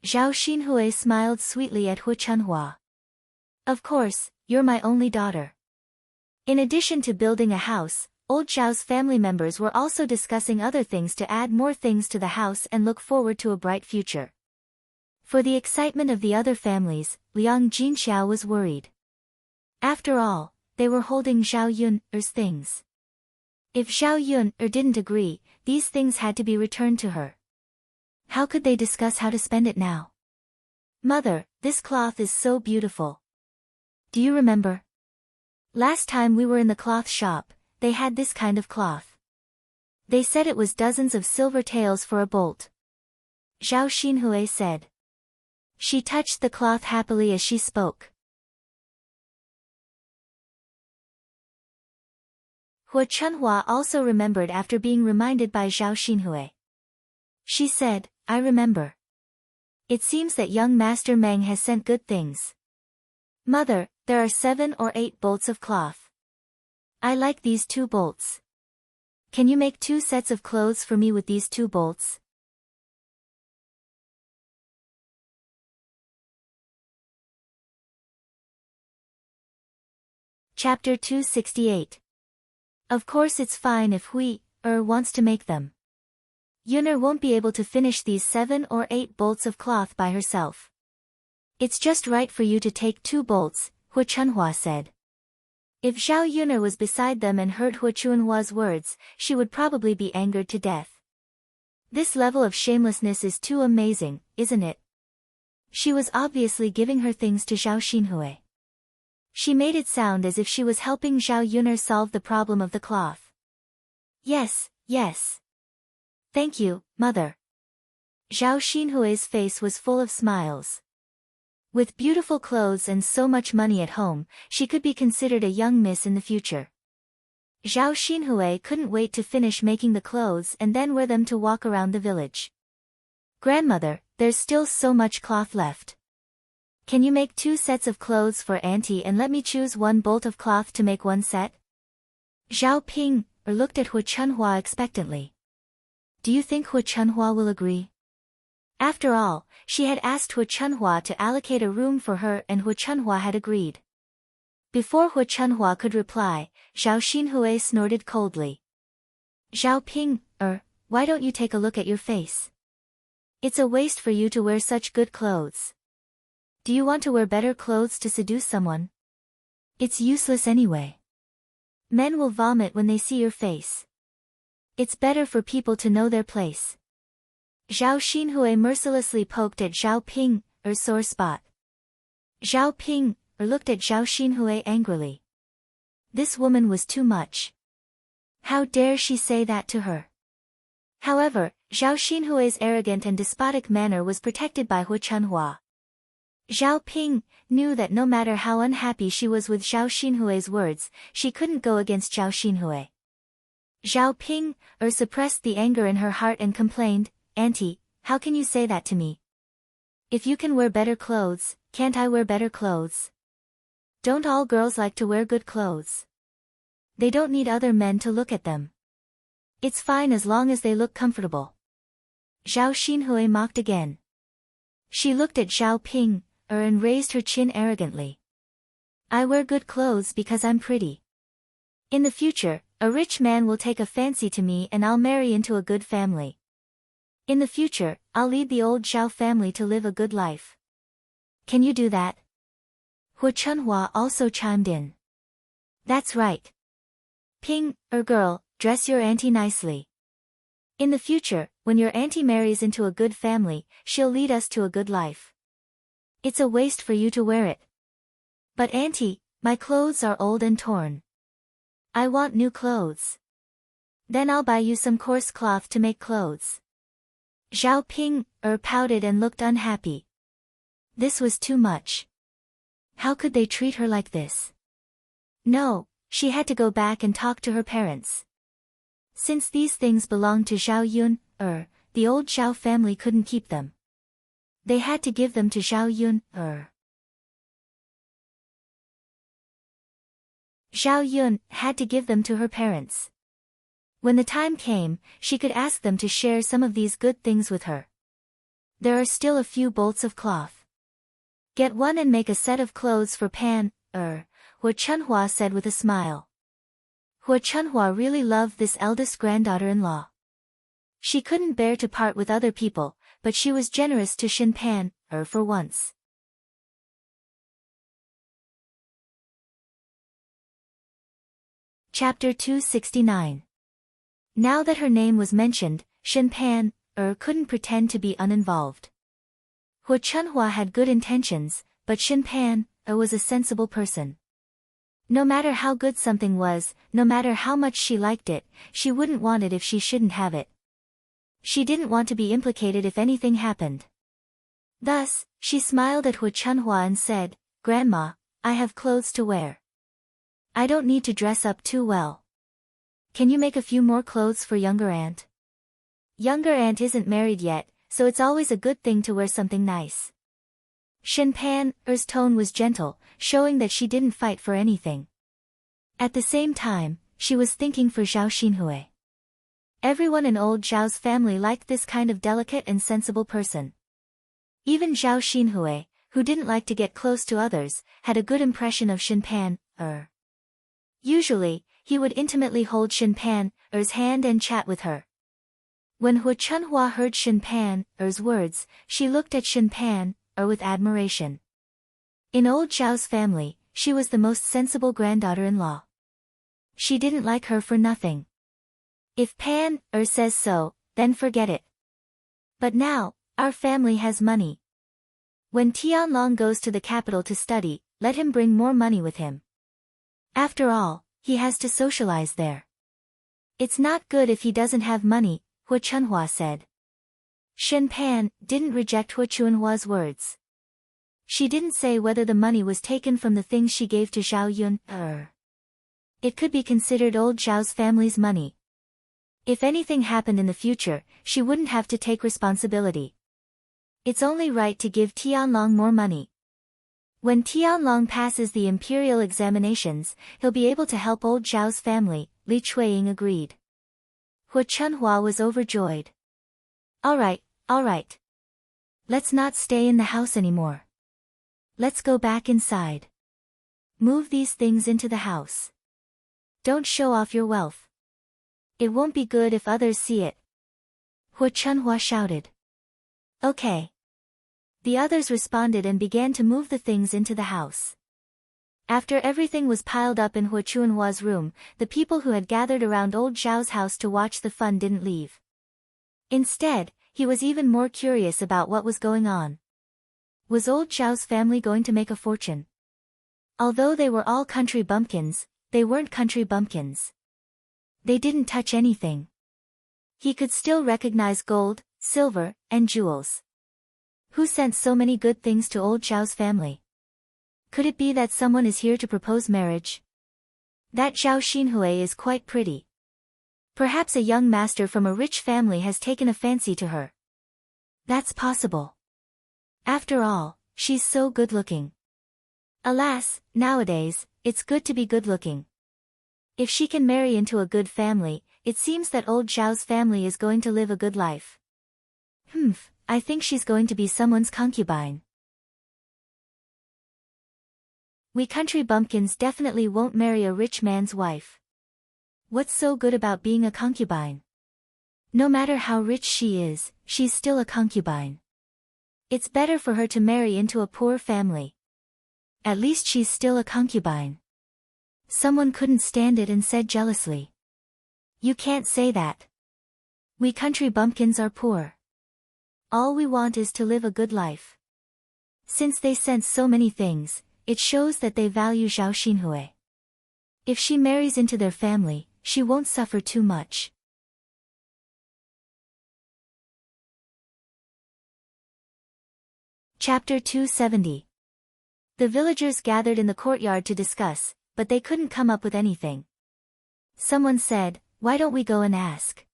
Zhao Xinhui smiled sweetly at Hu Chunhua. Of course, you're my only daughter. In addition to building a house, old Zhao's family members were also discussing other things to add more things to the house and look forward to a bright future. For the excitement of the other families, Liang Jinxiao was worried. After all, they were holding Zhao Yun's things. If Zhao Yun didn't agree, these things had to be returned to her. How could they discuss how to spend it now? Mother, this cloth is so beautiful. Do you remember? Last time we were in the cloth shop, they had this kind of cloth. They said it was dozens of silver taels for a bolt. Zhao Xinhui said. She touched the cloth happily as she spoke. Hu Chunhua also remembered after being reminded by Zhao Xinhui. She said, I remember. It seems that young Master Meng has sent good things. Mother, there are 7 or 8 bolts of cloth. I like these 2 bolts. Can you make 2 sets of clothes for me with these 2 bolts? Chapter 268. Of course it's fine if Hui wants to make them. Yuner won't be able to finish these 7 or 8 bolts of cloth by herself. It's just right for you to take 2 bolts, Hu Chunhua said. If Zhao Yuner was beside them and heard Hu Chunhua's words, she would probably be angered to death. This level of shamelessness is too amazing, isn't it? She was obviously giving her things to Zhao Xinhui. She made it sound as if she was helping Zhao Yuner solve the problem of the cloth. Yes, yes. Thank you, Mother. Zhao Xinhui's face was full of smiles. With beautiful clothes and so much money at home, she could be considered a young miss in the future. Zhao Xinhui couldn't wait to finish making the clothes and then wear them to walk around the village. Grandmother, there's still so much cloth left. Can you make 2 sets of clothes for Auntie and let me choose 1 bolt of cloth to make 1 set? Zhao Ping looked at Hu Chunhua expectantly. Do you think Hu Chunhua will agree? After all, she had asked Hu Chunhua to allocate a room for her and Hu Chunhua had agreed. Before Hu Chunhua could reply, Zhao Xinhui snorted coldly. Zhao Ping, why don't you take a look at your face? It's a waste for you to wear such good clothes. Do you want to wear better clothes to seduce someone? It's useless anyway. Men will vomit when they see your face. It's better for people to know their place. Zhao Xinhui mercilessly poked at Zhao Ping's sore spot. Zhao Ping looked at Zhao Xinhui angrily. This woman was too much. How dare she say that to her? However, Zhao Xinhui's arrogant and despotic manner was protected by Hu Chunhua. Zhao Ping knew that no matter how unhappy she was with Zhao Xinhui's words, she couldn't go against Zhao Xinhui. Zhao Ping suppressed the anger in her heart and complained, Auntie, how can you say that to me? If you can wear better clothes, can't I wear better clothes? Don't all girls like to wear good clothes? They don't need other men to look at them. It's fine as long as they look comfortable. Zhao Xinhui mocked again. She looked at Zhao Ping and raised her chin arrogantly. I wear good clothes because I'm pretty. In the future, a rich man will take a fancy to me and I'll marry into a good family. In the future, I'll lead the old Zhao family to live a good life. Can you do that? Hu Chunhua also chimed in. That's right. Ping, girl, dress your auntie nicely. In the future, when your auntie marries into a good family, she'll lead us to a good life. It's a waste for you to wear it. But auntie, my clothes are old and torn. I want new clothes. Then I'll buy you some coarse cloth to make clothes. Zhao Ping pouted and looked unhappy. This was too much. How could they treat her like this? No, She had to go back and talk to her parents. Since these things belonged to Zhao Yun, the old Zhao family couldn't keep them. They had to give them to Zhao Yun, Zhao Yun had to give them to her parents. When the time came, she could ask them to share some of these good things with her. There are still a few bolts of cloth. Get one and make a set of clothes for Pan, Hua Chunhua said with a smile. Hua Chunhua really loved this eldest granddaughter-in-law. She couldn't bear to part with other people, but she was generous to Shin Pan, for once. Chapter 269. Now that her name was mentioned, Shin Pan, couldn't pretend to be uninvolved. Hua Chunhua had good intentions, but Shin Pan, was a sensible person. No matter how good something was, no matter how much she liked it, she wouldn't want it if she shouldn't have it. She didn't want to be implicated if anything happened. Thus, she smiled at Hua Chunhua and said, "Grandma, I have clothes to wear. I don't need to dress up too well. Can you make a few more clothes for younger aunt? Younger aunt isn't married yet, so it's always a good thing to wear something nice." Shin Pan's tone was gentle, showing that she didn't fight for anything. At the same time, she was thinking for Zhao Xinhui. Everyone in old Zhao's family liked this kind of delicate and sensible person. Even Zhao Xinhui, who didn't like to get close to others, had a good impression of Shin Pan. Usually, he would intimately hold Shin Pan's hand and chat with her. When Hua Chunhua heard Shin Pan's words, she looked at Shin Pan with admiration. In old Zhao's family, she was the most sensible granddaughter-in-law. She didn't like her for nothing. If Pan says so, then forget it. But now, our family has money. When Tianlong goes to the capital to study, let him bring more money with him. After all, he has to socialize there. It's not good if he doesn't have money, Hua Chunhua said. Shin Pan didn't reject Hua Chunhua's words. She didn't say whether the money was taken from the things she gave to Zhao Yun. It could be considered old Zhao's family's money. If anything happened in the future, she wouldn't have to take responsibility. It's only right to give Tianlong more money. When Tianlong passes the imperial examinations, he'll be able to help old Zhao's family, Li Chuiying agreed. Hua Chunhua was overjoyed. All right. Let's not stay in the house anymore. Let's go back inside. Move these things into the house. Don't show off your wealth. It won't be good if others see it. Hua Chunhua shouted. Okay. The others responded and began to move the things into the house. After everything was piled up in Hua Chunhua's room, the people who had gathered around old Zhao's house to watch the fun didn't leave. Instead, he was even more curious about what was going on. Was old Zhao's family going to make a fortune? Although they were all country bumpkins, they weren't country bumpkins. They didn't touch anything. He could still recognize gold, silver, and jewels. Who sent so many good things to old Zhao's family? Could it be that someone is here to propose marriage? That Zhao Xinhui is quite pretty. Perhaps a young master from a rich family has taken a fancy to her. That's possible. After all, she's so good-looking. Alas, nowadays, it's good to be good-looking. If she can marry into a good family, it seems that old Zhao's family is going to live a good life. I think she's going to be someone's concubine. We country bumpkins definitely won't marry a rich man's wife. What's so good about being a concubine? No matter how rich she is, she's still a concubine. It's better for her to marry into a poor family. At least she's still a concubine. Someone couldn't stand it and said jealously. You can't say that. We country bumpkins are poor. All we want is to live a good life. Since they sense so many things, it shows that they value Zhao Xinhui. If she marries into their family, she won't suffer too much. Chapter 270. The villagers gathered in the courtyard to discuss. but they couldn't come up with anything. Someone said, "Why don't we go and ask?"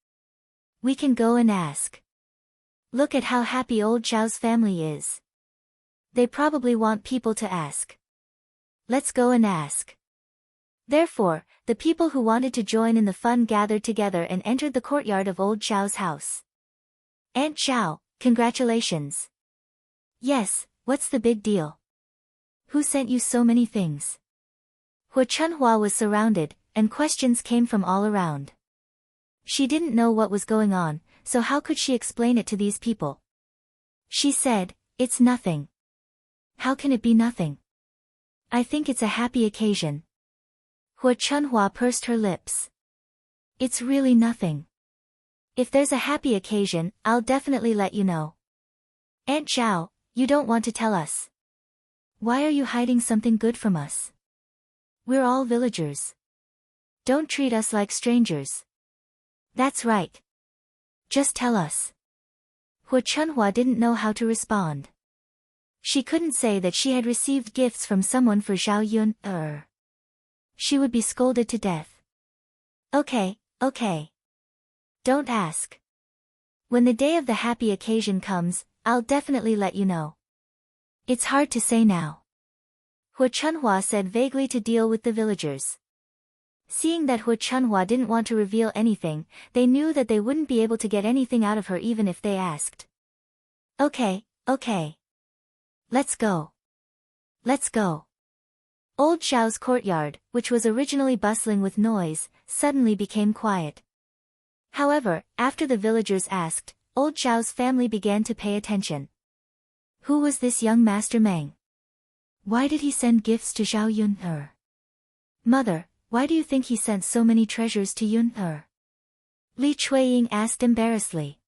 "We can go and ask. Look at how happy old Zhao's family is. They probably want people to ask. Let's go and ask." Therefore, the people who wanted to join in the fun gathered together and entered the courtyard of old Zhao's house. "Aunt Zhao, congratulations." "Yes, what's the big deal? Who sent you so many things?" Hu Chunhua was surrounded, and questions came from all around. She didn't know what was going on, so how could she explain it to these people? She said, "It's nothing." "How can it be nothing? I think it's a happy occasion." Hu Chunhua pursed her lips. "It's really nothing. If there's a happy occasion, I'll definitely let you know." "Aunt Zhao, you don't want to tell us. Why are you hiding something good from us? We're all villagers. Don't treat us like strangers." "That's right. Just tell us." Hu Chunhua didn't know how to respond. She couldn't say that she had received gifts from someone for Zhao Yun, She would be scolded to death. Okay. Don't ask. When the day of the happy occasion comes, I'll definitely let you know. It's hard to say now. Hu Chunhua said vaguely to deal with the villagers. Seeing that Hu Chunhua didn't want to reveal anything, they knew that they wouldn't be able to get anything out of her even if they asked. Okay. Let's go. Old Zhao's courtyard, which was originally bustling with noise, suddenly became quiet. However, after the villagers asked, old Zhao's family began to pay attention. Who was this young Master Meng? Why did he send gifts to Zhao Yun? Mother, why do you think he sent so many treasures to Yun? Li Chuiying asked embarrassedly.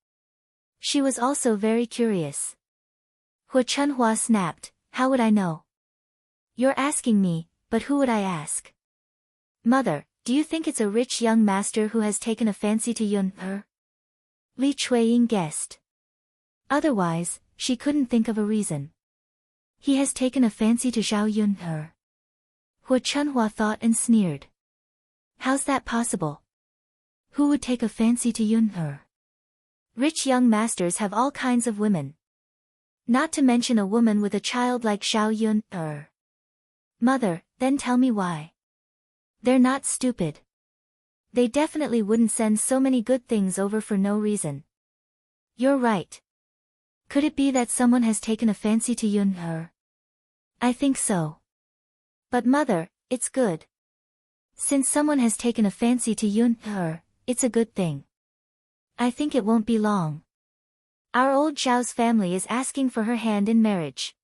She was also very curious. Hu Chunhua snapped, "How would I know? You're asking me, but who would I ask? Mother, do you think it's a rich young master who has taken a fancy to Yun? Li Chuiying guessed. Otherwise, she couldn't think of a reason. He has taken a fancy to Zhao Yun? Hu Chunhua thought and sneered. How's that possible? Who would take a fancy to Yun? Rich young masters have all kinds of women. Not to mention a woman with a child like Zhao Yun. Mother, then tell me why. They're not stupid. They definitely wouldn't send so many good things over for no reason. You're right. Could it be that someone has taken a fancy to Yun? I think so. But mother, it's good. Since someone has taken a fancy to Yun, it's a good thing. I think it won't be long. Our old Zhao's family is asking for her hand in marriage.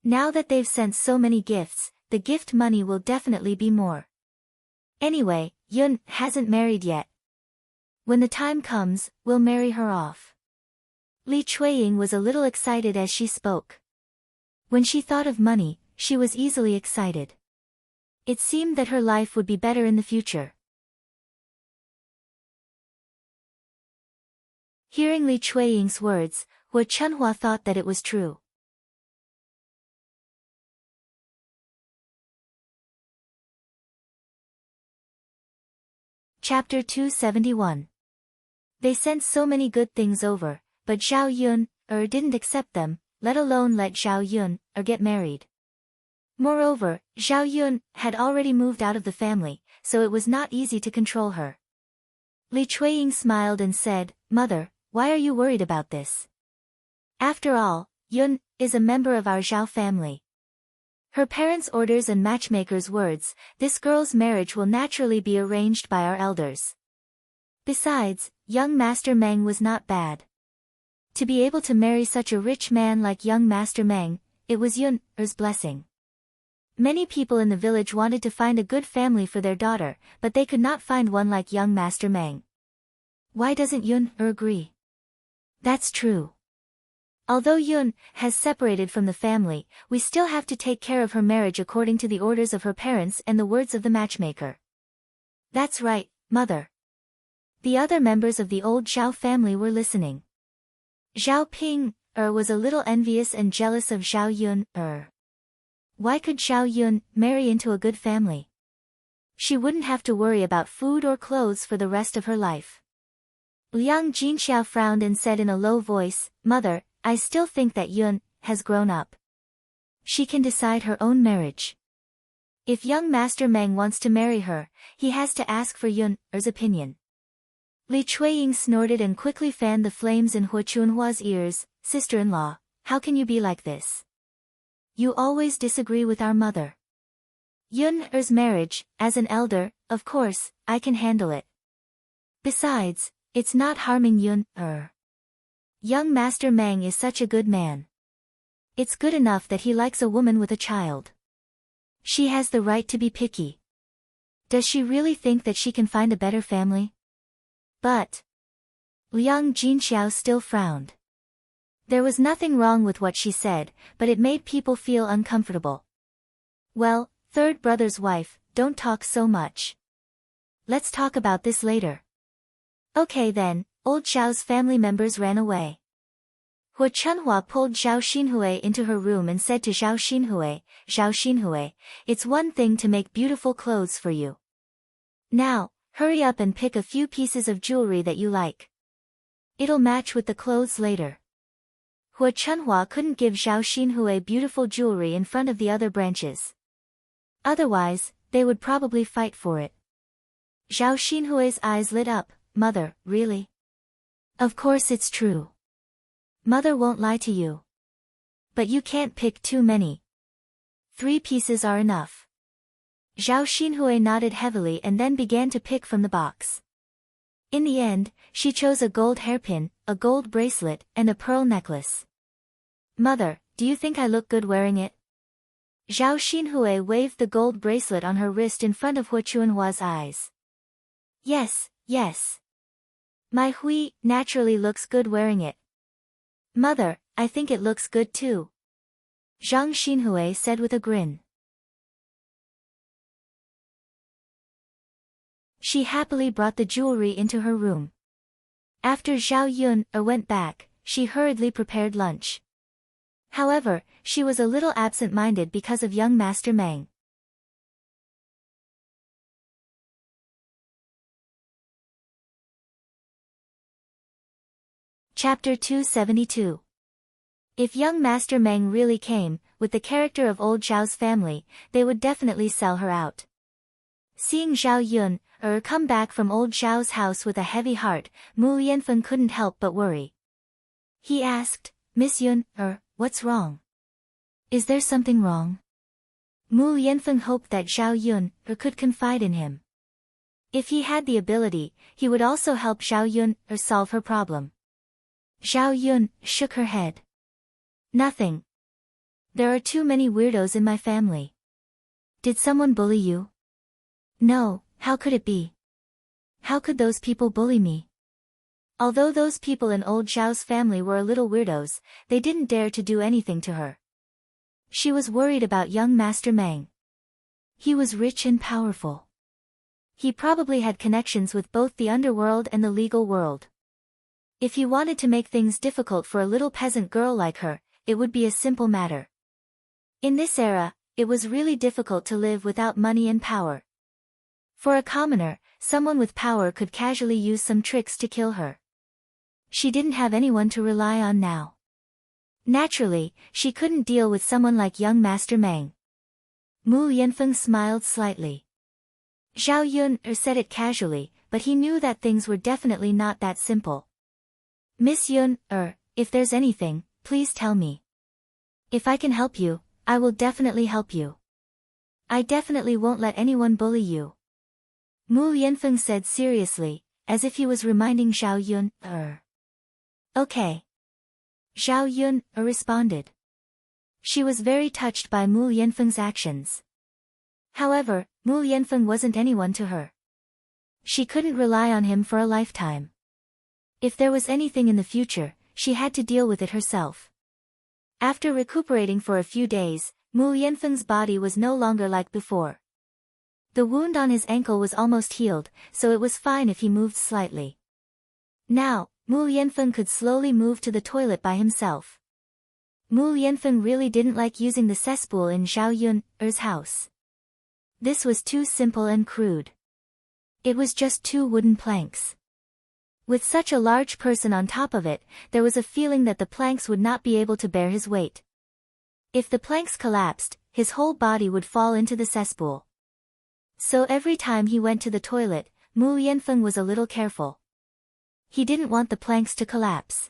Now that they've sent so many gifts, the gift money will definitely be more. Anyway, Yun hasn't married yet. When the time comes, we'll marry her off. Li Chuiying was a little excited as she spoke. When she thought of money, she was easily excited. It seemed that her life would be better in the future. Hearing Li Chuiying's words, Hu Chunhua thought that it was true. Chapter 271. They sent so many good things over, but Zhao Yun, didn't accept them, let alone let Zhao Yun, get married. Moreover, Zhao Yun had already moved out of the family, so it was not easy to control her. Li Chuiying smiled and said, Mother, why are you worried about this? After all, Yun is a member of our Zhao family. Her parents' orders and matchmaker's words, this girl's marriage will naturally be arranged by our elders. Besides, young Master Meng was not bad. To be able to marry such a rich man like young Master Meng, it was Yun's blessing. Many people in the village wanted to find a good family for their daughter, but they could not find one like young Master Meng. Why doesn't Yun agree? That's true. Although Yun has separated from the family, we still have to take care of her marriage according to the orders of her parents and the words of the matchmaker. That's right, Mother. The other members of the old Zhao family were listening. Zhao Ping was a little envious and jealous of Zhao Yun. Why could Zhao Yun marry into a good family? She wouldn't have to worry about food or clothes for the rest of her life. Liang Jinxiao frowned and said in a low voice, "Mother, I still think that Yun has grown up. She can decide her own marriage. If young Master Meng wants to marry her, he has to ask for Yun's opinion." Li Chuiying snorted and quickly fanned the flames in Hua Chunhua's ears. "Sister-in-law, how can you be like this? You always disagree with our mother. Yun's marriage, as an elder, of course, I can handle it. Besides, it's not harming Yun. Young Master Meng is such a good man. It's good enough that he likes a woman with a child. She has the right to be picky. Does she really think that she can find a better family?" But Liang Jinxiao still frowned. There was nothing wrong with what she said, but it made people feel uncomfortable. "Well, third brother's wife, don't talk so much. Let's talk about this later." "Okay then." Old Zhao's family members ran away. Hua Chunhua pulled Zhao Xinhui into her room and said to Zhao Xinhui, "It's one thing to make beautiful clothes for you. Now, hurry up and pick a few pieces of jewelry that you like. It'll match with the clothes later." Hua Chunhua couldn't give Zhao Xinhui beautiful jewelry in front of the other branches. Otherwise, they would probably fight for it. Zhao Xinhui's eyes lit up. "Mother, really? Of course it's true. Mother won't lie to you. But you can't pick too many. 3 pieces are enough." Zhao Xinhui nodded heavily and then began to pick from the box. In the end, she chose a gold hairpin, a gold bracelet, and a pearl necklace. "Mother, do you think I look good wearing it?" Zhao Xinhui waved the gold bracelet on her wrist in front of Hua Chunhua's eyes. Yes. My Hui naturally looks good wearing it." "Mother, I think it looks good too," Zhang Xinhui said with a grin. She happily brought the jewelry into her room. After Zhao Yun went back, she hurriedly prepared lunch. However, she was a little absent-minded because of young Master Meng. Chapter 272. If young Master Meng really came, with the character of old Zhao's family, they would definitely sell her out. Seeing Zhao Yun come back from old Zhao's house with a heavy heart, Mu Yanfeng couldn't help but worry. He asked, "Miss Yun, what's wrong? Is there something wrong?" Mu Yanfeng hoped that Zhao Yun could confide in him. If he had the ability, he would also help Zhao Yun solve her problem. Zhao Yun shook her head. "Nothing. There are too many weirdos in my family." "Did someone bully you?" "No, how could it be? How could those people bully me?" Although those people in old Zhao's family were a little weirdos, they didn't dare to do anything to her. She was worried about young Master Meng. He was rich and powerful. He probably had connections with both the underworld and the legal world. If he wanted to make things difficult for a little peasant girl like her, it would be a simple matter. In this era, it was really difficult to live without money and power. For a commoner, someone with power could casually use some tricks to kill her. She didn't have anyone to rely on now. Naturally, she couldn't deal with someone like young Master Meng. Mu Yanfeng smiled slightly. Zhao Yun said it casually, but he knew that things were definitely not that simple. "Miss Yun, if there's anything, please tell me. If I can help you, I will definitely help you. I definitely won't let anyone bully you." Mu Yanfeng said seriously, as if he was reminding Zhao Yun, "Okay." Zhao Yun responded. She was very touched by Mu Yanfeng's actions. However, Mu Yanfeng wasn't anyone to her. She couldn't rely on him for a lifetime. If there was anything in the future, she had to deal with it herself. After recuperating for a few days, Mu Yanfeng's body was no longer like before. The wound on his ankle was almost healed, so it was fine if he moved slightly. Now, Mu Yanfeng could slowly move to the toilet by himself. Mu Yanfeng really didn't like using the cesspool in Zhao Yun's house. This was too simple and crude. It was just 2 wooden planks. With such a large person on top of it, there was a feeling that the planks would not be able to bear his weight. If the planks collapsed, his whole body would fall into the cesspool. So every time he went to the toilet, Mu Yanfeng was a little careful. He didn't want the planks to collapse.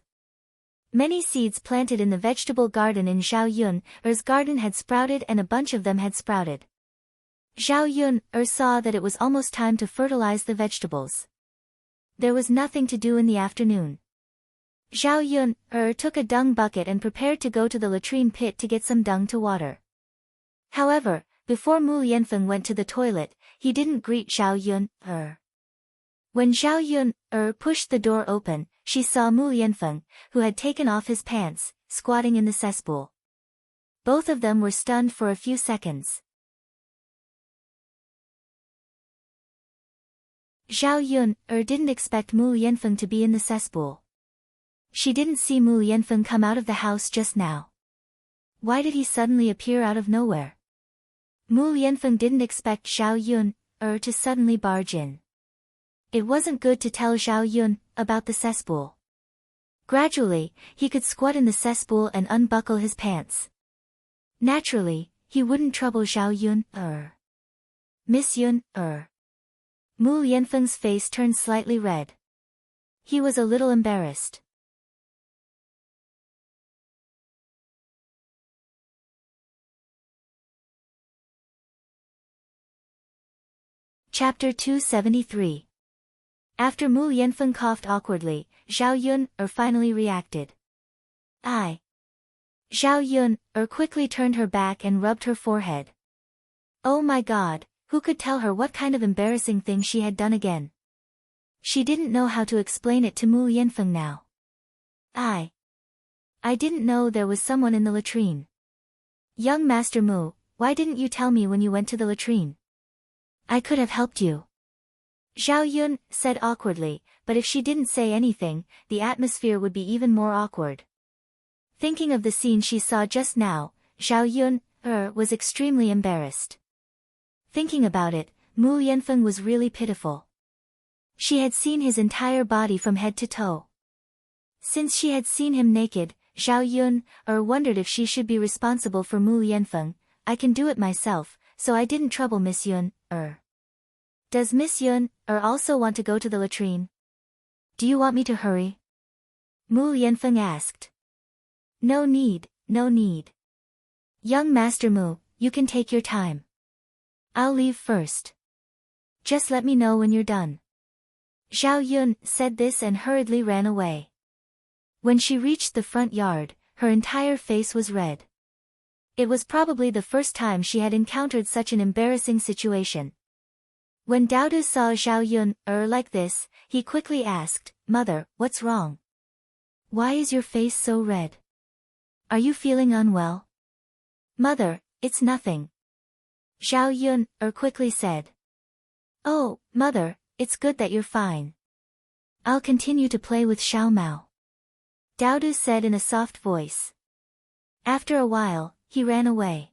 Many seeds planted in the vegetable garden in Zhao Yun's garden had sprouted, and a bunch of them had sprouted. Zhao Yun saw that it was almost time to fertilize the vegetables. There was nothing to do in the afternoon. Zhao Yun took a dung bucket and prepared to go to the latrine pit to get some dung to water. However, before Mu Yanfeng went to the toilet, he didn't greet Zhao Yun. When Zhao Yun pushed the door open, she saw Mu Yanfeng, who had taken off his pants, squatting in the cesspool. Both of them were stunned for a few seconds. Zhao Yun didn't expect Mu Yanfeng to be in the cesspool. She didn't see Mu Yanfeng come out of the house just now. Why did he suddenly appear out of nowhere? Mu Yanfeng didn't expect Zhao Yun to suddenly barge in. It wasn't good to tell Zhao Yun about the cesspool. Gradually, he could squat in the cesspool and unbuckle his pants. Naturally, he wouldn't trouble Zhao Yun. Miss Yun. Mu Yanfeng's face turned slightly red. He was a little embarrassed. Chapter 273. After Mu Yanfeng coughed awkwardly, Zhao Yun finally reacted. Zhao Yun quickly turned her back and rubbed her forehead. Oh my God, who could tell her what kind of embarrassing thing she had done again? She didn't know how to explain it to Mu Yanfeng now. I didn't know there was someone in the latrine. Young Master Mu, why didn't you tell me when you went to the latrine? I could have helped you. Zhao Yun said awkwardly, but if she didn't say anything, the atmosphere would be even more awkward. Thinking of the scene she saw just now, Zhao Yun was extremely embarrassed. Thinking about it, Mu Yanfeng was really pitiful. She had seen his entire body from head to toe. Since she had seen him naked, Zhao Yun wondered if she should be responsible for Mu Yanfeng. I can do it myself, so I didn't trouble Miss Yun. Does Miss Yun also want to go to the latrine? Do you want me to hurry? Mu Yanfeng asked. No need, no need. Young Master Mu, you can take your time. I'll leave first. Just let me know when you're done. Zhao Yun said this and hurriedly ran away. When she reached the front yard, her entire face was red. It was probably the first time she had encountered such an embarrassing situation. When Daodu saw Zhao Yun like this, he quickly asked, Mother, what's wrong? Why is your face so red? Are you feeling unwell? Mother, it's nothing. Zhao Yun quickly said. Oh, Mother, it's good that you're fine. I'll continue to play with Xiao Mao. Daodu said in a soft voice. After a while, he ran away.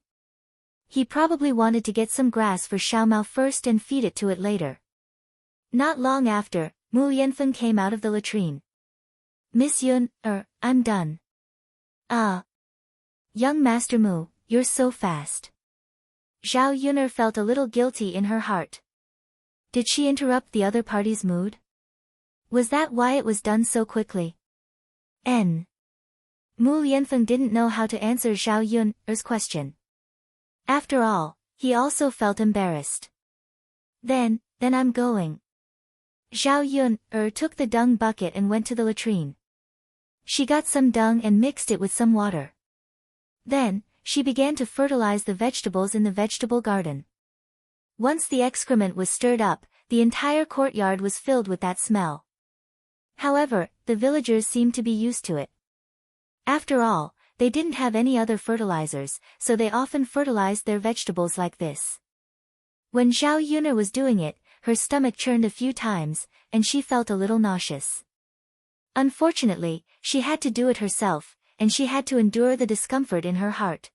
He probably wanted to get some grass for Xiao Mao first and feed it to it later. Not long after, Mu Yanfeng came out of the latrine. Miss Yun, I'm done. Ah. Young Master Mu, you're so fast. Zhao Yun felt a little guilty in her heart. Did she interrupt the other party's mood? Was that why it was done so quickly? Mu Yanfeng didn't know how to answer Zhao Yun's question. After all, he also felt embarrassed. Then I'm going. Zhao Yun took the dung bucket and went to the latrine. She got some dung and mixed it with some water. Then, she began to fertilize the vegetables in the vegetable garden. Once the excrement was stirred up, the entire courtyard was filled with that smell. However, the villagers seemed to be used to it. After all, they didn't have any other fertilizers, so they often fertilized their vegetables like this. When Zhao Yun was doing it, her stomach churned a few times, and she felt a little nauseous. Unfortunately, she had to do it herself, and she had to endure the discomfort in her heart.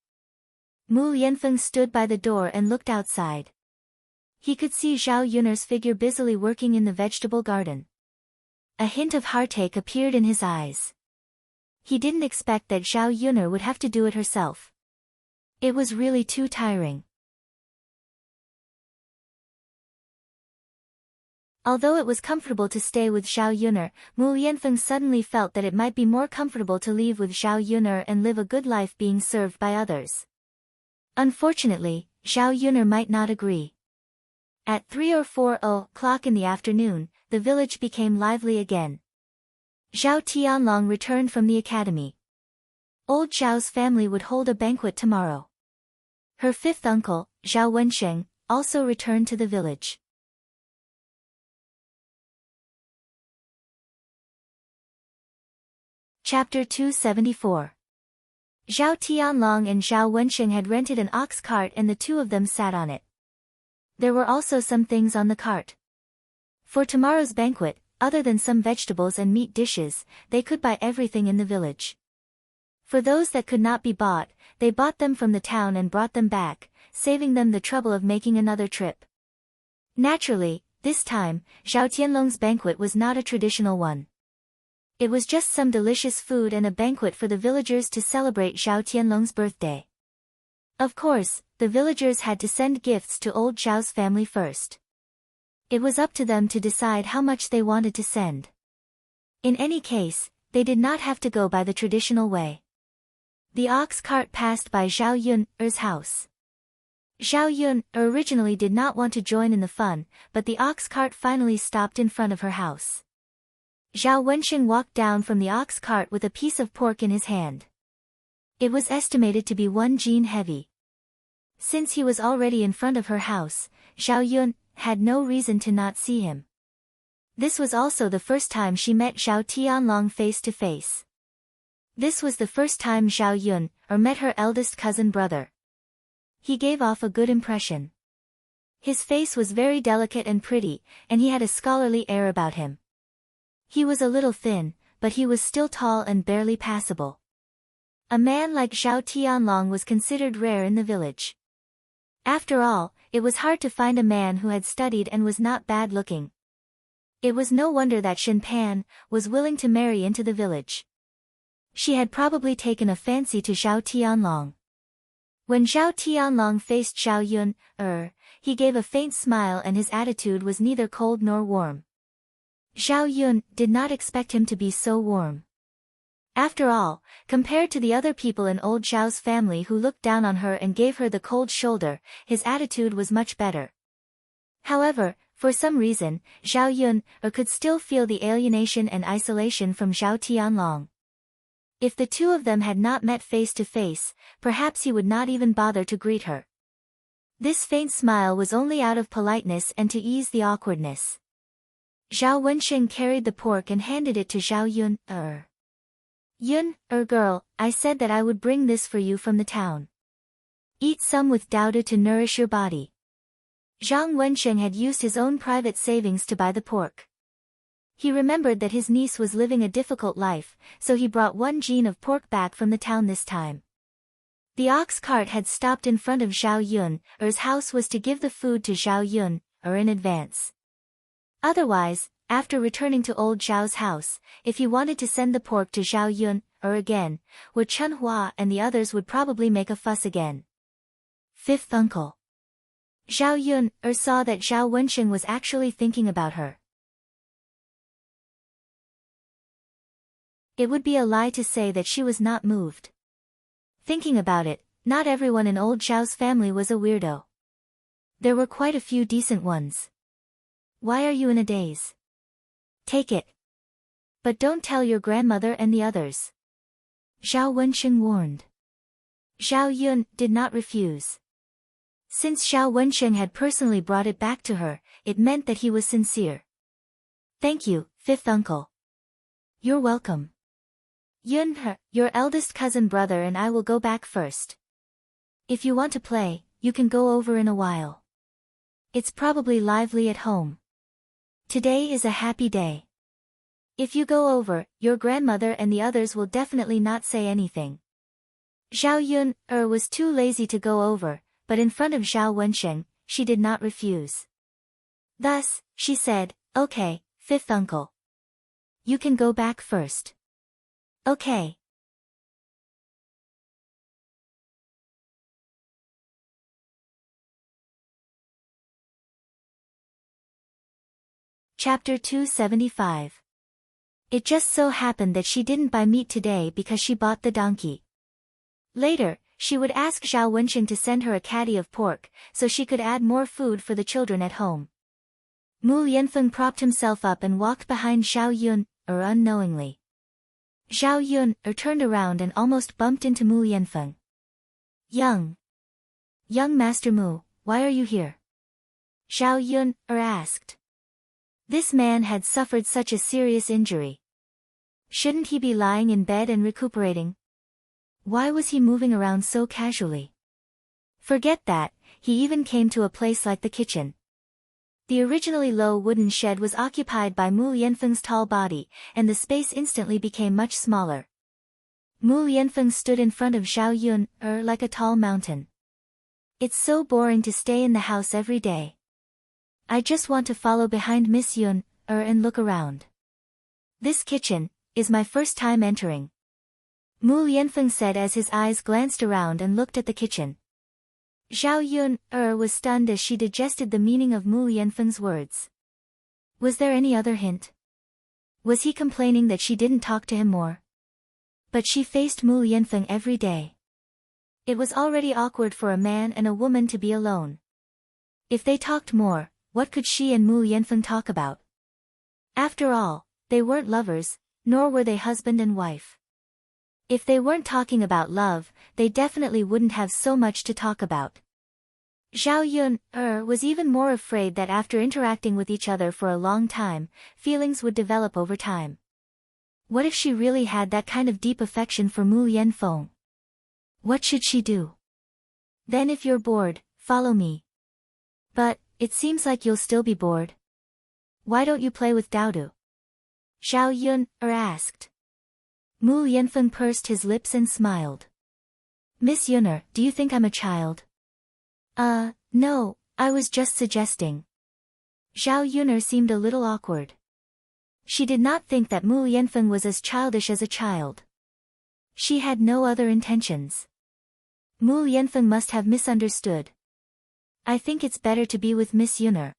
Mu Yanfeng stood by the door and looked outside. He could see Zhao Yun'er's figure busily working in the vegetable garden. A hint of heartache appeared in his eyes. He didn't expect that Zhao Yun'er would have to do it herself. It was really too tiring. Although it was comfortable to stay with Zhao Yun'er, Mu Lianfeng suddenly felt that it might be more comfortable to leave with Zhao Yun'er and live a good life being served by others. Unfortunately, Zhao Yun'er might not agree. At 3 or 4 o'clock in the afternoon, the village became lively again. Zhao Tianlong returned from the academy. Old Zhao's family would hold a banquet tomorrow. Her fifth uncle, Zhao Wensheng, also returned to the village. Chapter 274. Zhao Tianlong and Zhao Wensheng had rented an ox cart and the two of them sat on it. There were also some things on the cart. For tomorrow's banquet, other than some vegetables and meat dishes, they could buy everything in the village. For those that could not be bought, they bought them from the town and brought them back, saving them the trouble of making another trip. Naturally, this time, Zhao Tianlong's banquet was not a traditional one. It was just some delicious food and a banquet for the villagers to celebrate Zhao Tianlong's birthday. Of course, the villagers had to send gifts to old Zhao's family first. It was up to them to decide how much they wanted to send. In any case, they did not have to go by the traditional way. The ox cart passed by Zhao Yun'er's house. Zhao Yun'er originally did not want to join in the fun, but the ox cart finally stopped in front of her house. Zhao Wensheng walked down from the ox cart with a piece of pork in his hand. It was estimated to be 1 jin heavy. Since he was already in front of her house, Zhao Yun had no reason to not see him. This was also the first time she met Zhao Tianlong face to face. This was the first time Zhao Yun met her eldest cousin brother. He gave off a good impression. His face was very delicate and pretty, and he had a scholarly air about him. He was a little thin, but he was still tall and barely passable. A man like Zhao Tianlong was considered rare in the village. After all, it was hard to find a man who had studied and was not bad-looking. It was no wonder that Shen Pan was willing to marry into the village. She had probably taken a fancy to Zhao Tianlong. When Zhao Tianlong faced Zhao Yun, he gave a faint smile and his attitude was neither cold nor warm. Zhao Yun did not expect him to be so warm. After all, compared to the other people in old Zhao's family who looked down on her and gave her the cold shoulder, his attitude was much better. However, for some reason, Zhao Yun could still feel the alienation and isolation from Zhao Tianlong. If the two of them had not met face to face, perhaps he would not even bother to greet her. This faint smile was only out of politeness and to ease the awkwardness. Zhao Wensheng carried the pork and handed it to Zhao Yun. Girl, I said that I would bring this for you from the town. Eat some with Dowda to nourish your body. Zhang Wensheng had used his own private savings to buy the pork. He remembered that his niece was living a difficult life, so he brought 1 jin of pork back from the town this time. The ox cart had stopped in front of Zhao Yun's house was to give the food to Zhao Yun in advance. Otherwise, after returning to old Zhao's house, if he wanted to send the pork to Zhao Yun again, Wu Chunhua and the others would probably make a fuss again. Fifth uncle. Zhao Yun saw that Zhao Wensheng was actually thinking about her. It would be a lie to say that she was not moved. Thinking about it, not everyone in old Zhao's family was a weirdo. There were quite a few decent ones. Why are you in a daze? Take it. But don't tell your grandmother and the others. Zhao Wensheng warned. Zhao Yun did not refuse. Since Zhao Wensheng had personally brought it back to her, it meant that he was sincere. Thank you, fifth uncle. You're welcome. Yun, your eldest cousin brother and I will go back first. If you want to play, you can go over in a while. It's probably lively at home. Today is a happy day. If you go over, your grandmother and the others will definitely not say anything. Zhao Yun was too lazy to go over, but in front of Zhao Wensheng, she did not refuse. Thus, she said, "Okay, fifth uncle. You can go back first." "Okay." Chapter 275. It just so happened that she didn't buy meat today because she bought the donkey. Later, she would ask Zhao Wenqing to send her a caddy of pork, so she could add more food for the children at home. Mu Yanfeng propped himself up and walked behind Zhao Yun, unknowingly. Zhao Yun, turned around and almost bumped into Mu Yanfeng. Young Master Mu, why are you here?" Zhao Yun, asked. This man had suffered such a serious injury. Shouldn't he be lying in bed and recuperating? Why was he moving around so casually? Forget that, he even came to a place like the kitchen. The originally low wooden shed was occupied by Mu Yanfeng's tall body, and the space instantly became much smaller. Mu Yanfeng stood in front of Zhao Yun, like a tall mountain. "It's so boring to stay in the house every day. I just want to follow behind Miss Yun, and look around. This kitchen is my first time entering." Mu Yanfeng said as his eyes glanced around and looked at the kitchen. Zhao Yun, was stunned as she digested the meaning of Mu Yanfeng's words. Was there any other hint? Was he complaining that she didn't talk to him more? But she faced Mu Yanfeng every day. It was already awkward for a man and a woman to be alone. If they talked more, what could she and Mu Yanfeng talk about? After all, they weren't lovers, nor were they husband and wife. If they weren't talking about love, they definitely wouldn't have so much to talk about. Zhao Yun, was even more afraid that after interacting with each other for a long time, feelings would develop over time. What if she really had that kind of deep affection for Mu Yanfeng? What should she do? "Then if you're bored, follow me." "But, it seems like you'll still be bored. Why don't you play with Daodu?" Zhao Yun, asked. Mu Yanfeng pursed his lips and smiled. "Miss Yun, do you think I'm a child?" No, I was just suggesting." Zhao Yun seemed a little awkward. She did not think that Mu Yanfeng was as childish as a child. She had no other intentions. Mu Yanfeng must have misunderstood. "I think it's better to be with Miss Yun."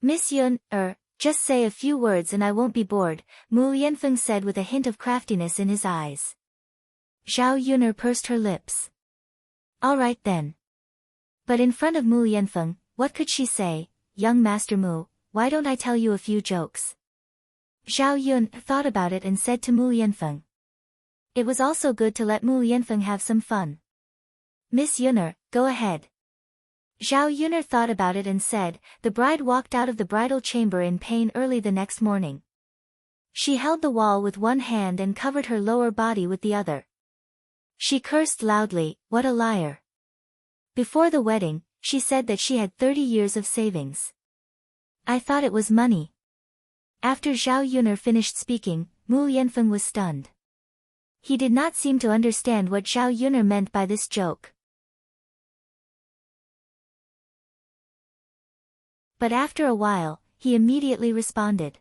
"Miss Yun, just say a few words and I won't be bored," Mu Yanfeng said with a hint of craftiness in his eyes. Zhao Yun pursed her lips. "All right then." But in front of Mu Yanfeng, what could she say? "Young Master Mu, why don't I tell you a few jokes?" Zhao Yun thought about it and said to Mu Yanfeng. It was also good to let Mu Yanfeng have some fun. "Miss Yun, go ahead." Zhao Yun thought about it and said. The bride walked out of the bridal chamber in pain early the next morning. She held the wall with one hand and covered her lower body with the other. She cursed loudly, "What a liar." Before the wedding, she said that she had 30 years of savings. "I thought it was money." After Zhao Yun finished speaking, Mu Yanfeng was stunned. He did not seem to understand what Zhao Yun meant by this joke. But after a while, he immediately responded.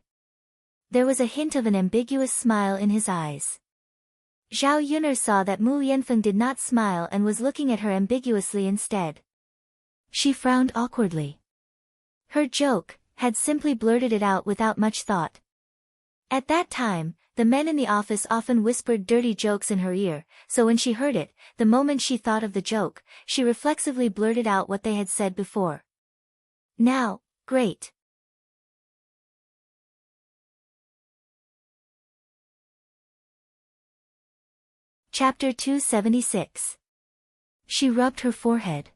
There was a hint of an ambiguous smile in his eyes. Zhao Yun saw that Mu Yanfeng did not smile and was looking at her ambiguously instead. She frowned awkwardly. Her joke had simply blurted it out without much thought. At that time, the men in the office often whispered dirty jokes in her ear, so when she heard it, the moment she thought of the joke, she reflexively blurted out what they had said before. "Now, great." Chapter 276. She rubbed her forehead.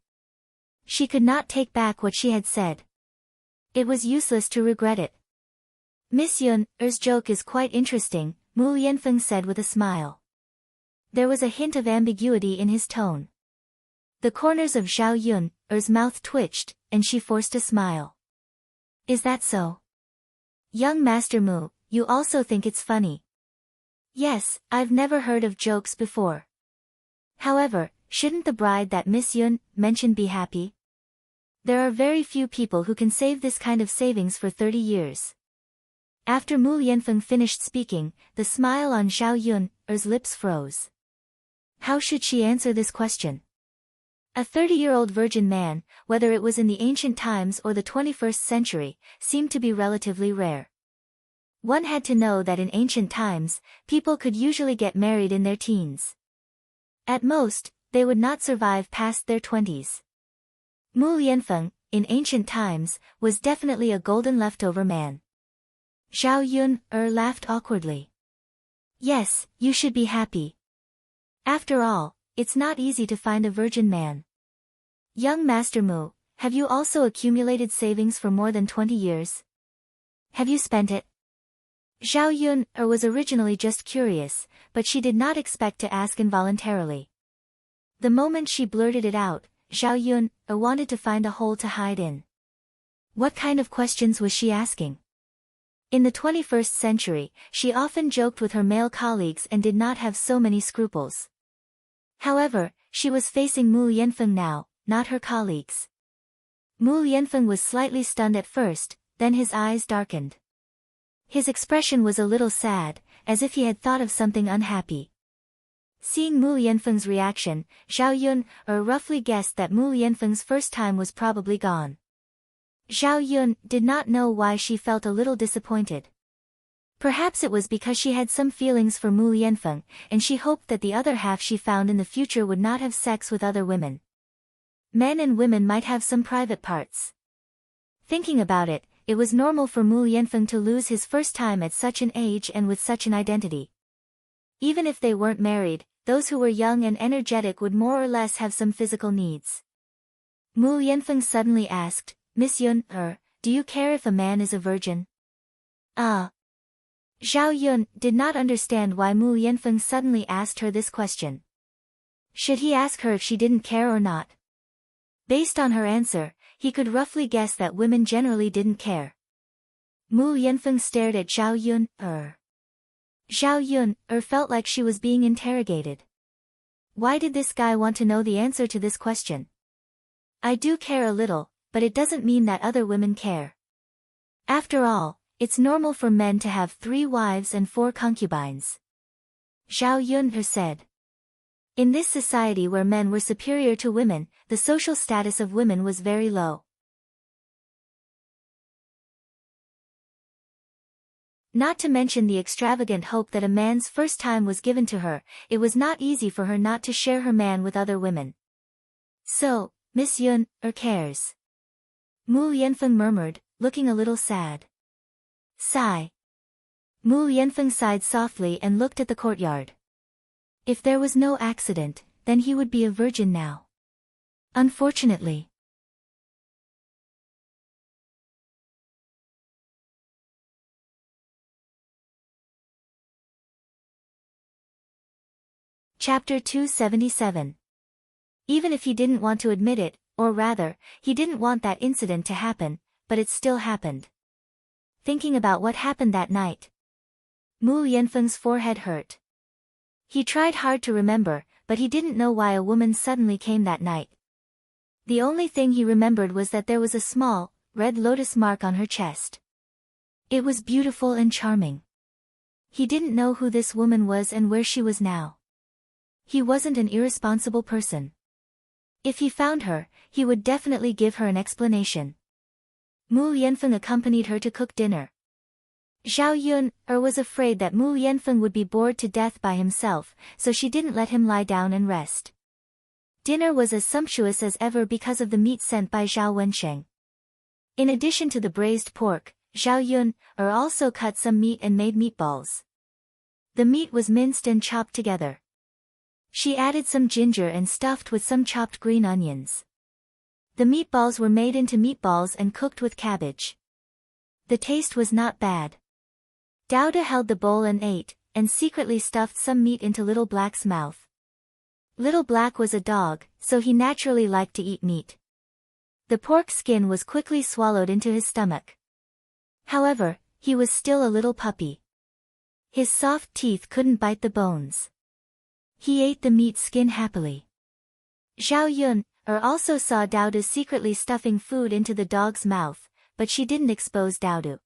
She could not take back what she had said. It was useless to regret it. "Miss Yun's joke is quite interesting," Mu Yanfeng said with a smile. There was a hint of ambiguity in his tone. The corners of Zhao Yun's mouth twitched, and she forced a smile. "Is that so? Young Master Mu, you also think it's funny?" "Yes, I've never heard of jokes before. However, shouldn't the bride that Miss Yun mentioned be happy?" There are very few people who can save this kind of savings for 30 years. After Mu Yanfeng finished speaking, the smile on Zhao Yun's lips froze. How should she answer this question? A 30-year-old virgin man, whether it was in the ancient times or the 21st century, seemed to be relatively rare. One had to know that in ancient times, people could usually get married in their teens. At most, they would not survive past their 20s. Mu Yanfeng, in ancient times, was definitely a golden leftover man. Zhao Yun laughed awkwardly. Yes, you should be happy. After all, it's not easy to find a virgin man. Young Master Mu, have you also accumulated savings for more than 20 years? Have you spent it? Zhao Yun was originally just curious, but she did not expect to ask involuntarily. The moment she blurted it out, Zhao Yun wanted to find a hole to hide in. What kind of questions was she asking? In the 21st century, she often joked with her male colleagues and did not have so many scruples. However, she was facing Mu Yanfeng now, not her colleagues. Mu Yanfeng was slightly stunned at first, then his eyes darkened. His expression was a little sad, as if he had thought of something unhappy. Seeing Mu Yanfeng's reaction, Zhao Yun roughly guessed that Mu Yanfeng's first time was probably gone. Zhao Yun did not know why she felt a little disappointed. Perhaps it was because she had some feelings for Mu Yanfeng, and she hoped that the other half she found in the future would not have sex with other women. Men and women might have some private parts. Thinking about it, it was normal for Mu Yanfeng to lose his first time at such an age and with such an identity. Even if they weren't married, those who were young and energetic would more or less have some physical needs. Mu Yanfeng suddenly asked, Miss Yun, do you care if a man is a virgin? Ah. Zhao Yun did not understand why Mu Yanfeng suddenly asked her this question. Should he ask her if she didn't care or not? Based on her answer, he could roughly guess that women generally didn't care. Mu Yanfeng stared at Zhao Yun. Zhao Yun felt like she was being interrogated. Why did this guy want to know the answer to this question? I do care a little, but it doesn't mean that other women care. After all, it's normal for men to have 3 wives and 4 concubines. Zhao Yun said. In this society where men were superior to women, the social status of women was very low. Not to mention the extravagant hope that a man's first time was given to her, it was not easy for her not to share her man with other women. So, Miss Yun cares. Mu Yanfeng murmured, looking a little sad. Sigh. Mu Yanfeng sighed softly and looked at the courtyard. If there was no accident, then he would be a virgin now. Unfortunately. Chapter 277. Even if he didn't want to admit it, or rather, he didn't want that incident to happen, but it still happened. Thinking about what happened that night, Mu Yanfeng's forehead hurt. He tried hard to remember, but he didn't know why a woman suddenly came that night. The only thing he remembered was that there was a small, red lotus mark on her chest. It was beautiful and charming. He didn't know who this woman was and where she was now. He wasn't an irresponsible person. If he found her, he would definitely give her an explanation. Mu Yanfeng accompanied her to cook dinner. Zhao Yun was afraid that Mu Yanfeng would be bored to death by himself, so she didn't let him lie down and rest. Dinner was as sumptuous as ever because of the meat sent by Zhao Wensheng. In addition to the braised pork, Zhao Yun also cut some meat and made meatballs. The meat was minced and chopped together. She added some ginger and stuffed with some chopped green onions. The meatballs were made into meatballs and cooked with cabbage. The taste was not bad. Dowda held the bowl and ate, and secretly stuffed some meat into Little Black's mouth. Little Black was a dog, so he naturally liked to eat meat. The pork skin was quickly swallowed into his stomach. However, he was still a little puppy. His soft teeth couldn't bite the bones. He ate the meat skin happily. Zhao Yun also saw Daudu secretly stuffing food into the dog's mouth, but she didn't expose Daudu.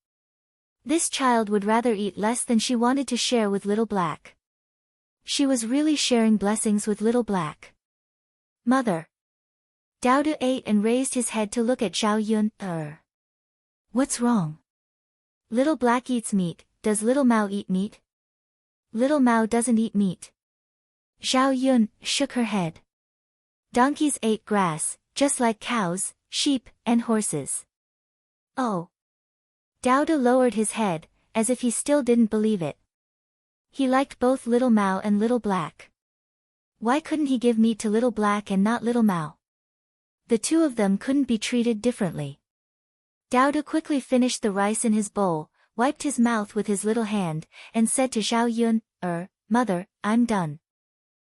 This child would rather eat less than she wanted to share with Little Black. She was really sharing blessings with Little Black. Mother. Daudu ate and raised his head to look at Zhao Yun. What's wrong? Little Black eats meat. Does Little Mao eat meat? Little Mao doesn't eat meat. Zhao Yun shook her head. Donkeys ate grass, just like cows, sheep, and horses. Oh. Daudu lowered his head, as if he still didn't believe it. He liked both Little Mao and Little Black. Why couldn't he give meat to Little Black and not Little Mao? The two of them couldn't be treated differently. Daudu quickly finished the rice in his bowl, wiped his mouth with his little hand, and said to Zhao Yun, Mother, I'm done.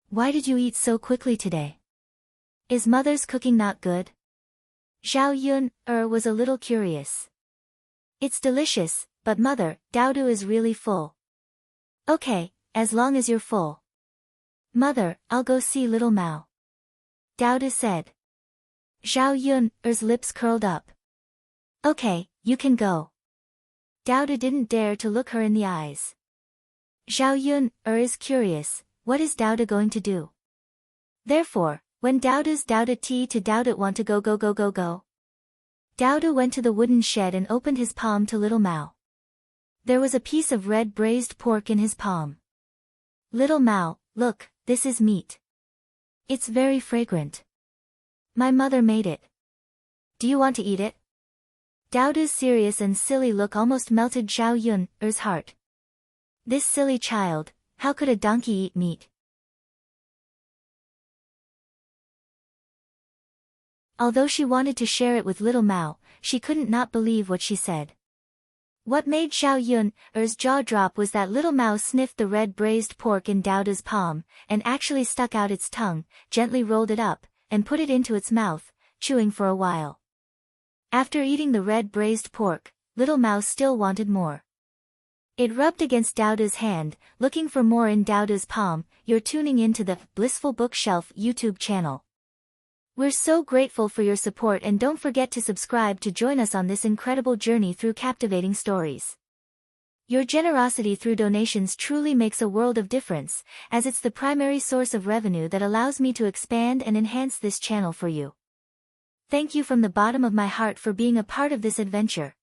Why did you eat so quickly today? Is Mother's cooking not good? Zhao Yun, was a little curious. It's delicious, but Mother, Daudu is really full. Okay, as long as you're full. Mother, I'll go see Little Mao. Daudu said. Zhao Yun's lips curled up. Okay, you can go. Daudu didn't dare to look her in the eyes. Zhao Yun is curious, what is Daudu going to do? Therefore, when Daudu's Daudu tea to Daudu want to go. Daudu went to the wooden shed and opened his palm to Little Mao. There was a piece of red braised pork in his palm. Little Mao, look, this is meat. It's very fragrant. My mother made it. Do you want to eat it? Daudu's serious and silly look almost melted Zhao Yun's heart. This silly child, how could a donkey eat meat? Although she wanted to share it with Little Mao, she couldn't not believe what she said. What made Zhao Yun's jaw drop was that Little Mao sniffed the red braised pork in Daudu's palm, and actually stuck out its tongue, gently rolled it up, and put it into its mouth, chewing for a while. After eating the red braised pork, Little Mao still wanted more. It rubbed against Daudu's hand, looking for more in Daudu's palm. You're tuning into the Blissful Bookshelf YouTube channel. We're so grateful for your support, and don't forget to subscribe to join us on this incredible journey through captivating stories. Your generosity through donations truly makes a world of difference, as it's the primary source of revenue that allows me to expand and enhance this channel for you. Thank you from the bottom of my heart for being a part of this adventure.